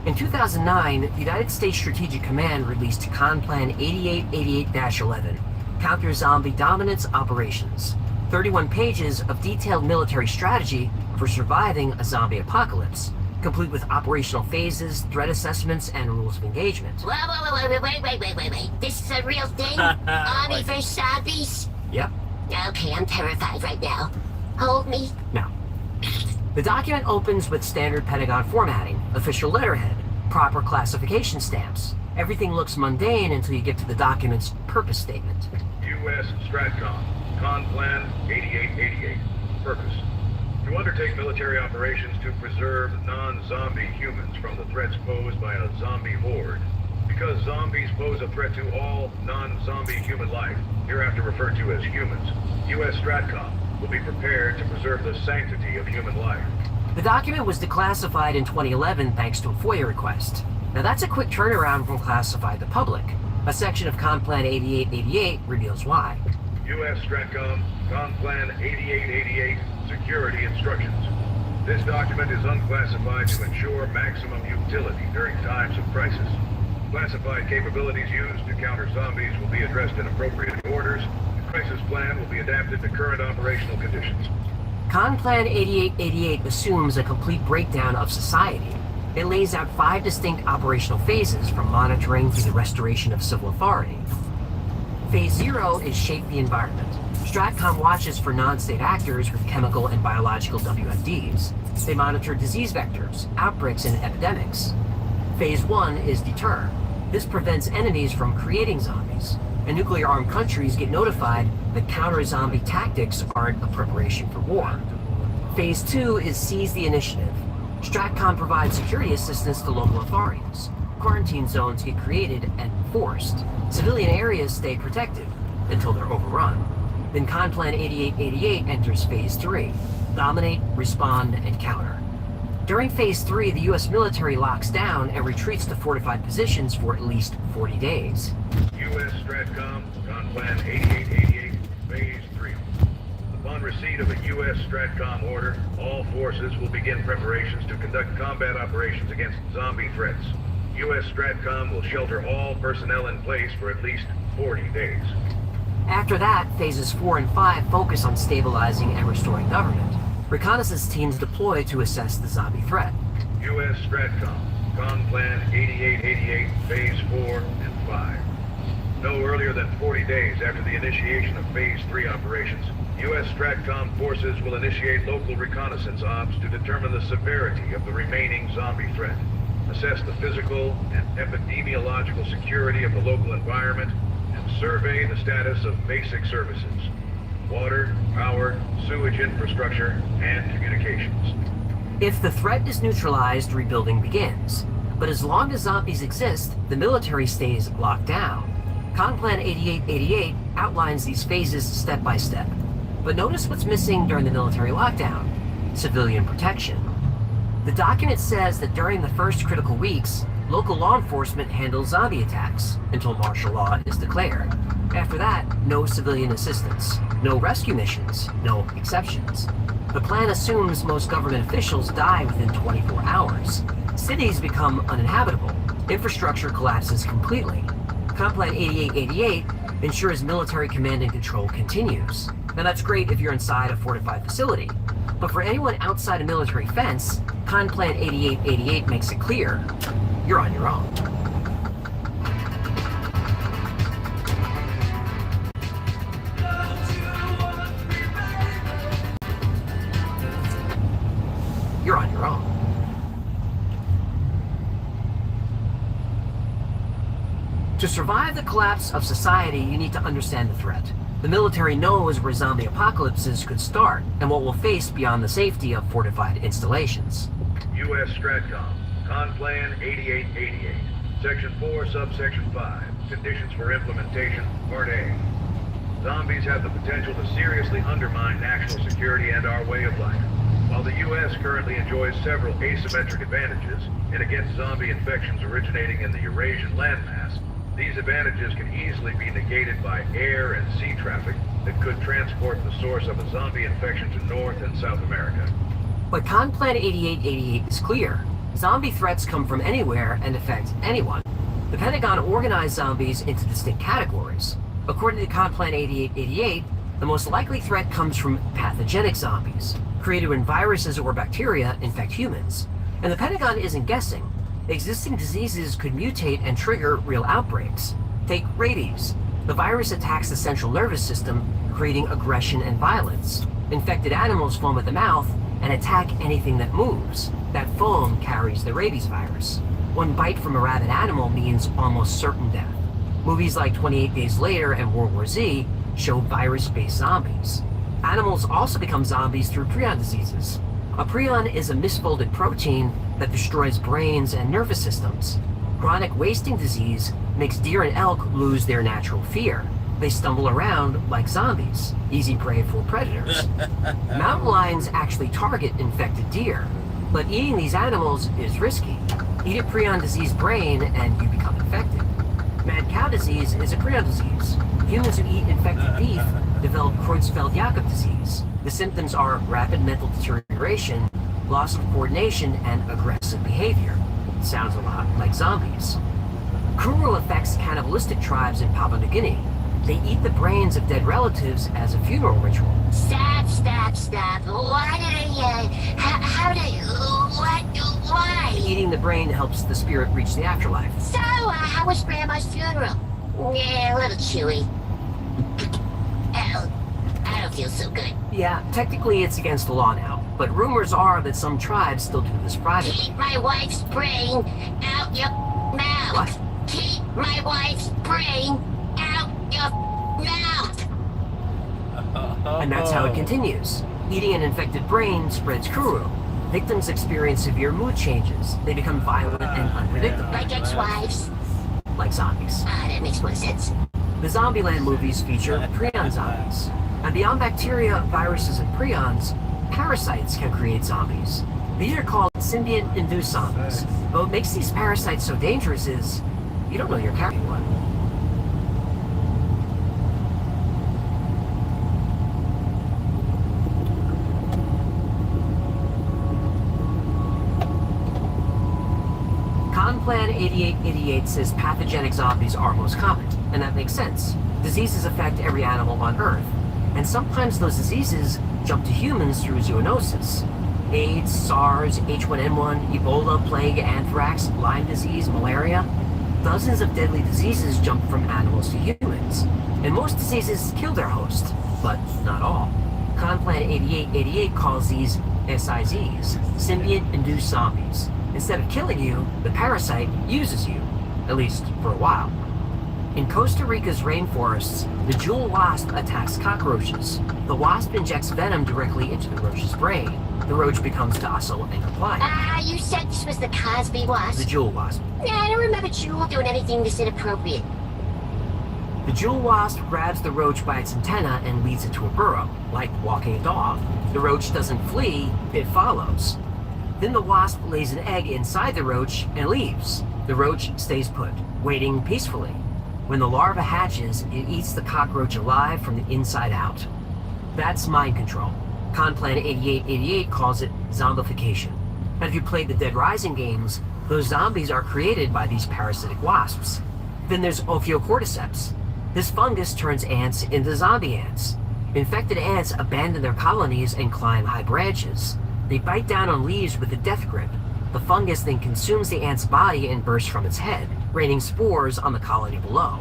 In 2009, the United States Strategic Command released Conplan 8888-11, Counter-Zombie Dominance Operations, 31 pages of detailed military strategy for surviving a zombie apocalypse, complete with operational phases, threat assessments, and rules of engagement. Wait. This is a real thing? Army vs. zombies? Yep. Okay, I'm terrified right now. Hold me. Now, the document opens with standard Pentagon formatting, official letterhead, proper classification stamps. Everything looks mundane until you get to the document's purpose statement. U.S. Stratcom, Conplan 8888. Purpose: to undertake military operations to preserve non-zombie humans from the threats posed by a zombie horde. Because zombies pose a threat to all non-zombie human life, hereafter referred to as humans, U.S. Stratcom will be prepared to preserve the sanctity of human life. The document was declassified in 2011 thanks to a FOIA request. Now that's a quick turnaround from classified to public. A section of Conplan 8888 reveals why. U.S. Stratcom, Conplan 8888, Security Instructions. This document is unclassified to ensure maximum utility during times of crisis. Classified capabilities used to counter zombies will be addressed in appropriate orders. The crisis plan will be adapted to current operational conditions. Conplan 8888 assumes a complete breakdown of society. It lays out 5 distinct operational phases from monitoring to the restoration of civil authority. Phase 0 is shape the environment. Stratcom watches for non-state actors with chemical and biological WMDs. They monitor disease vectors, outbreaks, and epidemics. Phase 1 is deter. This prevents enemies from creating zombies, and nuclear-armed countries get notified that counter-zombie tactics aren't a preparation for war. Phase 2 is seize the initiative. Stratcom provides security assistance to local authorities. Quarantine zones get created and enforced. Civilian areas stay protected until they're overrun. Then Conplan 8888 enters Phase 3. Dominate, respond, and counter. During Phase 3, the U.S. military locks down and retreats to fortified positions for at least 40 days. U.S. Stratcom, Conplan 8888, Phase 3. Upon receipt of a U.S. Stratcom order, all forces will begin preparations to conduct combat operations against zombie threats. U.S. Stratcom will shelter all personnel in place for at least 40 days. After that, Phases 4 and 5 focus on stabilizing and restoring government. Reconnaissance teams deploy to assess the zombie threat. U.S. Stratcom, Conplan 8888, Phase 4 and 5. No earlier than 40 days after the initiation of Phase 3 operations, U.S. Stratcom forces will initiate local reconnaissance ops to determine the severity of the remaining zombie threat, assess the physical and epidemiological security of the local environment, and survey the status of basic services: water, power, sewage infrastructure, and communications. If the threat is neutralized, rebuilding begins. But as long as zombies exist, the military stays locked down. Conplan 8888 outlines these phases step by step. But notice what's missing during the military lockdown: civilian protection. The document says that during the first critical weeks, Local law enforcement handles zombie attacks until martial law is declared. After that, no civilian assistance, no rescue missions, no exceptions. The plan assumes most government officials die within 24 hours. Cities become uninhabitable. Infrastructure collapses completely. Complan 8888 ensures military command and control continues. Now that's great if you're inside a fortified facility, but for anyone outside a military fence, Complan 8888 makes it clear you're on your own. You're on your own. To survive the collapse of society, you need to understand the threat. The military knows where zombie apocalypses could start and what we'll face beyond the safety of fortified installations. U.S. Stratcom, Complan 8888, Section 4, Subsection 5, Conditions for Implementation, Part A. Zombies have the potential to seriously undermine national security and our way of life. While the U.S. currently enjoys several asymmetric advantages in against zombie infections originating in the Eurasian landmass, these advantages can easily be negated by air and sea traffic that could transport the source of a zombie infection to North and South America. But Complan 8888 is clear. Zombie threats come from anywhere and affect anyone. The Pentagon organized zombies into distinct categories. According to Complan 8888, the most likely threat comes from pathogenic zombies, created when viruses or bacteria infect humans. And the Pentagon isn't guessing. Existing diseases could mutate and trigger real outbreaks. Take rabies. The virus attacks the central nervous system, creating aggression and violence. Infected animals foam at the mouth and attack anything that moves. That foam carries the rabies virus. One bite from a rabid animal means almost certain death. Movies like 28 Days Later and World War Z show virus-based zombies. Animals also become zombies through prion diseases. A prion is a misfolded protein that destroys brains and nervous systems. Chronic wasting disease makes deer and elk lose their natural fear. They stumble around like zombies, easy prey for predators. Mountain lions actually target infected deer, but eating these animals is risky. Eat a prion diseased brain and you become infected. Mad cow disease is a prion disease. Humans who eat infected beef develop Creutzfeldt-Jakob disease. The symptoms are rapid mental deterioration, loss of coordination, and aggressive behavior. Sounds a lot like zombies. Kuru affects cannibalistic tribes in Papua New Guinea. They eat the brains of dead relatives as a funeral ritual. Stop. Why did why? Eating the brain helps the spirit reach the afterlife. So, how was Grandma's funeral? Yeah, a little chewy. I don't feel so good. Yeah, technically it's against the law now, but rumors are that some tribes still do this privately. Keep my wife's brain out your mouth. What? Keep my wife's brain out your mouth. And that's how it continues. Eating an infected brain spreads Kuru. Victims experience severe mood changes. They become violent and unpredictable. Like ex-wives. Like zombies. That makes more sense. The Zombieland movies feature prion zombies. And beyond bacteria, viruses, and prions, parasites can create zombies. These are called symbiont-induced zombies. But what makes these parasites so dangerous is you don't know you're carrying one. Complan 8888 says pathogenic zombies are most common, and that makes sense. Diseases affect every animal on Earth, and sometimes those diseases jump to humans through zoonosis. AIDS, SARS, H1N1, Ebola, plague, anthrax, Lyme disease, malaria. Dozens of deadly diseases jump from animals to humans, and most diseases kill their host, but not all. Complan 8888 calls these SIZs, symbiont-induced zombies. Instead of killing you, the parasite uses you, at least for a while. In Costa Rica's rainforests, the jewel wasp attacks cockroaches. The wasp injects venom directly into the roach's brain. The roach becomes docile and compliant. You said this was the Cosby wasp? The jewel wasp. Yeah, I don't remember Jewel doing anything this inappropriate. The jewel wasp grabs the roach by its antenna and leads it to a burrow, like walking a dog. The roach doesn't flee, it follows. Then the wasp lays an egg inside the roach and leaves. The roach stays put, waiting peacefully. When the larva hatches, it eats the cockroach alive from the inside out. That's mind control. Conplan 8888 calls it zombification. And if you played the Dead Rising games, those zombies are created by these parasitic wasps. Then there's Ophiocordyceps. This fungus turns ants into zombie ants. Infected ants abandon their colonies and climb high branches. They bite down on leaves with a death grip. The fungus then consumes the ant's body and bursts from its head, raining spores on the colony below.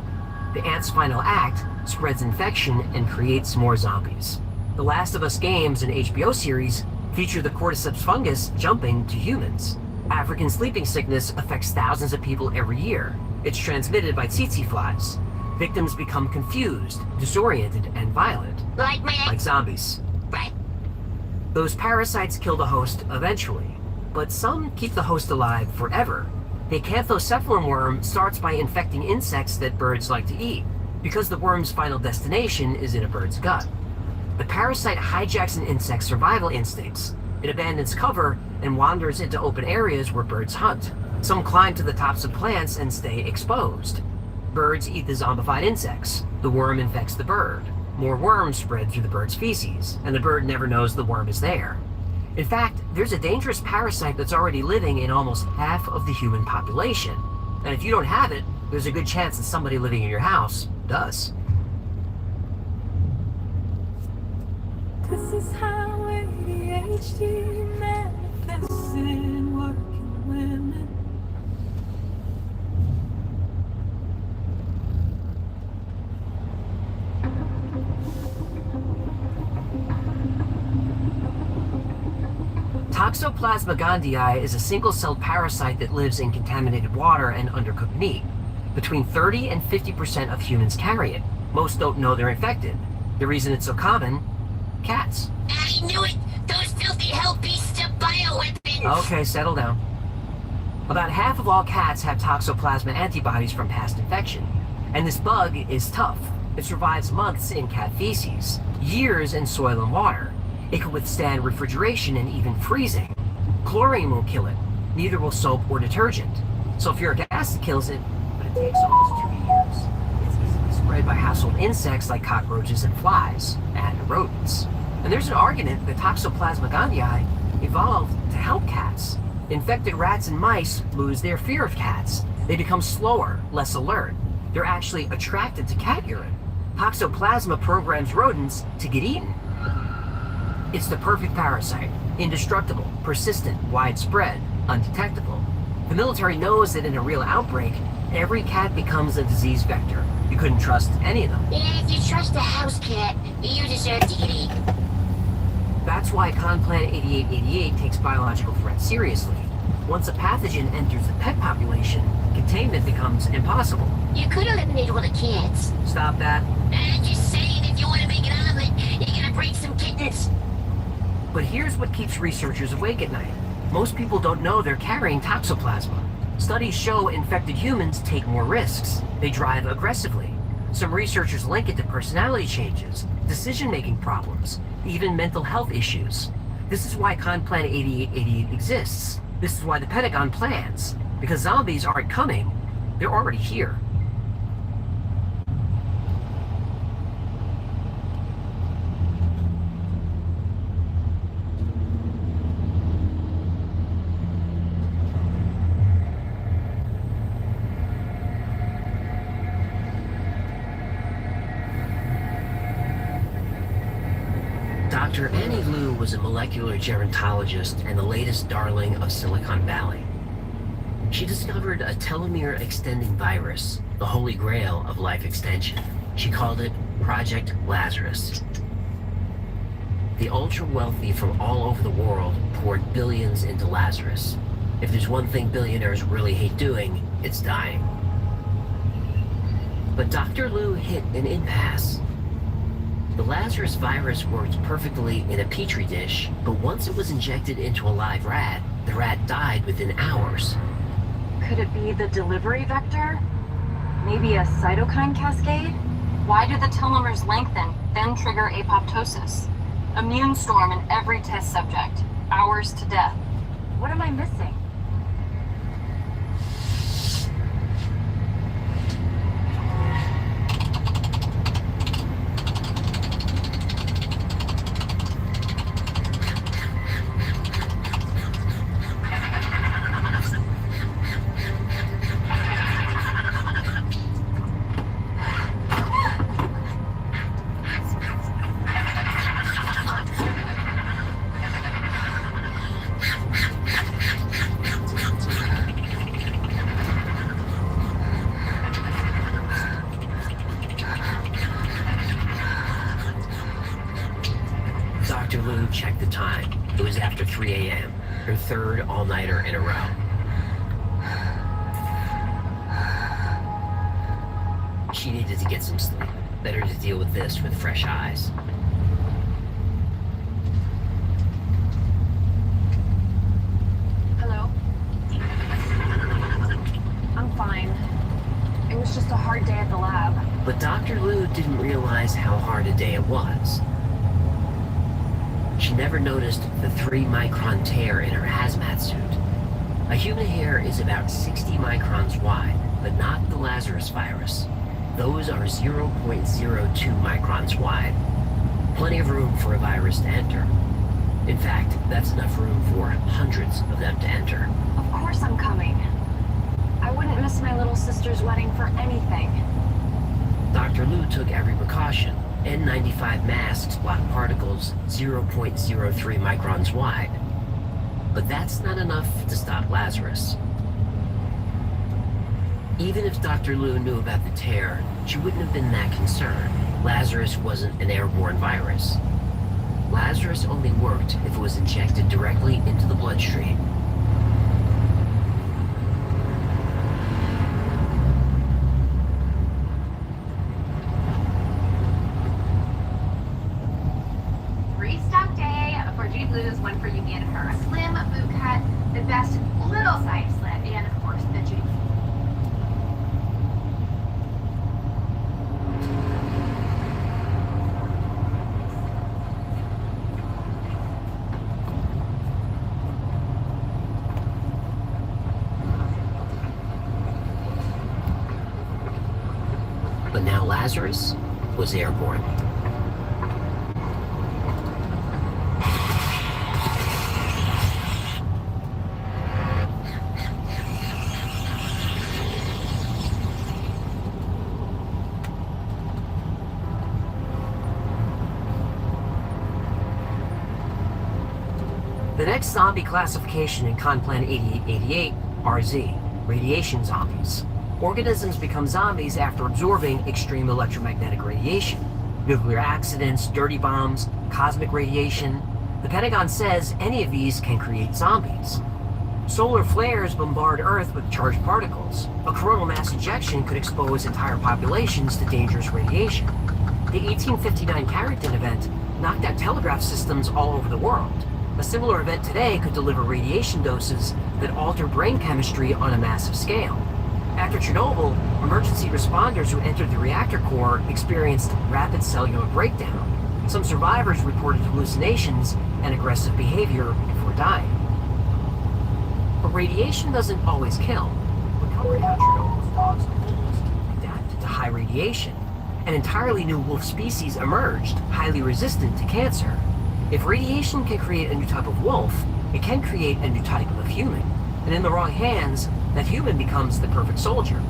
The ant's final act spreads infection and creates more zombies. The Last of Us games and HBO series feature the cordyceps fungus jumping to humans. African sleeping sickness affects thousands of people every year. It's transmitted by tsetse flies. Victims become confused, disoriented, and violent. Like zombies. Right. Those parasites kill the host eventually, but some keep the host alive forever. The acanthocephalin worm starts by infecting insects that birds like to eat, because the worm's final destination is in a bird's gut. The parasite hijacks an insect's survival instincts. It abandons cover and wanders into open areas where birds hunt. Some climb to the tops of plants and stay exposed. Birds eat the zombified insects. The worm infects the bird. More worms spread through the bird's feces, and the bird never knows the worm is there. In fact, there's a dangerous parasite that's already living in almost half of the human population. And if you don't have it, there's a good chance that somebody living in your house does. This is how ADHD manifests in working women. Toxoplasma gondii is a single-celled parasite that lives in contaminated water and undercooked meat. Between 30 and 50% of humans carry it. Most don't know they're infected. The reason it's so common? Cats. I knew it! Those filthy hell beasts are bioweapons! Okay, settle down. About half of all cats have toxoplasma antibodies from past infection. And this bug is tough. It survives months in cat feces, years in soil and water. It can withstand refrigeration and even freezing. Chlorine won't kill it. Neither will soap or detergent. Sulfuric acid kills it, but it takes almost 2 years. It's easily spread by household insects like cockroaches and flies, and rodents. And there's an argument that Toxoplasma gondii evolved to help cats. Infected rats and mice lose their fear of cats. They become slower, less alert. They're actually attracted to cat urine. Toxoplasma programs rodents to get eaten. It's the perfect parasite. Indestructible, persistent, widespread, undetectable. The military knows that in a real outbreak, every cat becomes a disease vector. You couldn't trust any of them. If you trust a house cat, you deserve to get eaten. That's why Conplan 8888 takes biological threats seriously. Once a pathogen enters the pet population, containment becomes impossible. You could eliminate all the cats. Stop that. I'm just saying, if you want to make an omelet, you're gonna break some kittens. But here's what keeps researchers awake at night. Most people don't know they're carrying toxoplasma. Studies show infected humans take more risks. They drive aggressively. Some researchers link it to personality changes, decision-making problems, even mental health issues. This is why Conplan 8888 exists. This is why the Pentagon plans. Because zombies aren't coming, they're already here. Dr. Annie Liu was a molecular gerontologist and the latest darling of Silicon Valley. She discovered a telomere extending virus, the holy grail of life extension. She called it Project Lazarus. The ultra-wealthy from all over the world poured billions into Lazarus. If there's one thing billionaires really hate doing, it's dying. But Dr. Liu hit an impasse. The Lazarus virus worked perfectly in a petri dish, but once it was injected into a live rat, the rat died within hours. Could it be the delivery vector? Maybe a cytokine cascade? Why do the telomeres lengthen, then trigger apoptosis? Immune storm in every test subject. Hours to death. What am I missing? after 3 a.m., her third all-nighter in a row. She needed to get some sleep. Better to deal with this with fresh eyes. Hello? I'm fine. It was just a hard day at the lab. But Dr. Liu didn't realize how hard a day it was. She never noticed the 3-micron tear in her hazmat suit. A human hair is about 60 microns wide, but not the Lazarus virus. Those are 0.02 microns wide. Plenty of room for a virus to enter. In fact, that's enough room for hundreds of them to enter. Of course I'm coming. I wouldn't miss my little sister's wedding for anything. Dr. Liu took every precaution. N95 masks block particles 0.03 microns wide. But that's not enough to stop Lazarus. Even if Dr. Liu knew about the tear, she wouldn't have been that concerned. Lazarus wasn't an airborne virus. Lazarus only worked if it was injected directly into the bloodstream. Restock day for G Blues, one for you and her. A slim boot cut, the best little side slit, and of course the Judy. But now Lazarus was airborne. The next zombie classification in Conplan 8888 are Z, radiation zombies. Organisms become zombies after absorbing extreme electromagnetic radiation. Nuclear accidents, dirty bombs, cosmic radiation. The Pentagon says any of these can create zombies. Solar flares bombard Earth with charged particles. A coronal mass ejection could expose entire populations to dangerous radiation. The 1859 Carrington event knocked out telegraph systems all over the world. A similar event today could deliver radiation doses that alter brain chemistry on a massive scale. After Chernobyl, emergency responders who entered the reactor core experienced rapid cellular breakdown. Some survivors reported hallucinations and aggressive behavior before dying. But radiation doesn't always kill. Recovered how Chernobyl's dogs and wolves adapted to high radiation. An entirely new wolf species emerged, highly resistant to cancer. If radiation can create a new type of wolf, it can create a new type of human. And in the wrong hands, that human becomes the perfect soldier.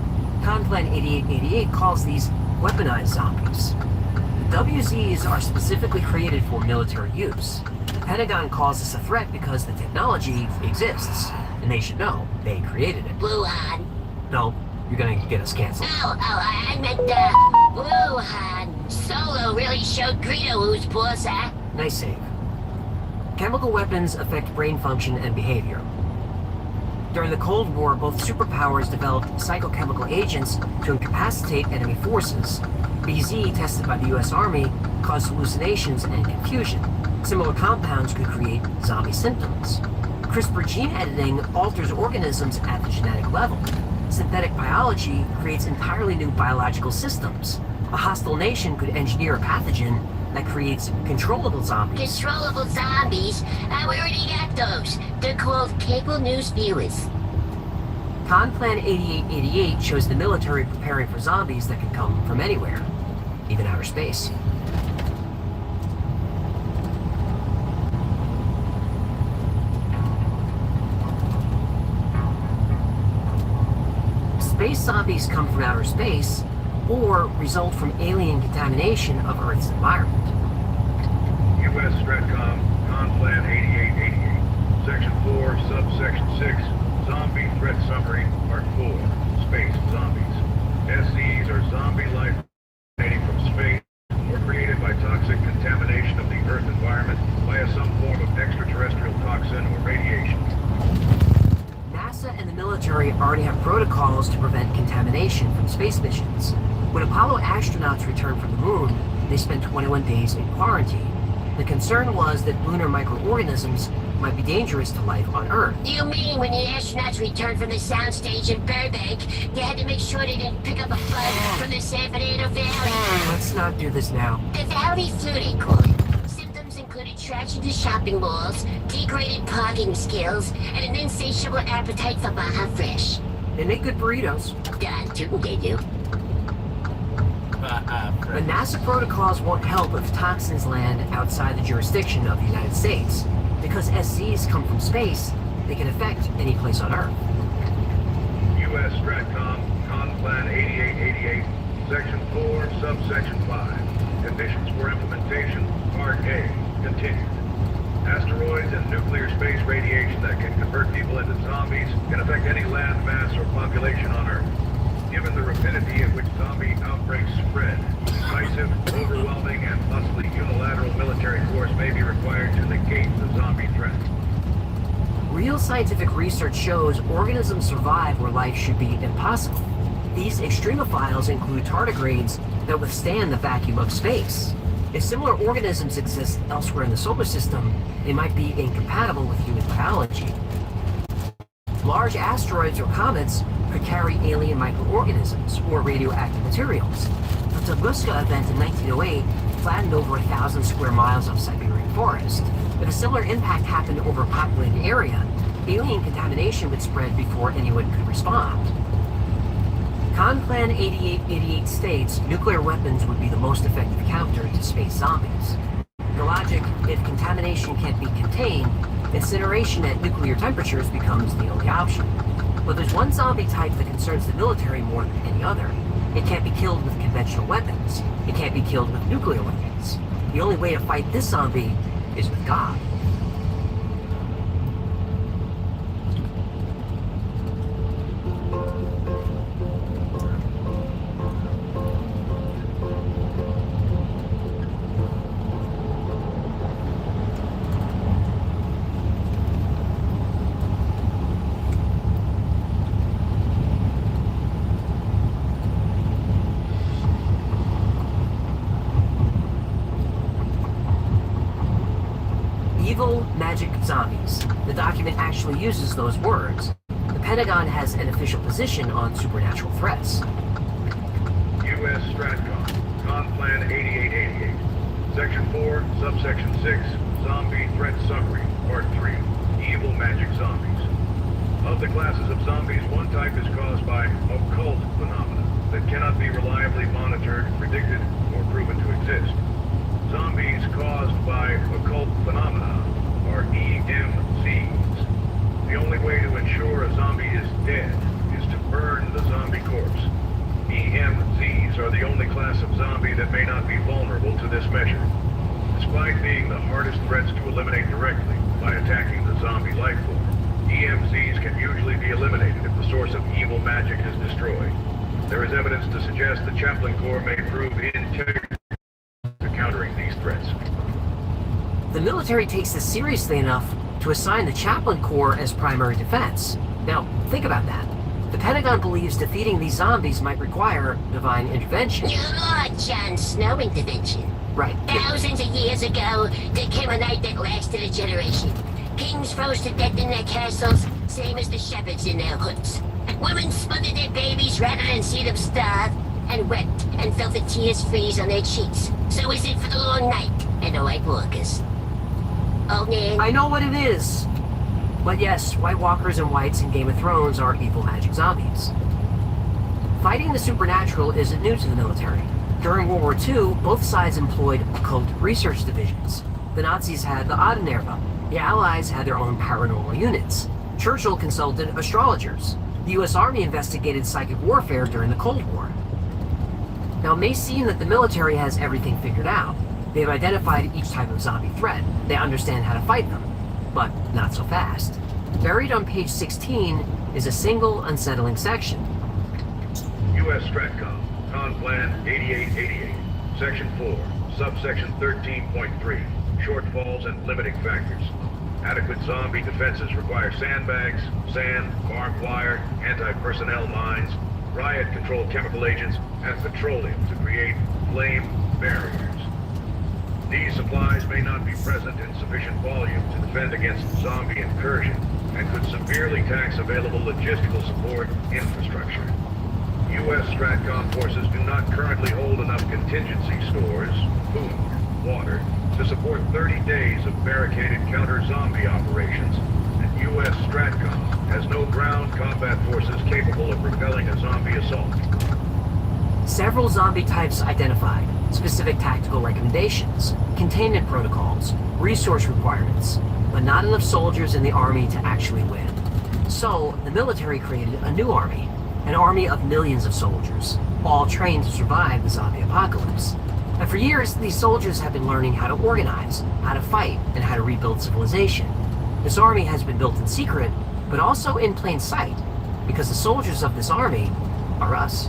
Conplan 8888 calls these weaponized zombies. The WZs are specifically created for military use. The Pentagon calls this a threat because the technology exists, and they should know they created it. Wuhan. No, you're gonna get us canceled. I meant, Wuhan. Solo really showed Greedo who's boss, huh? Nice save. Chemical weapons affect brain function and behavior. During the Cold War, both superpowers developed psychochemical agents to incapacitate enemy forces. BZ, tested by the US Army, caused hallucinations and confusion. Similar compounds could create zombie symptoms. CRISPR gene editing alters organisms at the genetic level. Synthetic biology creates entirely new biological systems. A hostile nation could engineer a pathogen that creates controllable zombies. Controllable zombies? We already got those. They're called cable news viewers. Conplan 8888 shows the military preparing for zombies that can come from anywhere, even outer space. Space zombies come from outer space or result from alien contamination of Earth's environment. U.S. Stratcom, Conplan 8888, Section 4, Subsection 6, Zombie Threat Summary, Part 4, Space Zombies. SCs are zombie life emanating from space or created by toxic contamination of the Earth environment via some form of extraterrestrial military already have protocols to prevent contamination from space missions. When Apollo astronauts returned from the moon, they spent 21 days in quarantine. The concern was that lunar microorganisms might be dangerous to life on Earth. You mean when the astronauts returned from the soundstage in Burbank, they had to make sure they didn't pick up a bug from the San Fernando Valley? Let's not do this now. The valley flu, they call it. Symptoms include attraction to shopping malls, degraded parking skills, and an insatiable appetite for Baja Fresh. They make good burritos. They do. But NASA protocols won't help if toxins land outside the jurisdiction of the United States. Because SCs come from space, they can affect any place on Earth. U.S. Stratcom, Conplan 8888, Section 4, Subsection 5. Conditions for implementation, Part A, continued. Asteroids and nuclear space radiation that can convert people into zombies can affect any land mass or population on Earth. Given the rapidity at which zombie outbreaks spread, decisive, overwhelming, and possibly unilateral military force may be required to negate the zombie threat. Real scientific research shows organisms survive where life should be impossible. These extremophiles include tardigrades that withstand the vacuum of space. If similar organisms exist elsewhere in the solar system, they might be incompatible with human biology. Large asteroids or comets could carry alien microorganisms or radioactive materials. The Tunguska event in 1908 flattened over 1,000 square miles of Siberian forest. If a similar impact happened over a populated area, alien contamination would spread before anyone could respond. Conplan 8888 states nuclear weapons would be the most effective counter to space zombies. The logic, if contamination can't be contained, incineration at nuclear temperatures becomes the only option. But there's one zombie type that concerns the military more than any other. It can't be killed with conventional weapons. It can't be killed with nuclear weapons. The only way to fight this zombie is with God. Evil magic zombies. The document actually uses those words. The Pentagon has an official position on supernatural threats. U.S. Stratcom, Conplan 8888, Section 4, Subsection 6, Zombie Threat Summary, Part 3, Evil Magic Zombies. Of the classes of zombies, one type is caused by occult phenomena that cannot be reliably monitored, predicted, or proven to exist. Zombies caused by occult phenomena are EMZs. The only way to ensure a zombie is dead is to burn the zombie corpse. EMZs are the only class of zombie that may not be vulnerable to this measure. Despite being the hardest threats to eliminate directly by attacking the zombie life form, EMZs can usually be eliminated if the source of evil magic is destroyed. There is evidence to suggest the Chaplain Corps may prove integral to countering these threats. The military takes this seriously enough to assign the Chaplain Corps as primary defense. Now, think about that. The Pentagon believes defeating these zombies might require divine intervention. Lord Jon Snow intervention. Right. Thousands of years ago, there came a night that lasted a generation. Kings froze to death in their castles, same as the shepherds in their hoods. Women smothered their babies rather than see them starve, and wept and felt the tears freeze on their cheeks. So is it for the long night and the White Walkers. Oh man. I know what it is. But yes, White Walkers and Whites in Game of Thrones are evil magic zombies. Fighting the supernatural isn't new to the military. During World War II, both sides employed occult research divisions. The Nazis had the Adenauer. The Allies had their own paranormal units. Churchill consulted astrologers. The U.S. Army investigated psychic warfare during the Cold War. Now, it may seem that the military has everything figured out. They've identified each type of zombie threat. They understand how to fight them. But not so fast. Buried on page 16 is a single unsettling section. U.S. Stratcom, Conplan 8888, Section 4, Subsection 13.3, Shortfalls and Limiting Factors. Adequate zombie defenses require sandbags, sand, barbed wire, anti-personnel mines, riot control chemical agents, and petroleum to create flame barriers. These supplies may not be present in sufficient volume to defend against zombie incursion and could severely tax available logistical support infrastructure. U.S. STRATCOM forces do not currently hold enough contingency stores, food, water, to support 30 days of barricaded counter-zombie operations, and U.S. STRATCOM has no ground combat forces capable of repelling a zombie assault. Several zombie types identified, specific tactical recommendations, containment protocols, resource requirements, but not enough soldiers in the army to actually win. So, the military created a new army, an army of millions of soldiers, all trained to survive the zombie apocalypse. And for years, these soldiers have been learning how to organize, how to fight, and how to rebuild civilization. This army has been built in secret, but also in plain sight, because the soldiers of this army are us.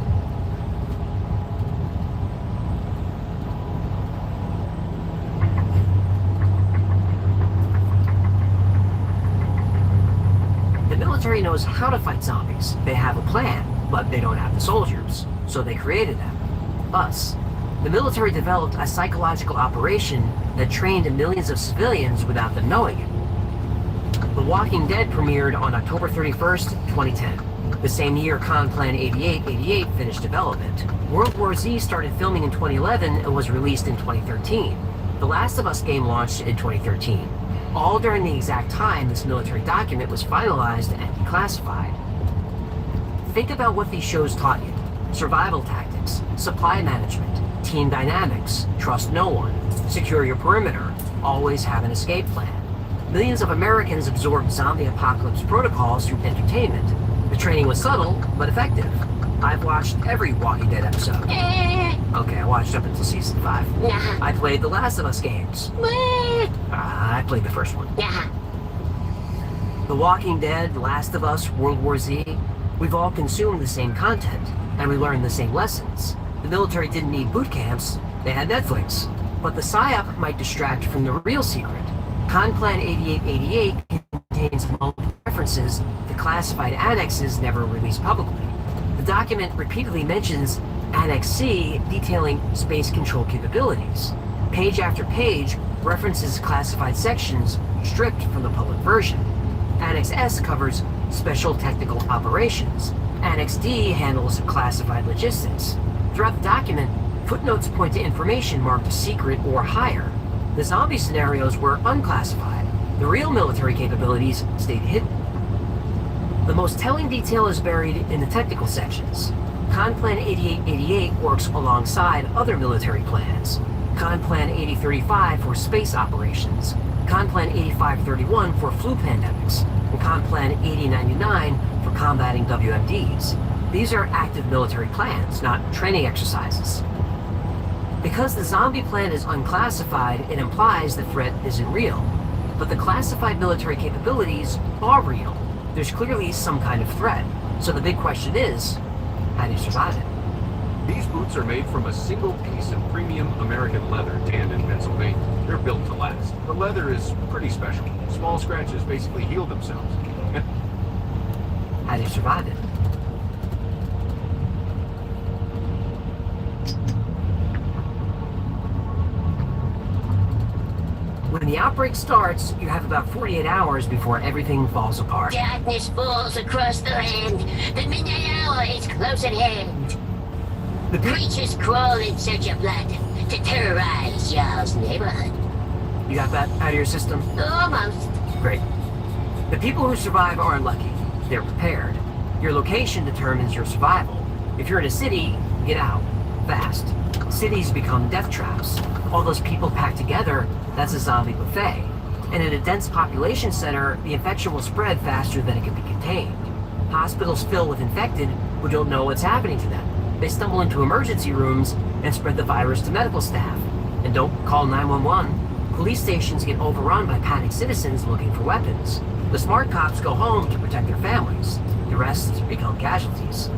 The military knows how to fight zombies. They have a plan, but they don't have the soldiers, so they created them. Us. The military developed a psychological operation that trained millions of civilians without them knowing it. The Walking Dead premiered on October 31st, 2010. The same year Plan 8888 finished development. World War Z started filming in 2011 and was released in 2013. The Last of Us game launched in 2013. All during the exact time this military document was finalized and declassified. Think about what these shows taught you. Survival tactics, supply management, team dynamics, trust no one, secure your perimeter, always have an escape plan. Millions of Americans absorbed zombie apocalypse protocols through entertainment. The training was subtle, but effective. I've watched every Walking Dead episode. Okay, I watched up until season 5. Nah. I played the Last of Us games. I played the first one. Nah. The Walking Dead, Last of Us, World War Z, we've all consumed the same content, and we learned the same lessons. The military didn't need boot camps, they had Netflix. But the PSYOP might distract from the real secret. Plan 8888 contains multiple references to classified annexes never released publicly. The document repeatedly mentions Annex C detailing space control capabilities. Page after page references classified sections stripped from the public version. Annex S covers special technical operations. Annex D handles classified logistics. Throughout the document, footnotes point to information marked secret or higher. The zombie scenarios were unclassified. The real military capabilities stayed hidden. The most telling detail is buried in the technical sections. Plan 8888 works alongside other military plans. Plan 8035 for space operations. Plan 8531 for flu pandemics. And Plan 8099 for combating WMDs. These are active military plans, not training exercises. Because the zombie plan is unclassified, it implies the threat isn't real. But the classified military capabilities are real. There's clearly some kind of threat. So the big question is, how do you survive it? These boots are made from a single piece of premium American leather tanned in Pennsylvania. They're built to last. The leather is pretty special. Small scratches basically heal themselves. How do you survive it? When the outbreak starts, you have about 48 hours before everything falls apart. Darkness falls across the land. The midnight hour is close at hand. The creatures crawl in search of blood to terrorize y'all's neighborhood. You got that out of your system? Almost. Great. The people who survive are unlucky. They're prepared. Your location determines your survival. If you're in a city, get out. Fast. Cities become death traps. All those people packed together, that's a zombie buffet. And in a dense population center, the infection will spread faster than it can be contained. Hospitals fill with infected who don't know what's happening to them. They stumble into emergency rooms and spread the virus to medical staff. And don't call 911. Police stations get overrun by panicked citizens looking for weapons. The smart cops go home to protect their families. The rest become casualties.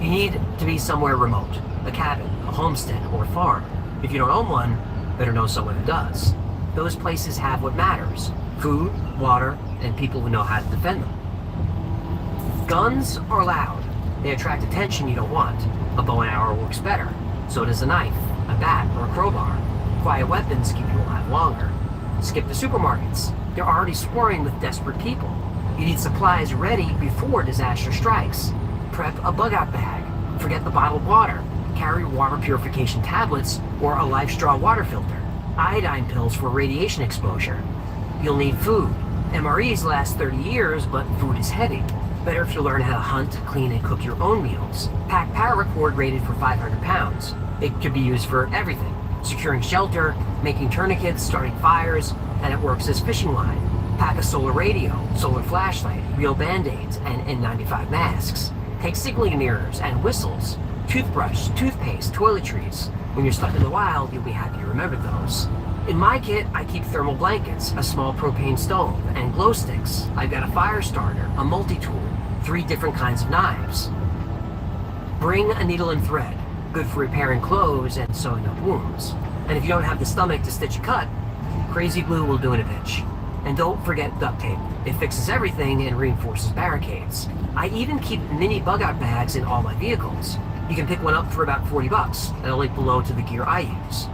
You need to be somewhere remote. A cabin, a homestead, or a farm. If you don't own one, better know someone who does. Those places have what matters. food, water, and people who know how to defend them. Guns are loud. They attract attention you don't want. A bow and arrow works better. So does a knife, a bat, or a crowbar. Quiet weapons keep you alive longer. Skip the supermarkets. They're already swarming with desperate people. You need supplies ready before disaster strikes. Prep a bug-out bag. Forget the bottled water. Carry water purification tablets or a life straw water filter. Iodine pills for radiation exposure. You'll need food. MREs last 30 years, but food is heavy. Better if you learn how to hunt, clean, and cook your own meals. Pack paracord rated for 500 pounds. It could be used for everything. Securing shelter, making tourniquets, starting fires, and it works as fishing line. Pack a solar radio, solar flashlight, real band-aids, and N95 masks. Take signaling mirrors and whistles, toothbrush, toothpaste, toiletries. When you're stuck in the wild, you'll be happy you remembered those. In my kit, I keep thermal blankets, a small propane stove, and glow sticks. I've got a fire starter, a multi-tool, 3 different kinds of knives. Bring a needle and thread, good for repairing clothes and sewing up wounds. And if you don't have the stomach to stitch a cut, crazy glue will do in a pinch. And don't forget duct tape. It fixes everything and reinforces barricades. I even keep mini bug-out bags in all my vehicles. You can pick one up for about 40 bucks, and I'll link below to the gear I use.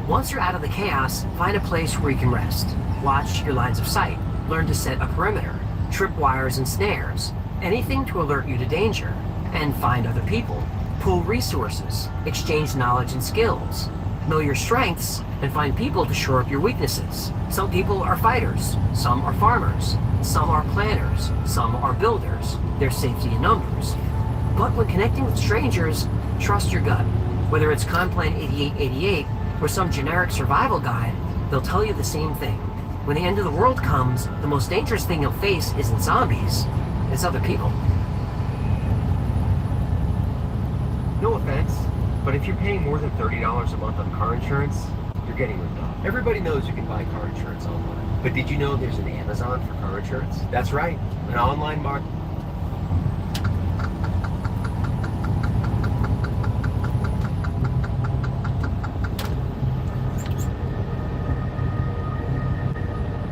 Once you're out of the chaos, find a place where you can rest. Watch your lines of sight. Learn to set a perimeter, trip wires and snares, anything to alert you to danger, and find other people. Pool resources, exchange knowledge and skills. Know your strengths, and find people to shore up your weaknesses. Some people are fighters, some are farmers, some are planners, some are builders. There's safety in numbers. But when connecting with strangers, trust your gut. Whether it's Conplan 8888 or some generic survival guide, they'll tell you the same thing. When the end of the world comes, the most dangerous thing you'll face isn't zombies, it's other people. No offense, but if you're paying more than $30 a month on car insurance, you're getting ripped off. Everybody knows you can buy car insurance online. But did you know there's an Amazon for car insurance? That's right, an online market.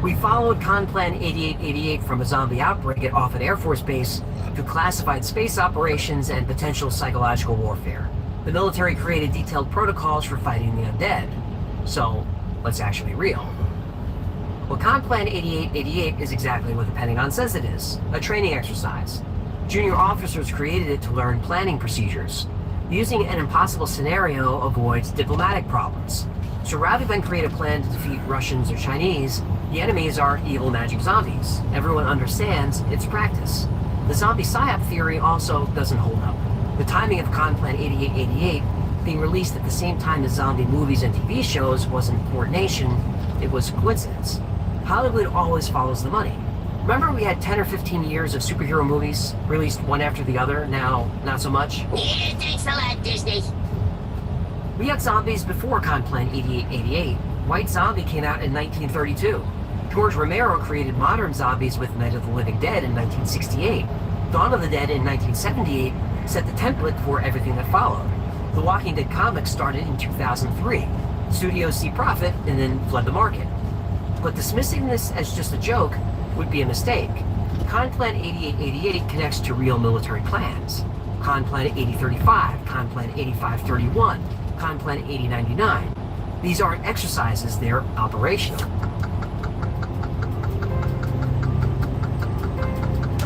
We followed Conplan 8888 from a zombie outbreak at Offutt Air Force Base to classified space operations and potential psychological warfare. The military created detailed protocols for fighting the undead. So, what's actually real? Well, Conplan 8888 is exactly what the Pentagon says it is, a training exercise. Junior officers created it to learn planning procedures. Using an impossible scenario avoids diplomatic problems. So rather than create a plan to defeat Russians or Chinese, the enemies are evil magic zombies. Everyone understands it's practice. The zombie psyop theory also doesn't hold up. The timing of Conplan 8888 being released at the same time as zombie movies and TV shows wasn't coordination, it was coincidence. Hollywood always follows the money. Remember we had 10 or 15 years of superhero movies, released one after the other, now not so much? Yeah, thanks a lot, Disney. We had zombies before Conplan 8888. White Zombie came out in 1932. George Romero created modern zombies with Night of the Living Dead in 1968. Dawn of the Dead in 1978 set the template for everything that followed. The Walking Dead comics started in 2003. Studios see profit and then flood the market. But dismissing this as just a joke would be a mistake. Conplan 8888 connects to real military plans. Conplan 8035, Conplan 8531, Conplan 8099. These aren't exercises, they're operational.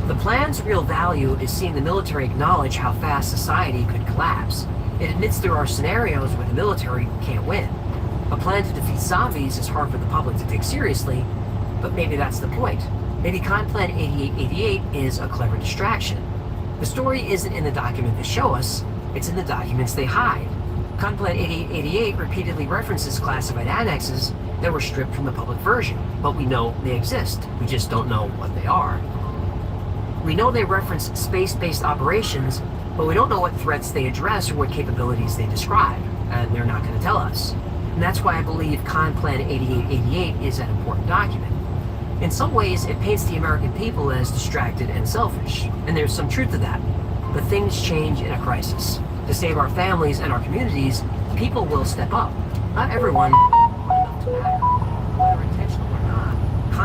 The plan's real value is seeing the military acknowledge how fast society could collapse. It admits there are scenarios where the military can't win. A plan to defeat zombies is hard for the public to take seriously, but maybe that's the point. Maybe Conplan 8888 is a clever distraction. The story isn't in the document they show us, it's in the documents they hide. Conplan 8888 repeatedly references classified annexes that were stripped from the public version, but we know they exist. We just don't know what they are. We know they reference space-based operations, but we don't know what threats they address or what capabilities they describe, and they're not going to tell us. And that's why I believe Conplan 8888 is an important document. In some ways, it paints the American people as distracted and selfish, and there's some truth to that. But things change in a crisis. To save our families and our communities, people will step up. Not everyone, enough to matter. Whether intentional or not,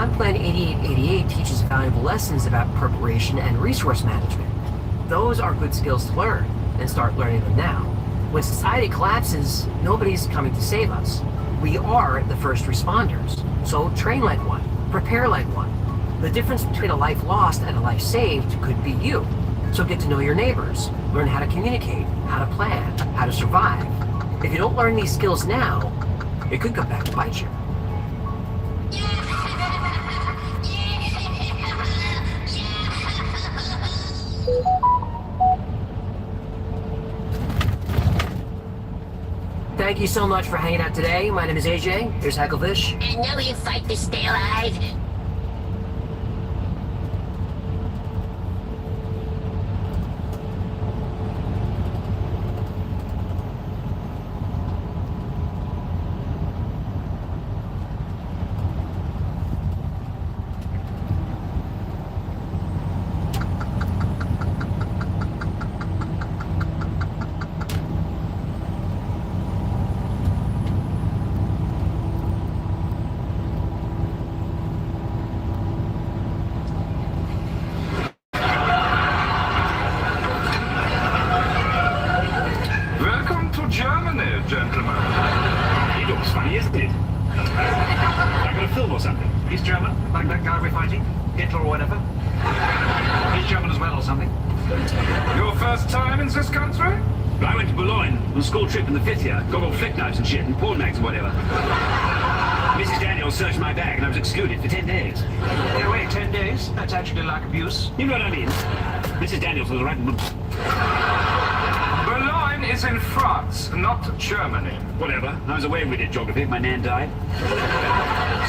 Con Plan 8888 teaches valuable lessons about preparation and resource management. Those are good skills to learn, and start learning them now. When society collapses, nobody's coming to save us. We are the first responders, so train like one, prepare like one. The difference between a life lost and a life saved could be you. So get to know your neighbors, learn how to communicate, how to plan, how to survive. If you don't learn these skills now, it could come back to bite you. Thank you so much for hanging out today. My name is AJ. Here's Hecklefish. I know you fight to stay alive. Gentlemen. He looks funny, isn't it? Like in a film or something. He's German, like that guy we're fighting, Hitler or whatever. He's German as well or something. Your first time in this country? I went to Boulogne on a school trip in the 5th year. Got all flick knives and shit and porn mags and whatever. Mrs. Daniels searched my bag and I was excluded for 10 days. Yeah, wait, 10 days? That's actually like abuse. You know what I mean? Mrs. Daniels was right. Boulogne is in France, not Germany. Whatever. I was away with it, geography. My nan died.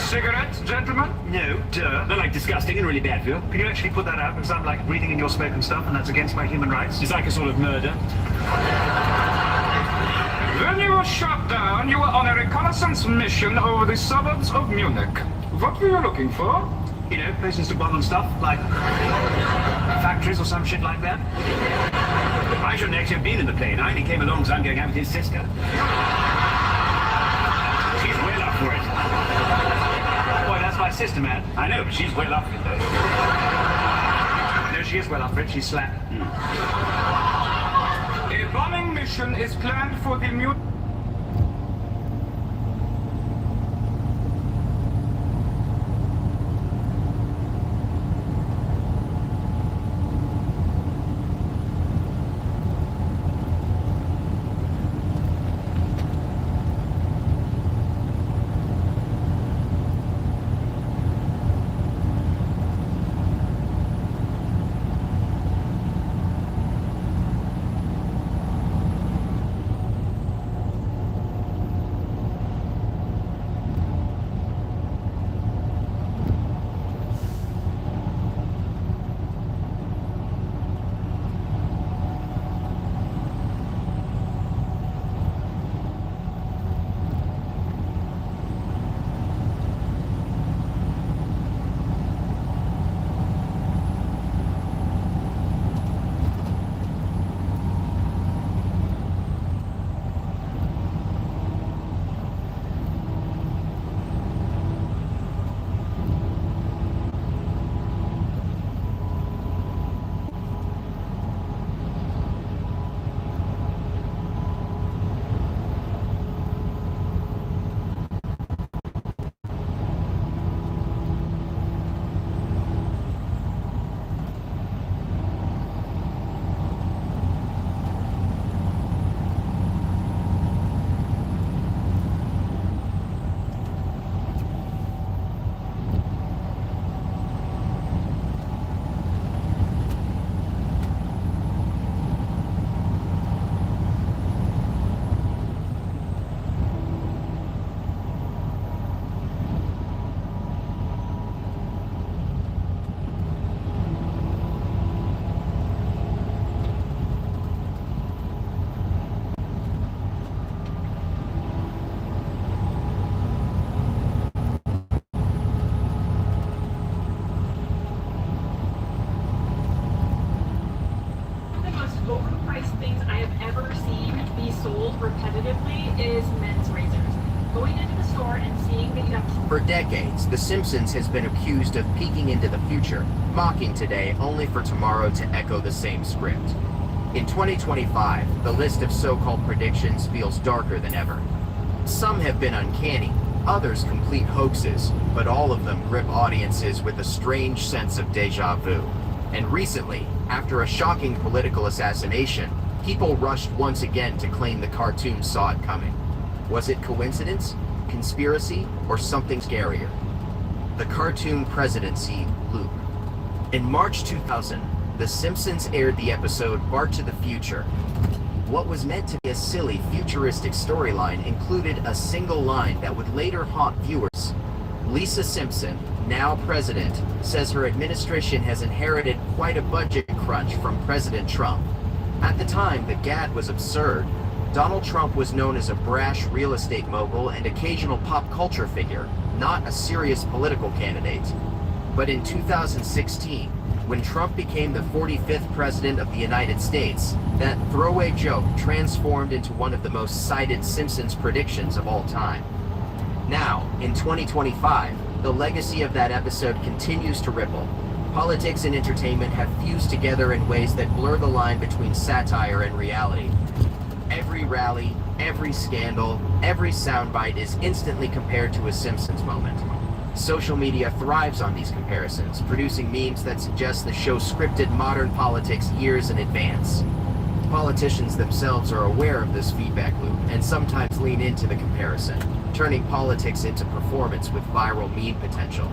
Cigarette, gentlemen? No, duh. They're like disgusting and really bad for you. Can you actually put that out? Because I'm like breathing in your smoke and stuff, and that's against my human rights. It's like a sort of murder. When you were shot down, you were on a reconnaissance mission over the suburbs of Munich. What were you looking for? You know, places to bomb and stuff, like factories or some shit like that. I shouldn't actually have been in the plane. I only came along because I'm going out with his sister. She's well up for it. Boy, that's my sister, man. I know, but she's well up for it, though. No, she is well up for it. She's slapped. A bombing mission is planned for the For decades, The Simpsons has been accused of peeking into the future, mocking today only for tomorrow to echo the same script. In 2025, the list of so-called predictions feels darker than ever. Some have been uncanny, others complete hoaxes, but all of them grip audiences with a strange sense of déjà vu. And recently, after a shocking political assassination, people rushed once again to claim the cartoon saw it coming. Was it coincidence, conspiracy, or something scarier? The cartoon presidency loop. In March 2000, The Simpsons aired the episode Bart to the Future. What was meant to be a silly, futuristic storyline included a single line that would later haunt viewers. Lisa Simpson, now president, says her administration has inherited quite a budget crunch from President Trump. At the time, the gag was absurd. Donald Trump was known as a brash real estate mogul and occasional pop culture figure, not a serious political candidate. But in 2016, when Trump became the 45th president of the United States, that throwaway joke transformed into one of the most cited Simpsons predictions of all time. Now, in 2025, the legacy of that episode continues to ripple. Politics and entertainment have fused together in ways that blur the line between satire and reality. Every rally, every scandal, every soundbite is instantly compared to a Simpsons moment. Social media thrives on these comparisons, producing memes that suggest the show scripted modern politics years in advance. Politicians themselves are aware of this feedback loop and sometimes lean into the comparison, turning politics into performance with viral meme potential.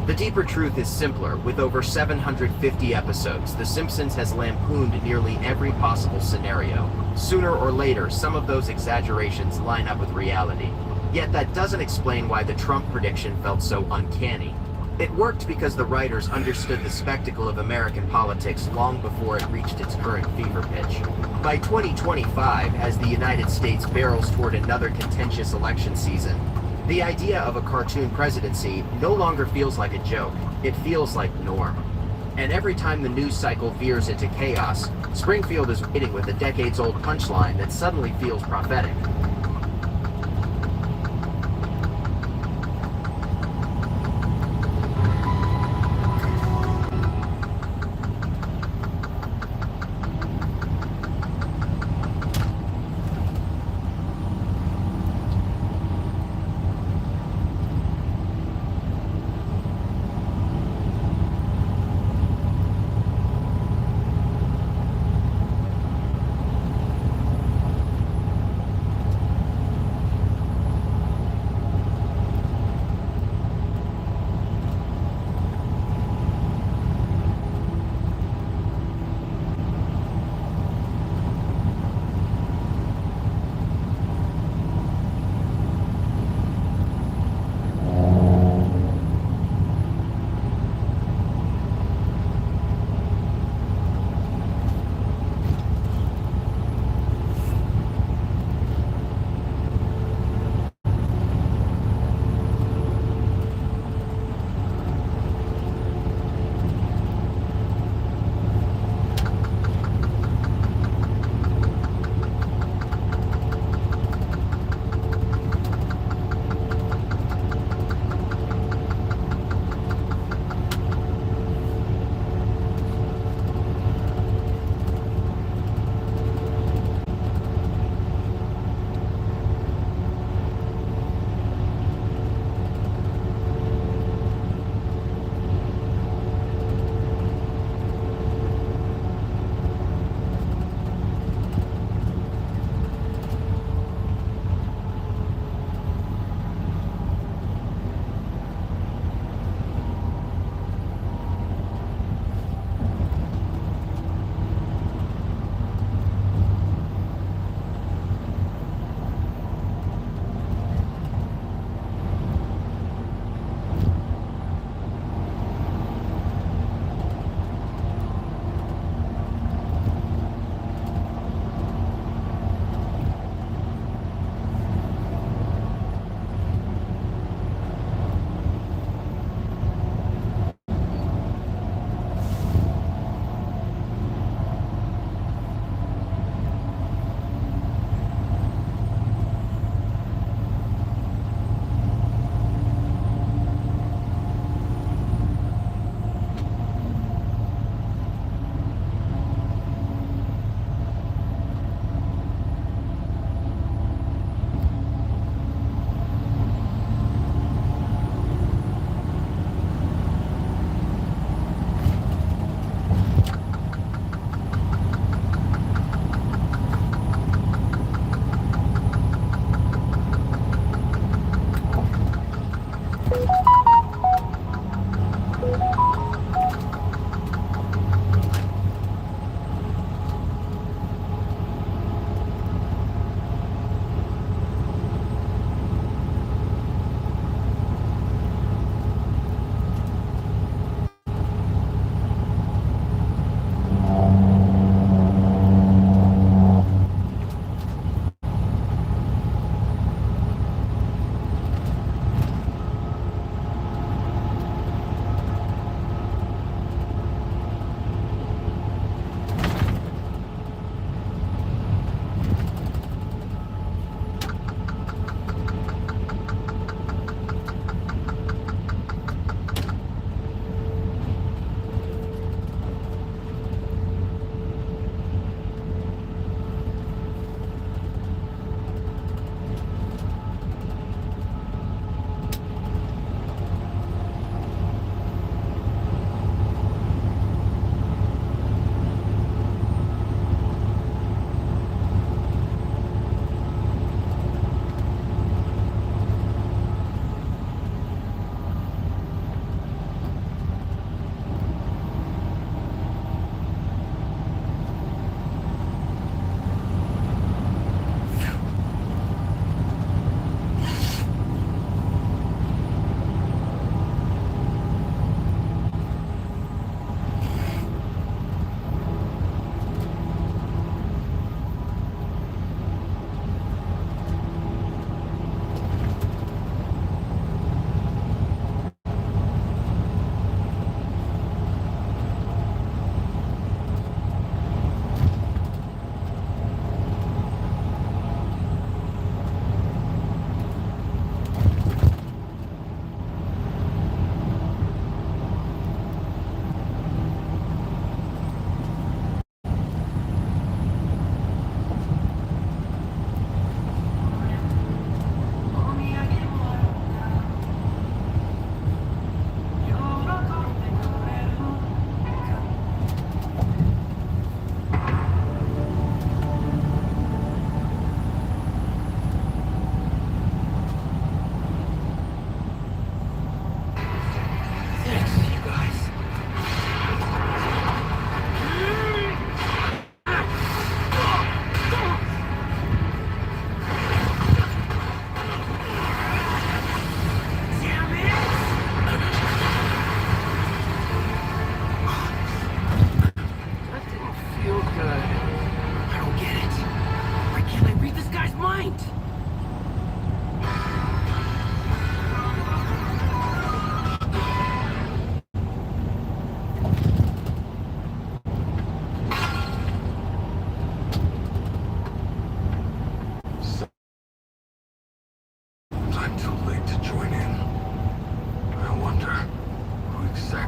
The deeper truth is simpler. With over 750 episodes, The Simpsons has lampooned nearly every possible scenario. Sooner or later, some of those exaggerations line up with reality. Yet that doesn't explain why the Trump prediction felt so uncanny. It worked because the writers understood the spectacle of American politics long before it reached its current fever pitch. By 2025, as the United States barrels toward another contentious election season, the idea of a cartoon presidency no longer feels like a joke, it feels like norm. And every time the news cycle veers into chaos, Springfield is waiting with a decades-old punchline that suddenly feels prophetic.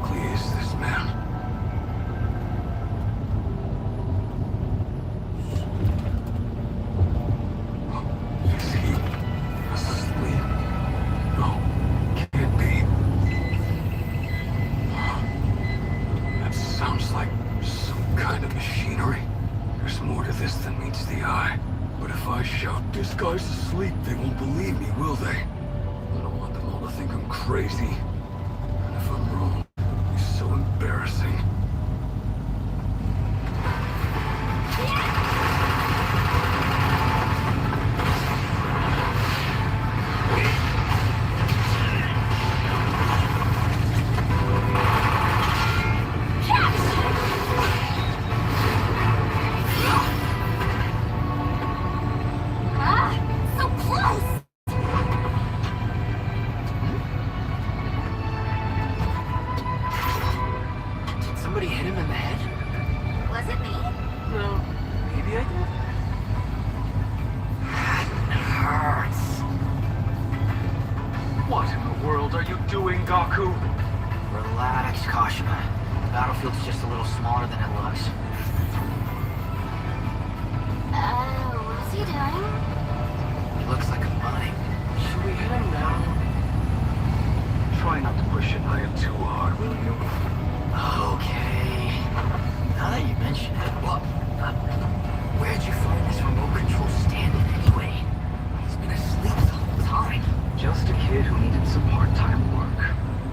exactly is this man? Is he asleep? No, can't be. That sounds like some kind of machinery. There's more to this than meets the eye. But if I shout, "This guy's asleep," they won't believe me, will they? I don't want them all to think I'm crazy. And if I'm wrong, it'll be so embarrassing. So close! Did somebody hit him in the head? Was it me? No. Maybe I did. Hurts. What in the world are you doing, Gaku? Relax, Kashima. The battlefield's just a little smaller than it looks. What's he doing? He looks like a mine. Should we hit him now? Try not to push it iron too hard, will you? Okay. Now that you mention it, well, where'd you find this remote control stand-in anyway? He's been asleep the whole time. Just a kid who needed some part-time work.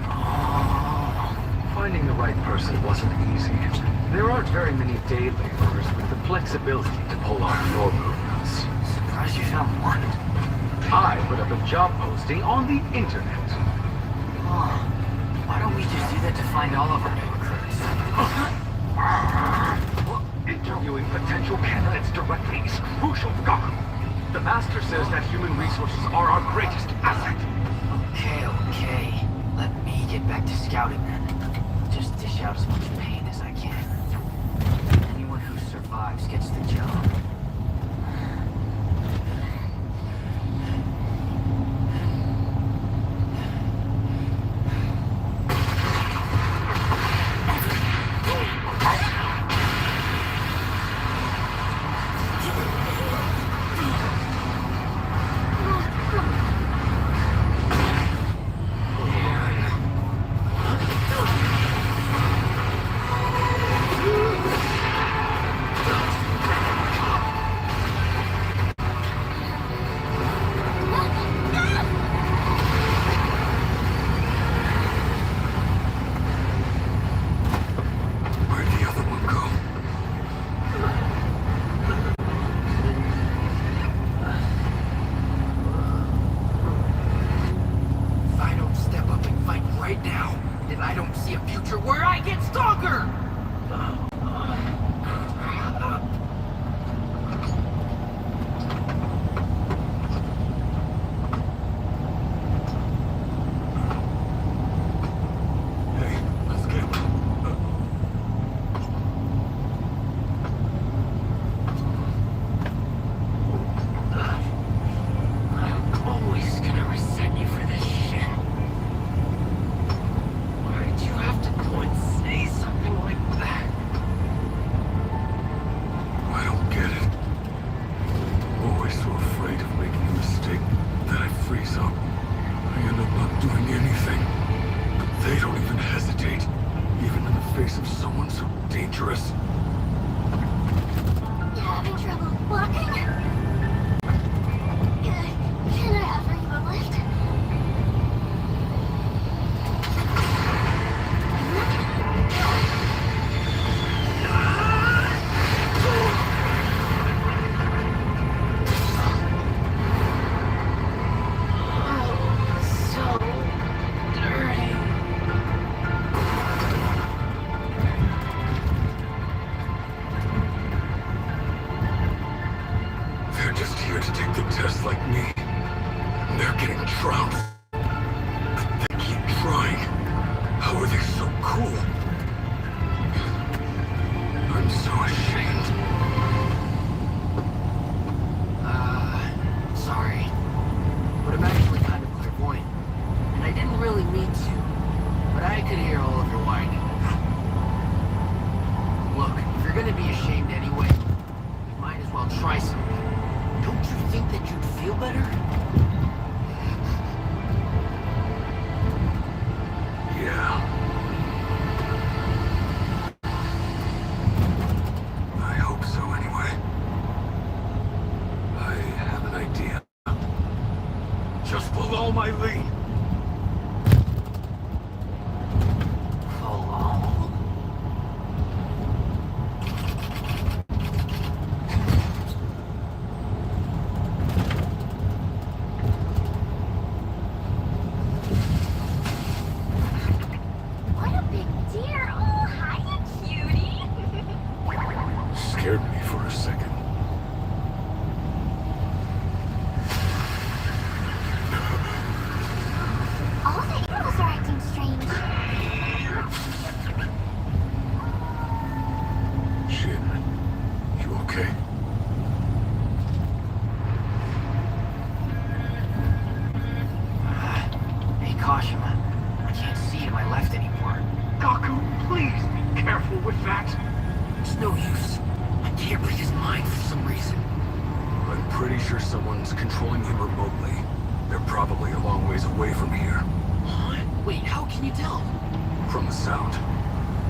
Oh. Finding the right person wasn't easy. There aren't very many day laborers with the flexibility to pull off your movements. Surprised you found one. I put up a job posting on the internet. Oh. Why don't we just do that to find all of our new recruits? Interviewing potential candidates directly is crucial, Gaku. The Master says that human resources are our greatest asset. Okay. Let me get back to scouting then. Just dish out as much pain as I can. Anyone who survives gets the job. I could hear all of your whining Please be careful with that. It's no use. I can't read his mind for some reason. I'm pretty sure someone's controlling him remotely. They're probably a long ways away from here. Huh? Wait, how can you tell? From the sound.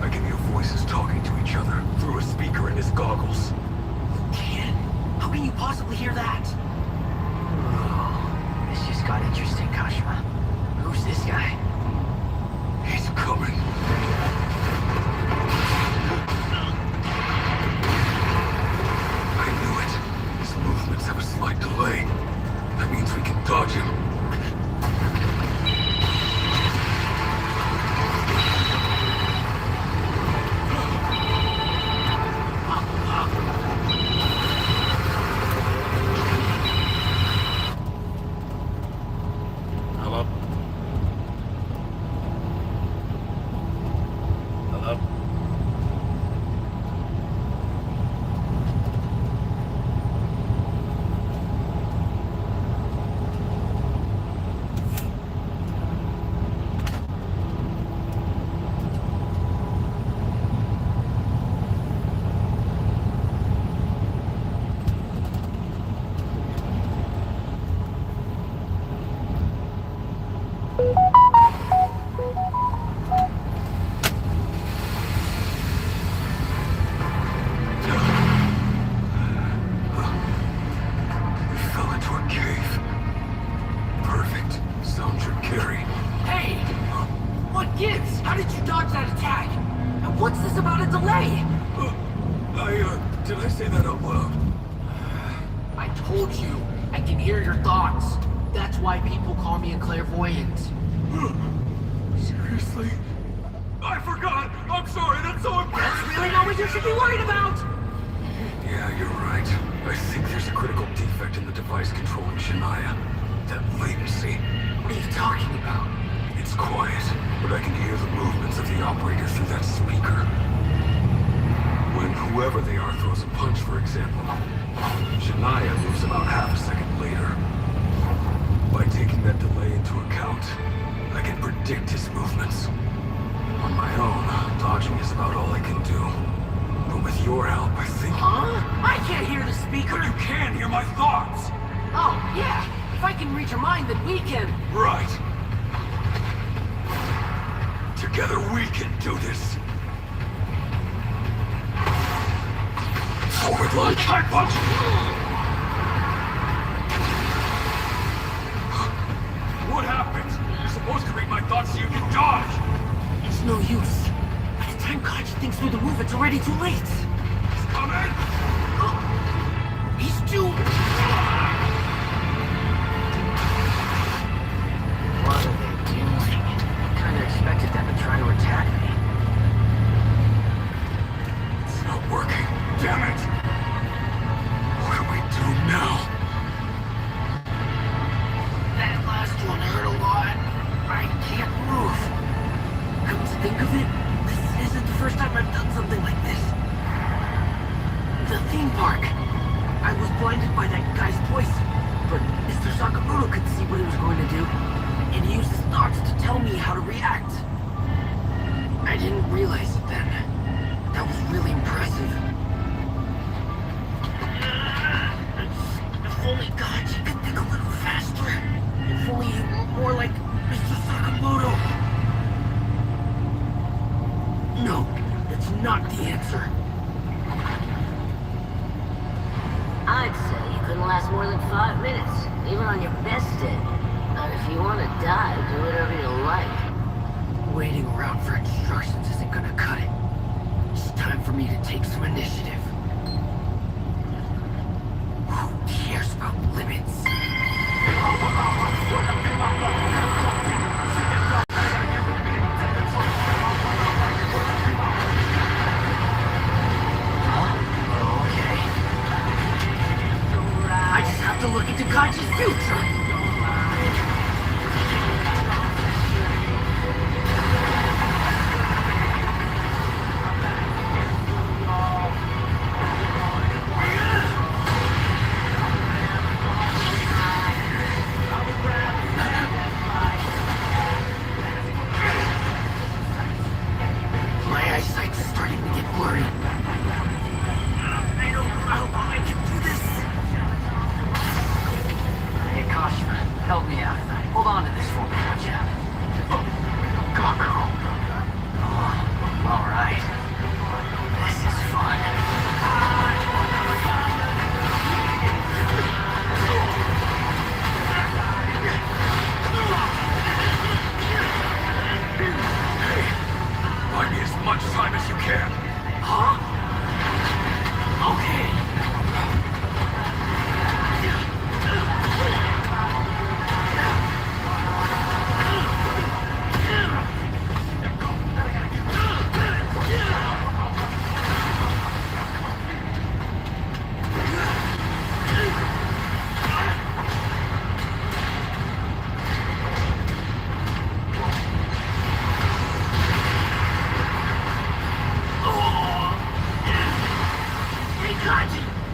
I can hear voices talking to each other through a speaker in his goggles. Can? How can you possibly hear that? Oh, this just got interesting, Kashima. Who's this guy? He's coming. I knew it. His movements have a slight delay. That means we can dodge him. Hello? Hello? We fell into a cave. Perfect. Sound should carry. Hey! What gives? How did you dodge that attack? And what's this about a delay? Did I say that out loud? I told you, I can hear your thoughts. That's why people call me a clairvoyant. Seriously? I forgot! I'm sorry, that's so embarrassing! That's really not what you should be worried about! Yeah, you're right. I think there's a critical defect in the device controlling Shania. That latency. What are you talking about? It's quiet, but I can hear the movements of the operator through that speaker. When whoever they are throws a punch, for example, Shania moves about half a second later. By taking that delay into account, I can predict his movements. On my own, dodging is about all I can do. But with your help, I think... Huh? I can't hear the speaker! You can hear my thoughts! Oh, yeah! If I can read your mind, then we can... Right. Together we can do this. Forward lunge. High punch! What happened? You're supposed to read my thoughts so you can dodge! It's no use. By the time Kachi thinks through the move, it's already too late. He's coming! He's too... What are they doing? Kinda expected them to try to attack me. It's not working. Damn it! What do we do now? That last one hurt a lot. I can't move. Come to think of it, this isn't the first time I've done something like this. The theme park. I was blinded by that guy's voice, but Mr. Sakamoto could see what he was going to do, and he used his thoughts to tell me how to react. I didn't realize it then. That was really impressive. If only Kachi could think a little faster. If only he were more like Mr. Sakamoto. No, that's not the answer. I'd say you couldn't last more than 5 minutes, even on your best day. But if you want to die, do whatever you like. Waiting around for instructions isn't gonna cut it. It's time for me to take some initiative. Who cares about limits? I just have to look into Kachi's future! starting to get blurry. I don't know how I can do this. Hey, Kashima, help me out. Hold on to this for me, would ya? Gaku. Oh, all right. This is fun. Buy me as much time as you can. Huh? Okay.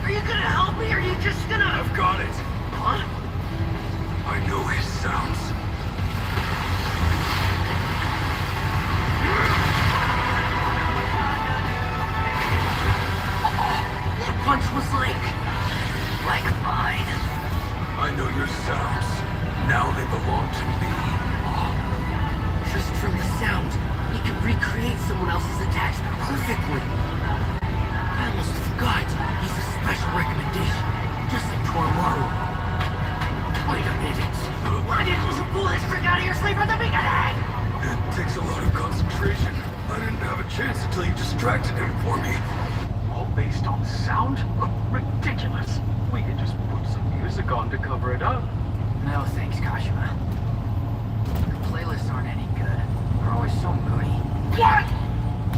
Are you gonna help me, or are you just gonna... I've got it. Huh? I know his sounds. That punch was like mine. I know your sounds. Now they belong to me. Just from the sound, he can recreate someone else's attacks perfectly. I almost forgot. He's a special recommendation, just like Toramaru. Wait a minute. Why didn't you pull this trick out of your sleeve at the beginning? It takes a lot of concentration. I didn't have a chance until you distracted him for me. All based on sound? Ridiculous. We could just put some music on to cover it up. No thanks, Kashima. The playlists aren't any good. They're always so moody. What?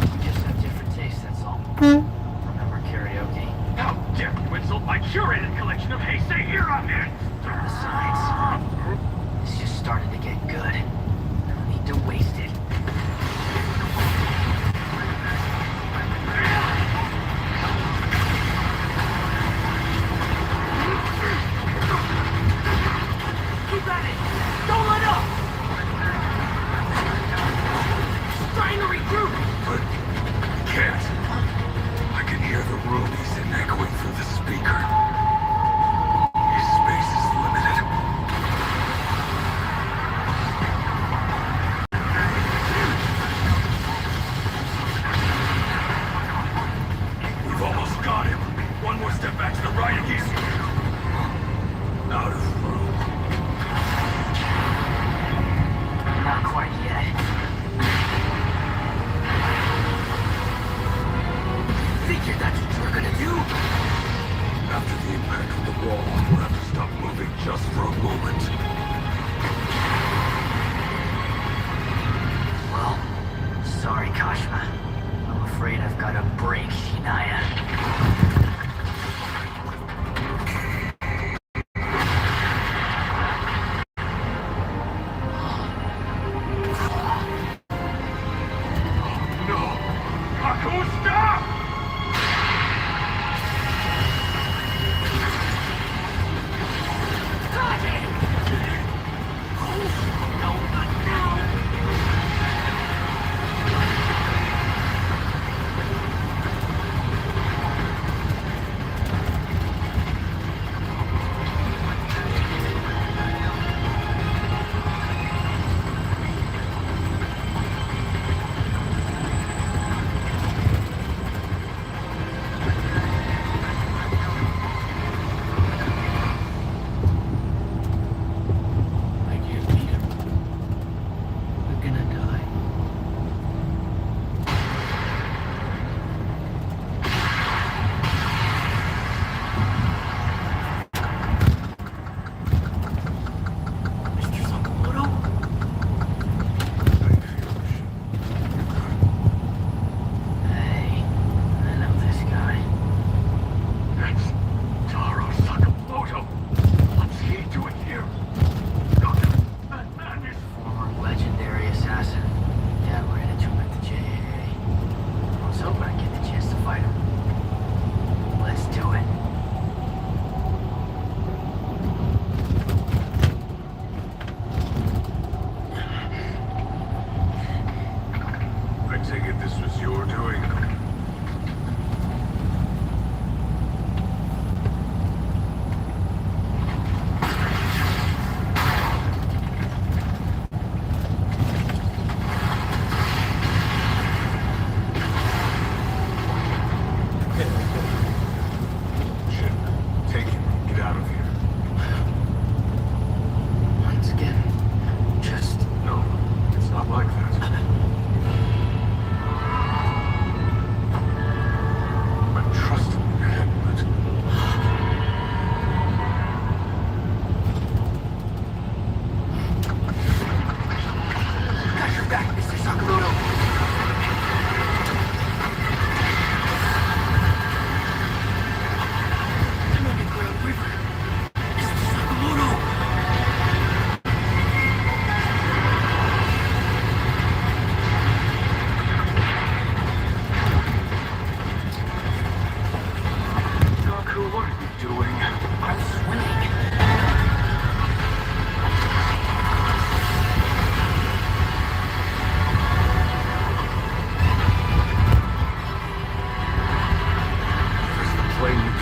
We just have different tastes, that's all. Remember karaoke? How dare you insult my curated collection of Heisei era hits! Besides, this just started to get good. I don't need to waste it. Keep at it! Don't let up! He's trying to regroup! But can't. I can hear the room he's in echoing through the speaker. His space is limited. We've almost got him. One more step back to the right and he's out of room. Not quite yet. Figured that's what you were gonna do. After the impact of the wall, we'll have to stop moving just for a moment. Well, sorry, Kashima. I'm afraid I've got to break Shinaya.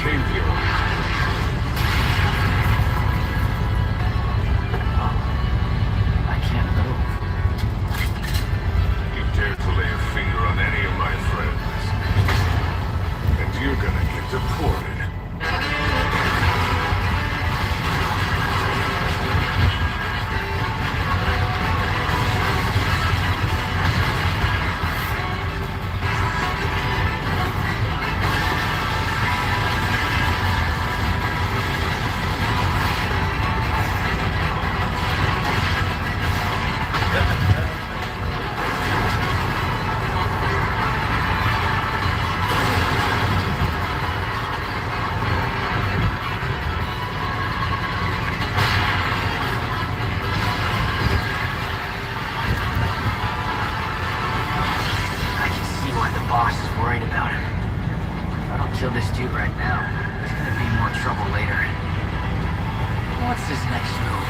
came here. I can't move. You dare to lay a finger on any of my friends, and you're gonna get deported. Boss is worried about him. If I don't kill this dude right now, there's gonna be more trouble later. What's his next move?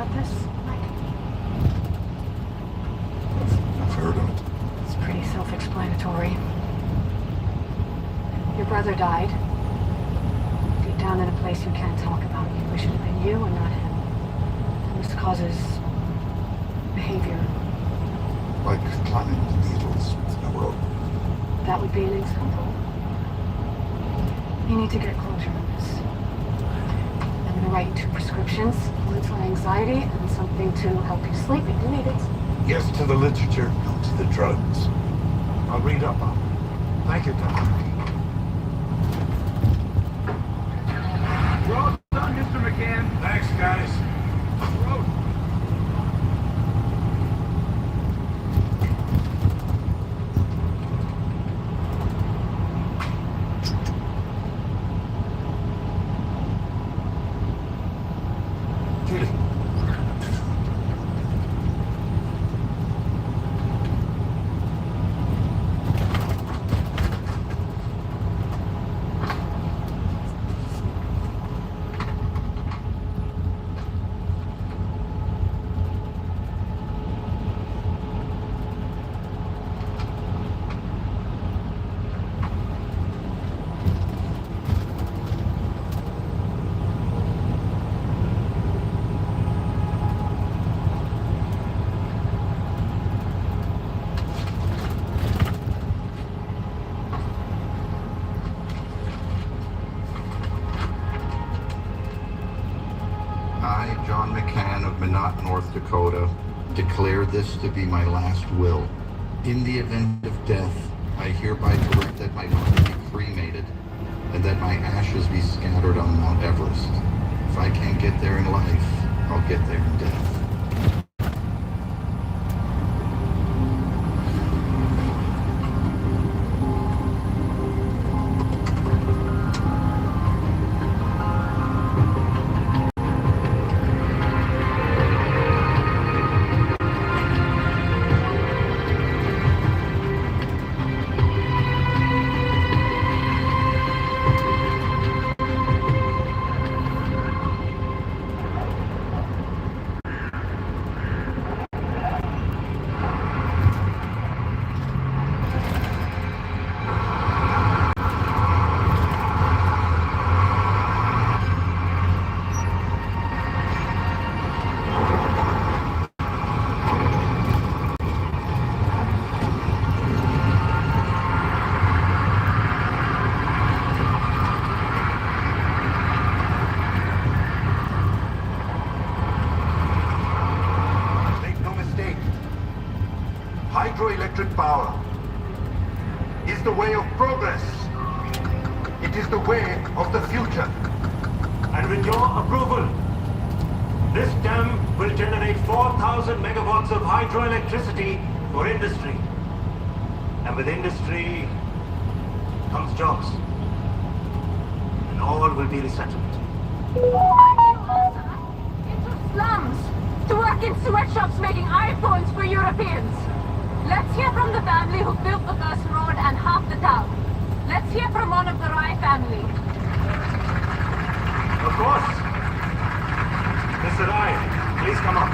about this? I've heard of it. It's pretty self-explanatory. Your brother died. Deep down in a place you can't talk about. You wish it had been you and not him. And this causes behavior. Like climbing needles in a rope. That would be an example. You need to get closure on this. I'm gonna write you 2 prescriptions. One for anxiety and something to help you sleep if you need it. Yes to the literature, no to the drugs. I'll read up on it. Thank you, Doctor. Well done, Mr. McCann. Thanks, guys. I, John McCann of Minot, North Dakota, declare this to be my last will. In the event of death, I hereby direct that my body be cremated and that my ashes be scattered on Mount Everest. If I can't get there in life, I'll get there in death. Hydroelectric power is the way of progress. It is the way of the future. And with your approval, this dam will generate 4,000 megawatts of hydroelectricity for industry. And with industry comes jobs. And all will be resettled. Into slums to work in sweatshops making iPhones for Europeans. Let's hear from the family who built the first road and half the town. Let's hear from one of the Rai family. Of course. Mr. Rai, please come up.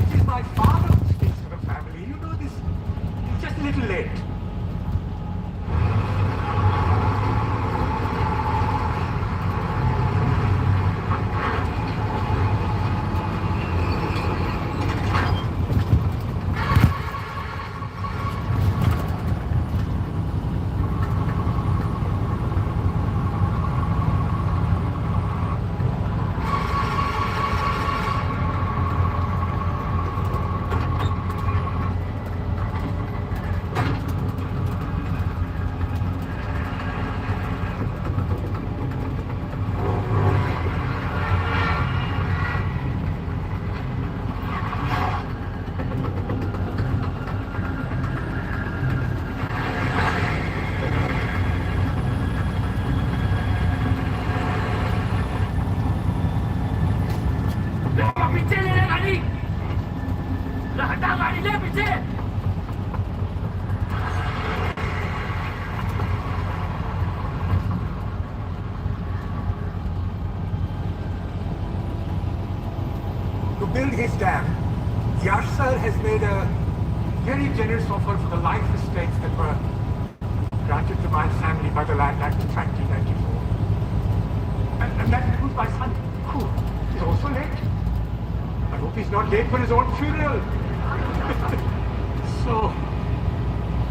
This is my father who speaks for the family. You know this. It's just a little late. To build his dam, Yashsar has made a very generous offer for the life estates that were granted to my family by the Land Act in 1994. And that includes my son, who is also late. I hope he's not late for his own funeral. So,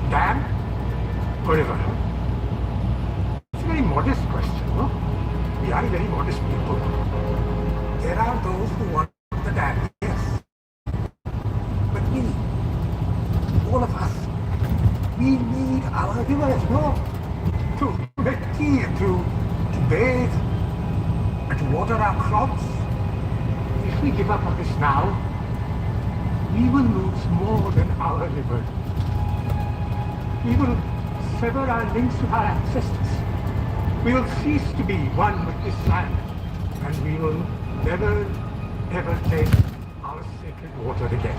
dam or river? It's a very modest question, no? We are very modest people. There are those who want the dam, yes. But we, all of us, we need our rivers, no? To make tea and to bathe and to water our crops. If we give up on this now, we will lose more than our rivers. We will sever our links with our ancestors. We will cease to be one with this land, and we will never, ever take our sacred water again.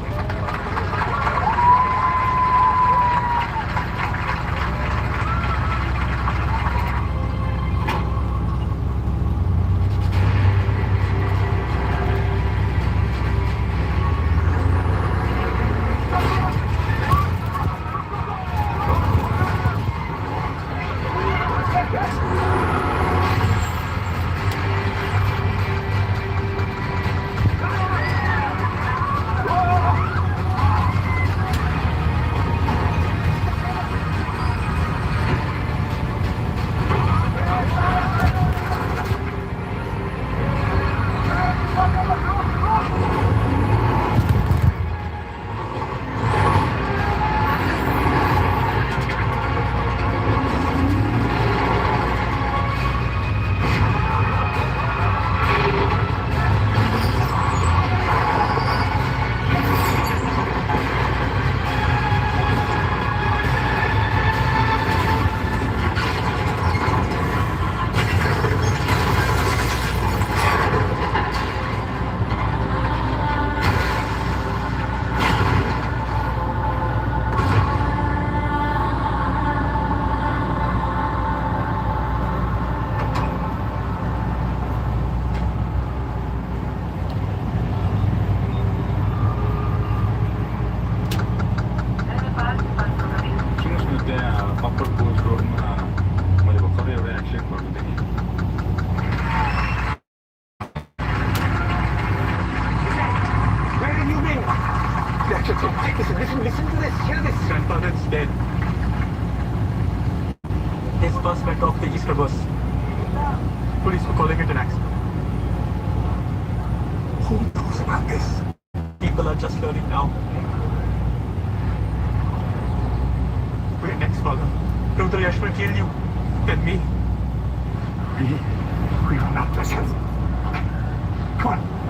Listen to this. Hear this. Grandfather's dead. His bus went off the Easter bus. Police were calling it an accident. Who knows about this? People are just learning now. Wait, next, father. Brother Yash will kill you. Then me. We will not listen. Come on.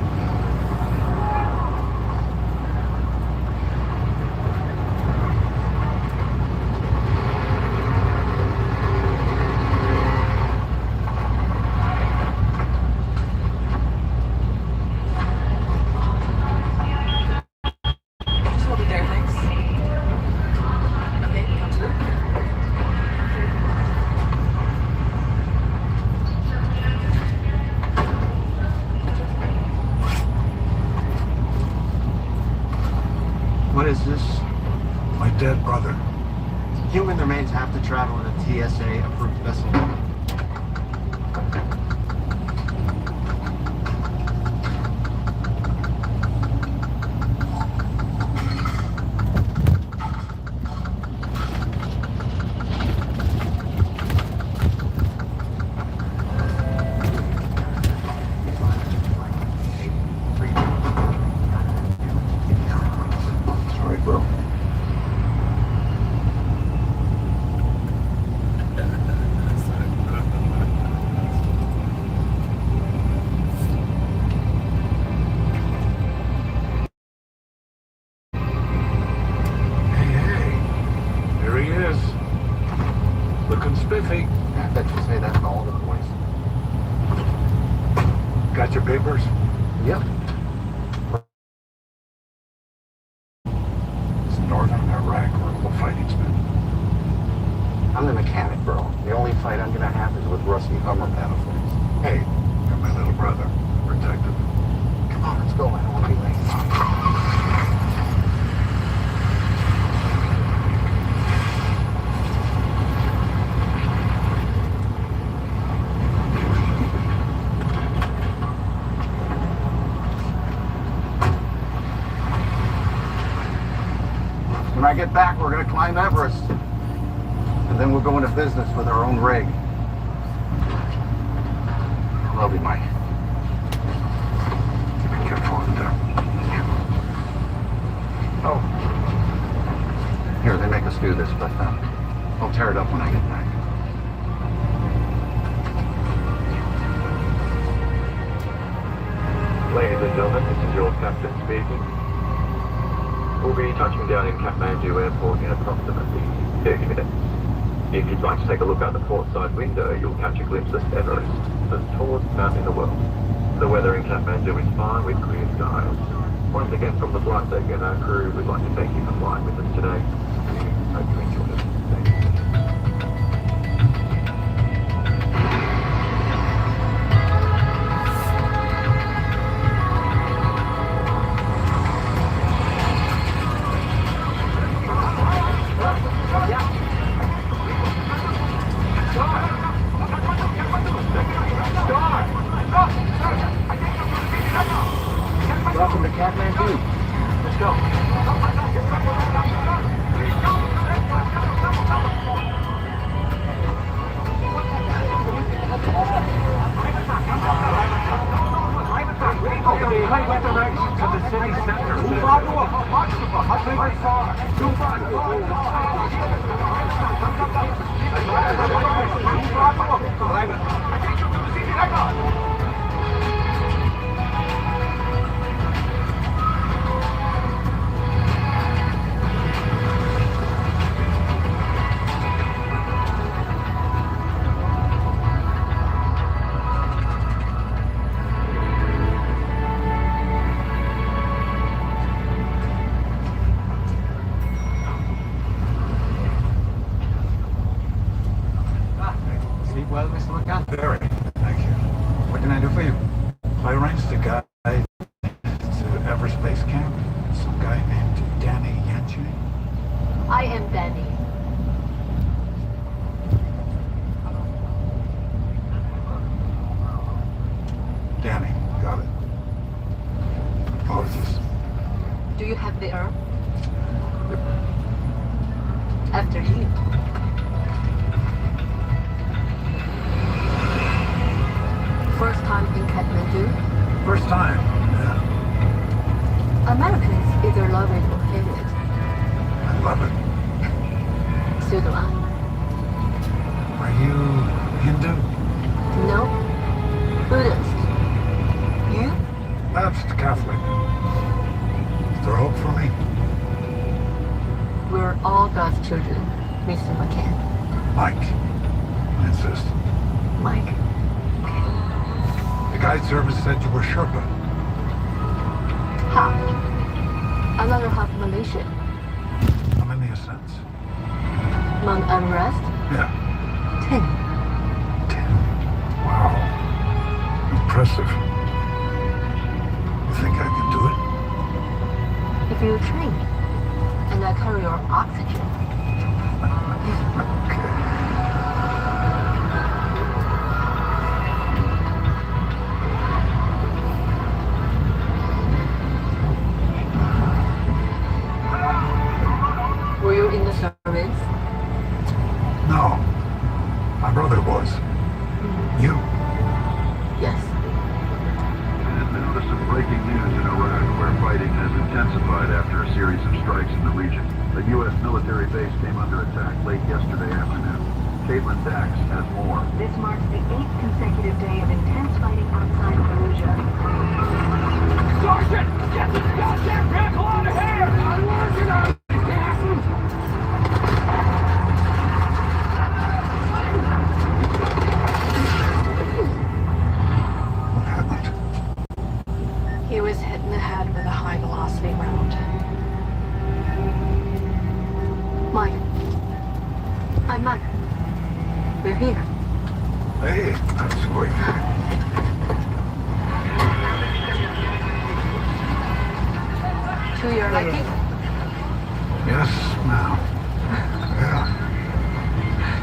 What is this? My dead brother. Human remains have to travel in a TSA-approved vessel. Sorry, bro. Here he is. Looking spiffy. I bet you say that in all the boys. Got your papers? Yep. I get back, we're gonna climb Everest. And then we'll go into business with our own rig. Love you, Mike. Be careful out there. Oh. Here, they make us do this, but I'll tear it up when I get back. Ladies and gentlemen, this is your captain speaking. We'll be touching down in Kathmandu Airport in approximately 30 minutes. If you'd like to take a look out the port side window, you'll catch a glimpse of Everest, the tallest mountain in the world. The weather in Kathmandu is fine with clear skies. Once again from the flight deck and our crew, we'd like to thank you for flying with us today. We hope you enjoyed it. Thank you. Welcome to Kathmandu. Let's go. Okay, right direction to the city center. Move on to Sleep well, Mr. McCann? Very, thank you. What can I do for you? I arranged a guide to Everest Base Camp. Some guy named Danny Yanchi. I am Danny. Danny, got it. Apologies. Do you have the herb? After you. First time in Kathmandu? First time, yeah. Americans either love it or hate it. I love it. So do I. Are you Hindu? No? Buddhist. You? Baptist Catholic. Is there hope for me? We're all God's children, Mr. McCann. Mike, I insist. Mike. The guide service said you were Sherpa. Half. Another half Malaysian. How many ascents? Mount Everest? Yeah. 10. Wow. Impressive. You think I can do it? If you train, and I carry your oxygen. Were you in the service? No. My brother was. You? Yes. And there's some breaking news in Iraq where fighting has intensified after a series of strikes in the region. A U.S. military base came under attack late yesterday afternoon. Caitlin Dax has more. This marks the 8th consecutive day of intense fighting outside of Fallujah. Sergeant! Get this goddamn vehicle out of here! I'm working on it! He was hit in the head with a high-velocity round. Mike. I'm Mike. We're here. Hey, that's great. To your liking? Yes, ma'am. Yeah.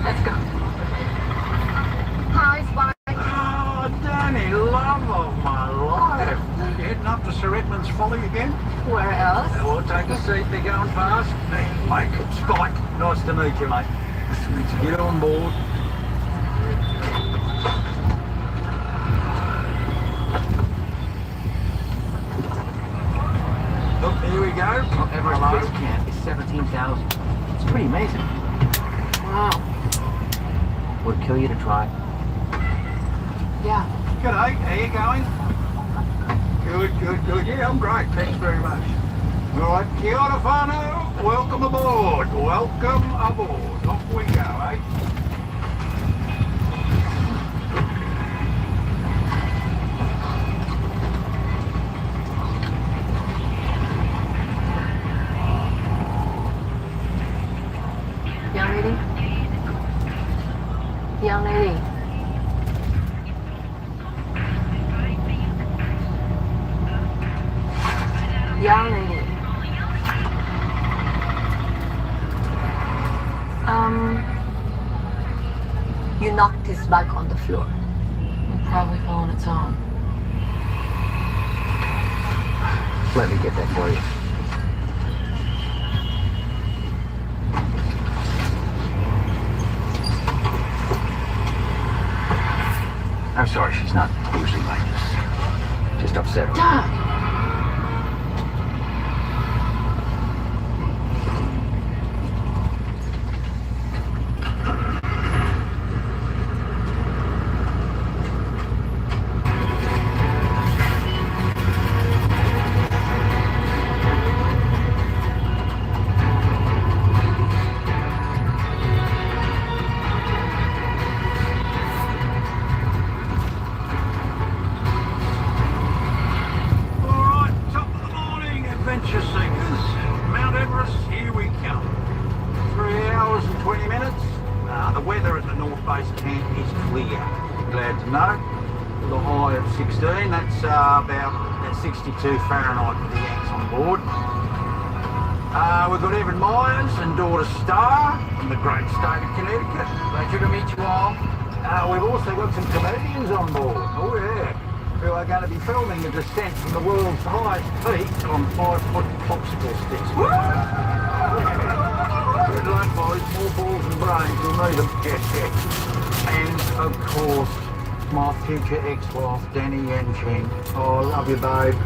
Let's go. Hi, Spike. Oh, Danny, love of my life. Hitting up to Sir Edmund's Folly again? Where else? We'll take a seat, they're going past. Hey, Mike, Spike. Nice to meet you, mate. Nice to meet you. Get on board. Look, here we go. Everest base camp is 17,000. It's pretty amazing. Wow. Would kill you to try. Yeah. G'day, how you going? Good. Yeah, I'm great. Thanks very much. All right, kia ora whānau. Welcome aboard. Welcome aboard. Off we go, eh? Young lady? Young lady? Young lady. You knocked his bag on the floor. It probably fell on its own. Let me get that for you. I'm sorry, she's not usually like this. Just upset her. Dad! Adventure seekers, Mount Everest, here we come. 3 hours and 20 minutes. The weather at the North Base camp is clear. Glad to know. With a high of 16, that's about 62 Fahrenheit for the Yanks on board. We've got Evan Myers and daughter Star from the great state of Connecticut. Pleasure to meet you all. We've also got some comedians on board. Oh yeah. Who are going to be filming the descent from the world's highest peak on 5-foot popsicle sticks. Good luck, boys. More balls and brains. You'll need them. And, of course, my future ex-wife, Danny Yancheng. Oh, I love you, babe.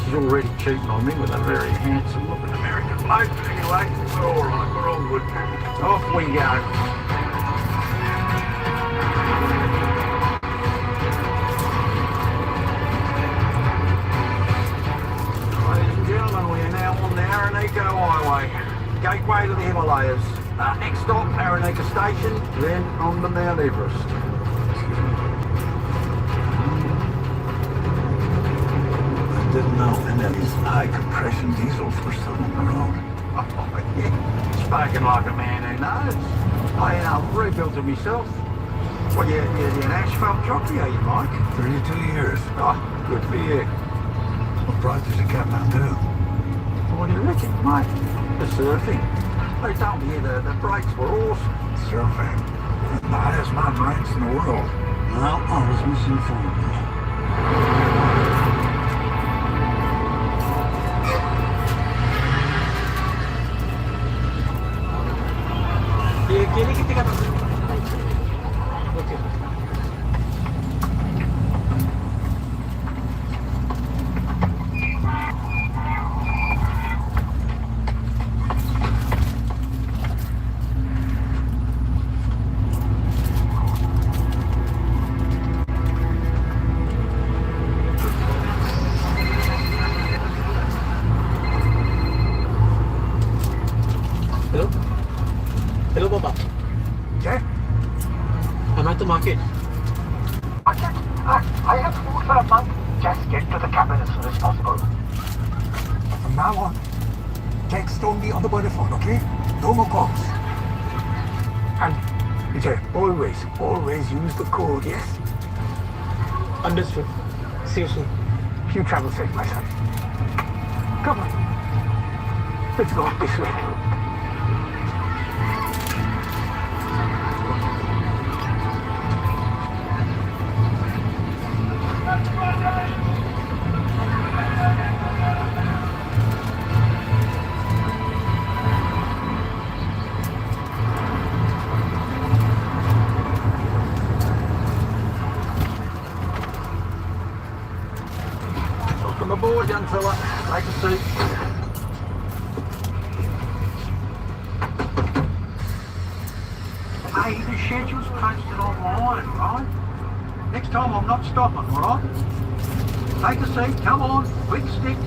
She's already cheating on me with a very handsome-looking American bloke. Anyway, we're all right. We're all good. Off we go. Gentlemen, we are now on the Aranika Highway, gateway to the Himalayas. Next stop, Aranika Station, then on to Mount Everest. I didn't know any of these high compression diesels were still on the road. Oh, yeah. Spoken like a man who knows. I rebuilt it myself. Well, you're an asphalt jockey, are you, Mike? 32 years. Oh, good for you. What brought you to Kathmandu? What do you reckon, mate? The surfing. They told me the breaks were awesome. Surfing? The highest mountain ranks in the world. Well, I was misinformed. Hello, Baba. Yeah? I'm at the market. I have food for a month. Just get to the cabin as soon as possible. From now on, text only on the border phone, okay? No more calls. And always use the code, yes? Understood. See you soon. You travel safe, my son. Come on. Let's go up this way. Welcome aboard, young fella. Take a seat. Hey, the schedule's posted online, right? Next time I'm not stopping, alright? Take a seat, come on, quick sticks.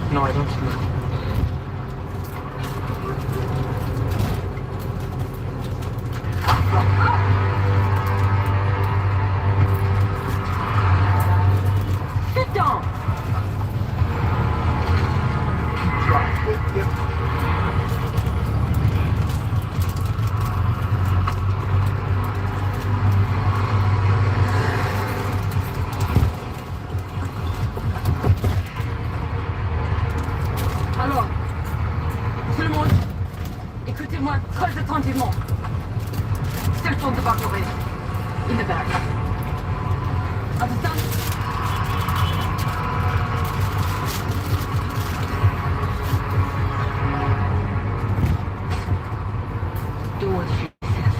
No, I don't smoke. Sit down. Alors, tout le monde, écoutez-moi très attentivement. C'est le temps de parcourir. In the back. Understand? Do what she says.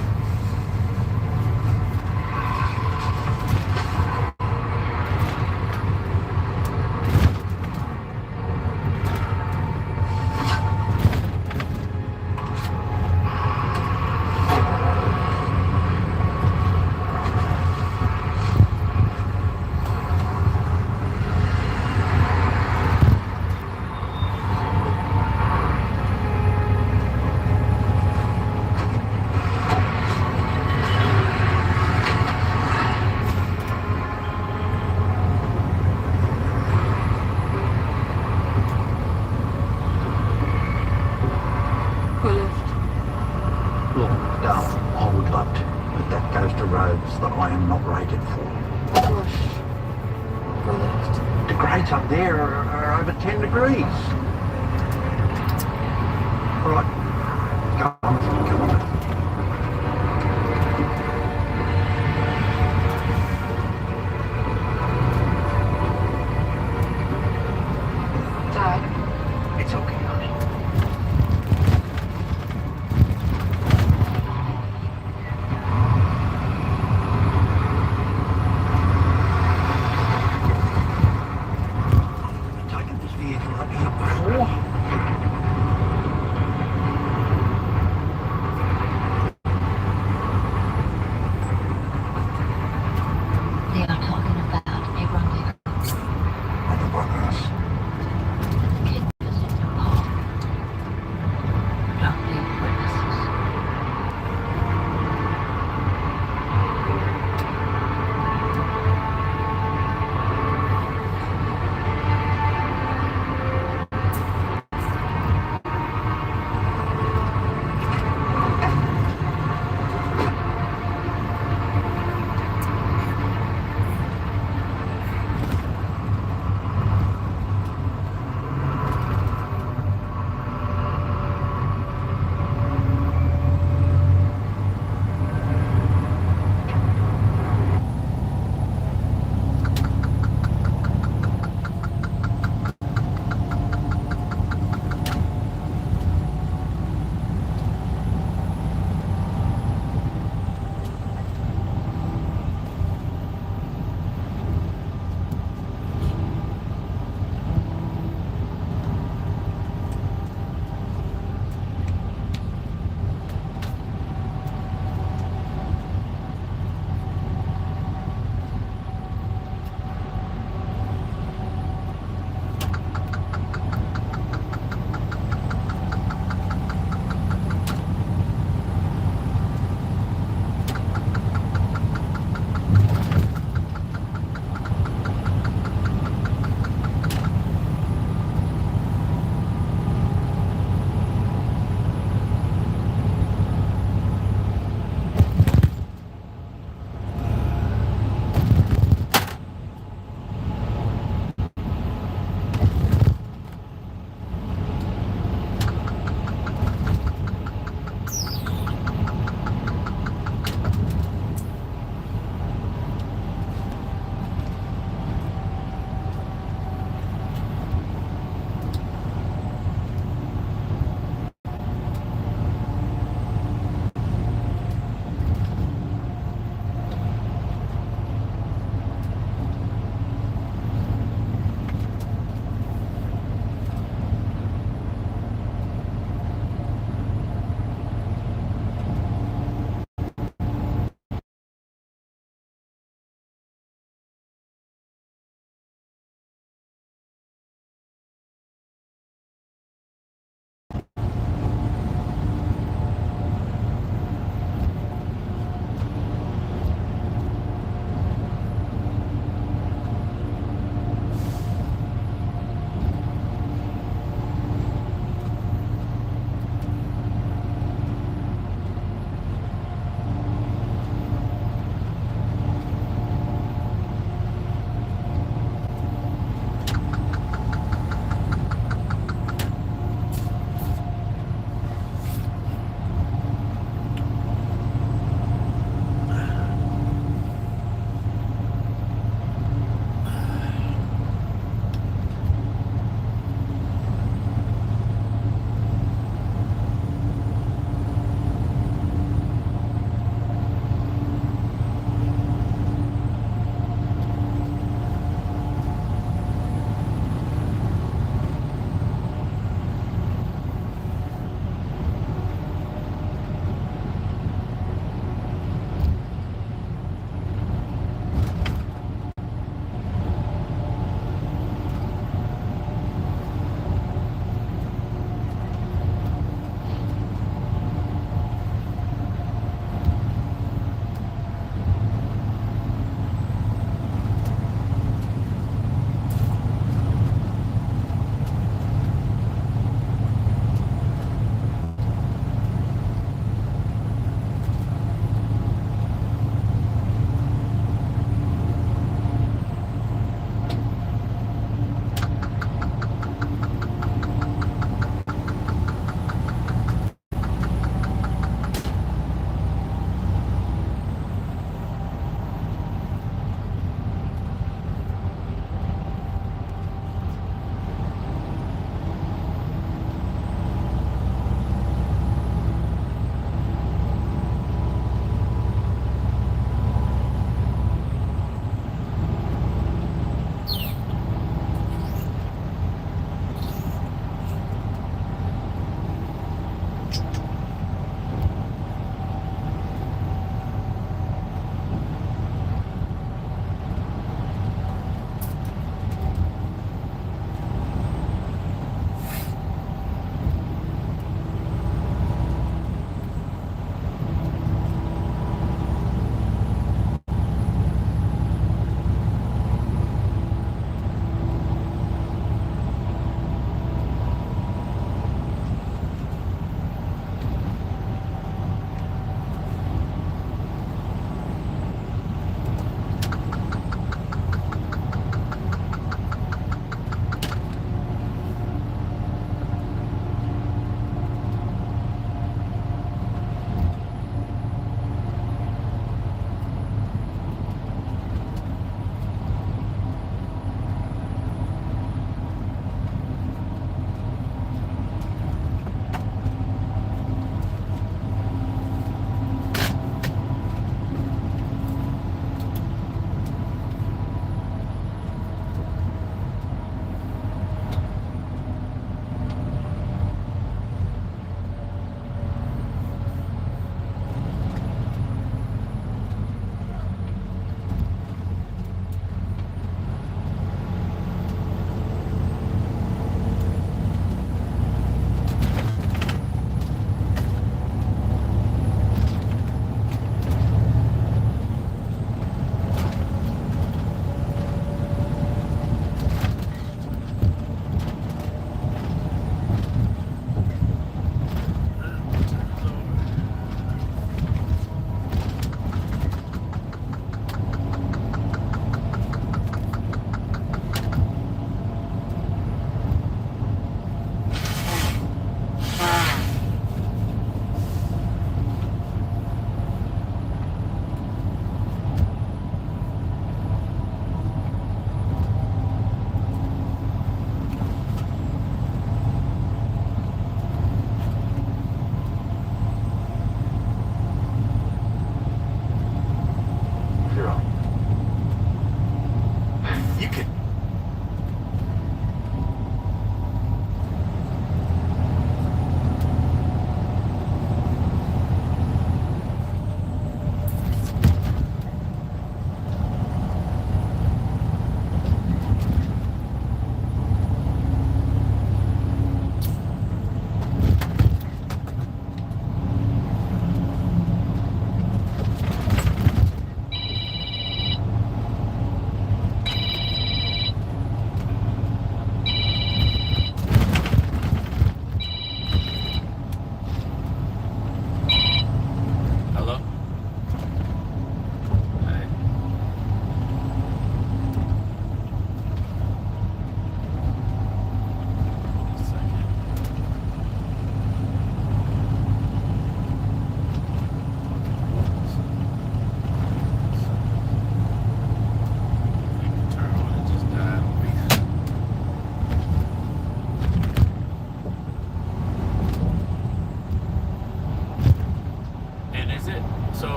Look, darling, I would love to, but that goes to roads that I am not rated for. Push. Go left. The grades up there are over 10 degrees. All right, come on. Dad. It's okay, honey. Taking this vehicle up here.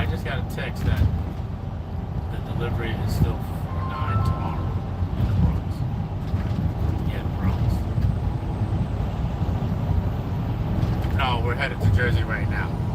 just got a text that the delivery is still 9 tomorrow in the Bronx. Yeah, the Bronx. No, we're headed to Jersey right now.